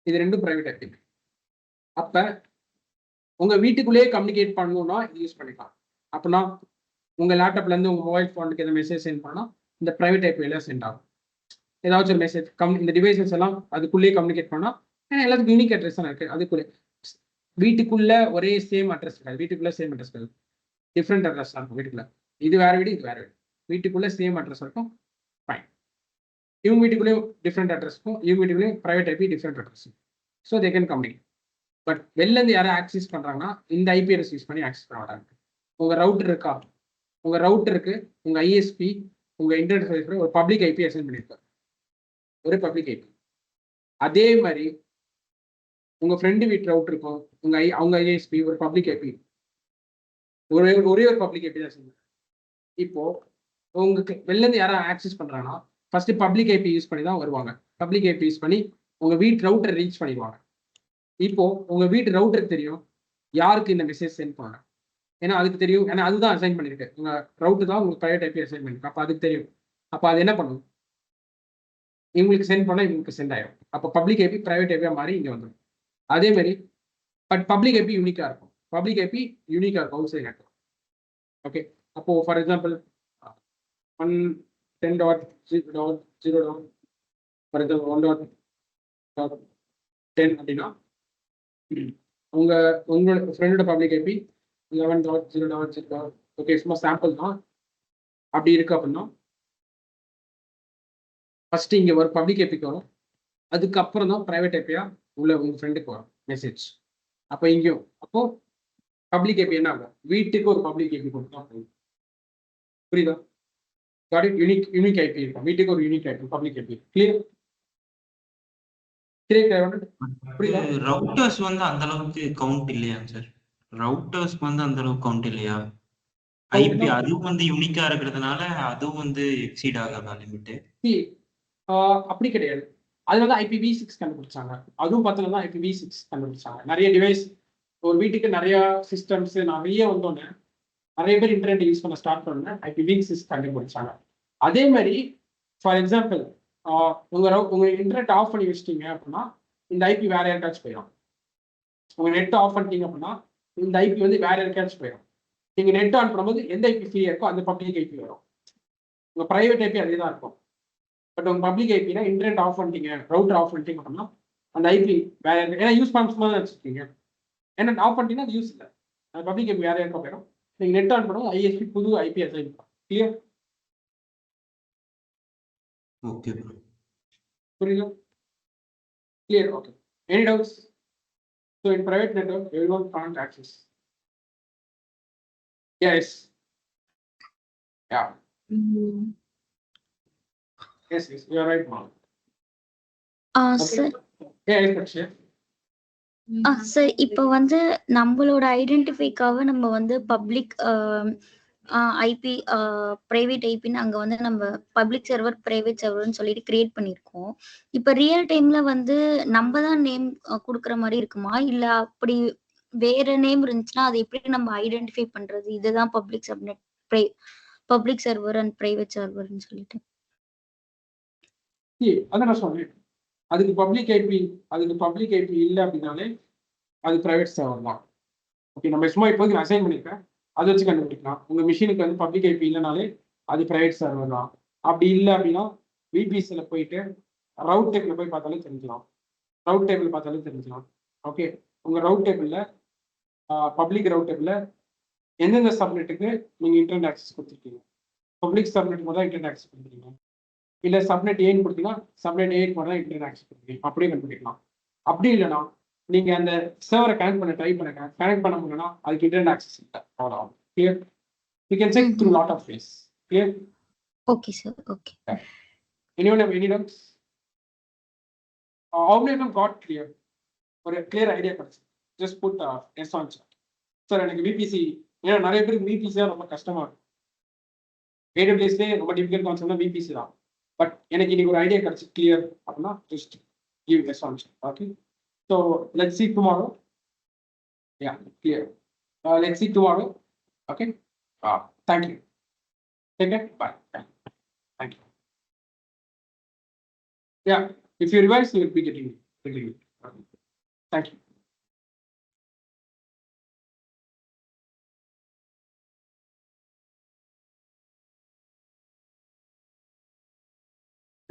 இது ரெண்டும் பிரைவேட் ஐபி. அப்ப உங்க வீட்டுக்குள்ளேயே கம்யூனிகேட் பண்ணணும்னா இது யூஸ் பண்ணிக்கலாம். அப்படின்னா உங்க லேப்டாப்ல இருந்து உங்க மொபைல் ஃபோனுக்கு எதாவது மெசேஜ் சென்ட் பண்ணா இந்த பிரைவேட் ஐபியில சென்ட் ஆகும். ஏதாச்சும் ஒரு மெசேஜ் இந்த டிவைசஸ் எல்லாம் அதுக்குள்ளேயே கம்யூனிகேட் பண்ணா எல்லாத்துக்கும் யூனிக் அட்ரஸ் தான் இருக்கு. அதுக்குள்ளே வீட்டுக்குள்ள ஒரே சேம் அட்ரஸ் இருக்காது. வீட்டுக்குள்ள சேம் அட்ரஸ் இருக்காது, டிஃப்ரெண்ட் அட்ரஸ் தான் இருக்கும். வீட்டுக்குள்ள இது வேற வீடு, இது வேற வீடு. வீட்டுக்குள்ள சேம் அட்ரஸ் இருக்கும், ஃபைன். இவங்க வீட்டுக்குள்ளேயும் டிஃப்ரெண்ட் அட்ரஸ் இருக்கும், இவங்க வீட்டுக்குள்ளேயும் private IP different address. So they can communicate. But வெளில இருந்து யாரும் ஆக்சஸ் பண்றாங்கன்னா இந்த ஐபி அட்ரஸ் யூஸ் பண்ணி ஆக்சஸ் பண்ண மாட்டாங்க. உங்க ரவுட்டர் இருக்கா, உங்க ரவுட்டருக்கு உங்க ஐஎஸ்பி, உங்க இன்டர்நெட் சர்வீஸ் ஒரு பப்ளிக் ஐபி அசைன் பண்ணியிருக்காரு, ஒரு பப்ளிக் ஐபி. அதே மாதிரி உங்க ஃப்ரெண்டு வீட்டு ரவுட்டர் இருக்கும், அவங்க ஐஎஸ்பி ஒரு பப்ளிக் ஐபி, ஒரே ஒரு பப்ளிக் ஐபி தான் அசைன். இப்போ உங்களுக்கு வெளில இருந்து யாரும் ஆக்சஸ் பண்றாங்கன்னா ஃபர்ஸ்ட் பப்ளிக் ஐபி யூஸ் பண்ணி தான் வருவாங்க. பப்ளிக் ஐபி யூஸ் பண்ணி உங்க வீட்டு ரவுட்டர் ரீச் பண்ணிடுவாங்க. இப்போ உங்க வீட்டு ரவுட்டருக்கு தெரியும் யாருக்கு இந்த மெசேஜ் சென்ட் பண்ண, ஏன்னா அதுக்கு தெரியும், ஏன்னா அதுதான் அசைன் பண்ணிருக்கு. உங்க ரவுட்டர் தான் உங்களுக்கு பிரைவேட் ஐபி அசைன் பண்ணிருக்கு. அப்போ அதுக்கு தெரியும். அப்போ அது என்ன பண்ணும், இவங்களுக்கு சென்ட் பண்ணா இவங்களுக்கு சென்ட் ஆயிடும். அப்போ பப்ளிக் ஐபி பிரைவேட் ஐபியா மாறி இங்க வந்துடும். அதே மாதிரி பட் பப்ளிக் ஐபி யூனிக்கா இருக்கும். பப்ளிக் ஐபி யூனிக்கா இருக்கும் அவுட் சைட் நெட்வொர்க். ஓகே, அப்போ ஃபார் எக்ஸாம்பிள் 110.0. ஃபார் எக்ஸாம்பிள் 1.10 அப்படின்னா உங்களோட ஃப்ரெண்டோட பப்ளிக் ஐபி 11.0.0. ஓகே, சும்மா சாம்பிள் தான். அப்படி இருக்கு அப்படின்னா ஃபர்ஸ்ட் இங்க ஒரு பப்ளிக் ஐபிக்கு வரும், அதுக்கப்புறம் தான் பிரைவேட் ஐபியா உள்ள உங்க ஃப்ரெண்டுக்கு வரும் மெசேஜ். அப்போ இங்கேயும் அப்போ பப்ளிக் ஐபி என்ன ஆகும், வீட்டுக்கு ஒரு பப்ளிக் ஐபி கொடுத்தா போதும். புரியுதா? யூனிக் ஐபி இருக்கும், வீட்டுக்கு ஒரு unique IP public IP. Clear? Routers வந்து அந்த அளவுக்கு கவுண்ட் இல்லையா சார்? ரவுட்டர்ஸ் வந்து அந்த அளவுக்கு கவுண்ட் இல்லையா? ஐபி அதுவும் வந்து யூனிக்கா இருக்கிறதுனால அதுவும் வந்து எக்ஸீட் ஆகாதா லிமிட்? அப்படி கிடையாது. அது வந்து IPv6 கண்டுபிடிச்சாங்க. அதுவும் பார்த்தீங்கன்னா IPv6 கண்டுபிடிச்சாங்க. நிறைய டிவைஸ், ஒரு வீட்டுக்கு நிறைய சிஸ்டம்ஸ் நிறைய வந்தோடனே நிறைய பேர் இன்டர்நெட் யூஸ் பண்ண ஸ்டார்ட் பண்ண IPv6 கண்டுபிடிச்சாங்க. அதே மாதிரி ஃபார் எக்ஸாம்பிள் உங்க இன்டர்நெட் ஆஃப் பண்ணி வச்சிட்டீங்க அப்படின்னா இந்த ஐபி வேற யாருக்காச்சும் போயிடும். உங்க நெட் ஆஃப் பண்ணிட்டீங்க அப்படின்னா இந்த ஐபி வந்து வேற யாருக்காச்சும் போயிடும். நீங்க நெட் ஆன் பண்ணும்போது எந்த ஐபி ஃப்ரீயா இருக்கோ அந்த பப்ளிக் ஐபி வரும். உங்க பிரைவேட் ஐபி அதே தான் இருக்கும். பட் உங்க பப்ளிக் ஐபினா இன்டர்நெட் ஆஃப் பண்ணிட்டீங்க, ரவுட்டர் ஆஃப் பண்ணிட்டீங்க அப்படின்னா அந்த ஐபி வேற ஏன்னா யூஸ் பண்ண வச்சுருக்கீங்க. ஏன்னா ஆஃப் பண்ணிட்டீங்கன்னா அது யூஸ் இல்லை. அந்த பப்ளிக் ஐபி வேற இருக்க போயிடும். நீங்க நெட் ஆன் பண்ணும்போது ஐஎஸ்பி புது ஐபி அசைன் பண்ணும். கிளியர்? Okay bro. புரியுதா? Clear. Okay. Any doubts? So in private network everyone can't access. Yes. Yeah. Yes, you are right, ma'am. Sir Yeah, yes, Akshay. Sir இப்போ வந்து நம்மளோட ஐடென்டிஃபைக்காக நம்ம வந்து public IP private ஐபின்னு அங்கே வந்து நம்ம பப்ளிக் சர்வர் பிரைவேட் சர்வர்னு சொல்லிட்டு கிரியேட் பண்ணியிருக்கோம். இப்போ ரியல் டைம்ல வந்து நம்ம தான் நேம் கொடுக்குற மாதிரி இருக்குமா, இல்லை அப்படி வேற நேம் இருந்துச்சுன்னா அது எப்படி நம்ம ஐடென்டிஃபை பண்றது, இதுதான் public subnet public server and private சர்வர்னு சொல்லிட்டு? அதான் நான் சொன்னேன், அதுக்கு பப்ளிக் ஐபி இல்லை அப்படின்னாலே அது பிரைவேட் சர்வர் தான். ஓகே, நம்ம சும்மா இப்போதைக்கு நான் அசைன் பண்ணியிருக்கேன், அதை வச்சு கண்டுபிடிக்கலாம். உங்க மிஷினுக்கு வந்து பப்ளிக் ஐபி இல்லைனாலே அது பிரைவேட் சர்வர் தான். அப்படி இல்லை அப்படின்னா விபிசியில் போயிட்டு ரவுட் டேபிள் போய் பார்த்தாலே தெரிஞ்சிடும். ரவுட் டேபிள் பார்த்தாலே தெரிஞ்சிடும். ஓகே, உங்க ரவுட் டேபிளில் பப்ளிக் ரவுட் டேபிளில் எந்தெந்த சப்நெட்டுக்கு நீங்கள் இன்டர்நெட் ஆக்சஸ் கொடுத்துருக்கீங்க, பப்ளிக் சப்நெட்டுக்கு தான் இன்டர்நெட் ஆக்சஸ் கொடுத்துருக்கீங்க, இல்லை சப்நெட் ஏன்னு கொடுத்தீங்கன்னா சப்நெட் ஏக்கு மட்டும் தான் இன்டர்நெட் ஆக்சஸ் கொடுத்துருக்கீங்க, அப்படியே கண்டுபிடிக்கலாம். அப்படி இல்லைன்னா நீங்கள் அந்த சர்வரை கனெக்ட் பண்ண ட்ரை பண்ணுங்க, கனெக்ட் பண்ண முடியலன்னா அதுக்கு இன்டர்நெட் ஆக்சஸ் இல்லை, அவ்வளோ. Clear? You can check through lot of ways. Clear? Okay sir. Okay. Anyone have any doubts? How many of them got clear? ஒரு கிளியர் ஐடியா கிடைச்சு just put yes on sir. Sir எனக்கு VPC, ஏன்னா நிறைய பேருக்கு VBC தான் ரொம்ப கஷ்டமா இருக்கும். ஏடபிள்யூஎஸ்லேயே ரொம்ப டிஃபிகல்ட் கான்செப்ட்னா விபிசி தான். பட் எனக்கு இன்னைக்கு ஒரு ஐடியா கிடைச்சி கிளியர் அப்படின்னா just give yes on sir. Okay, so let's see tomorrow. Yeah, clear. Let's see tomorrow. Okay. Thank you. Take care. Bye. Thank you. Yeah, if you revise, you will be getting it. Thank you.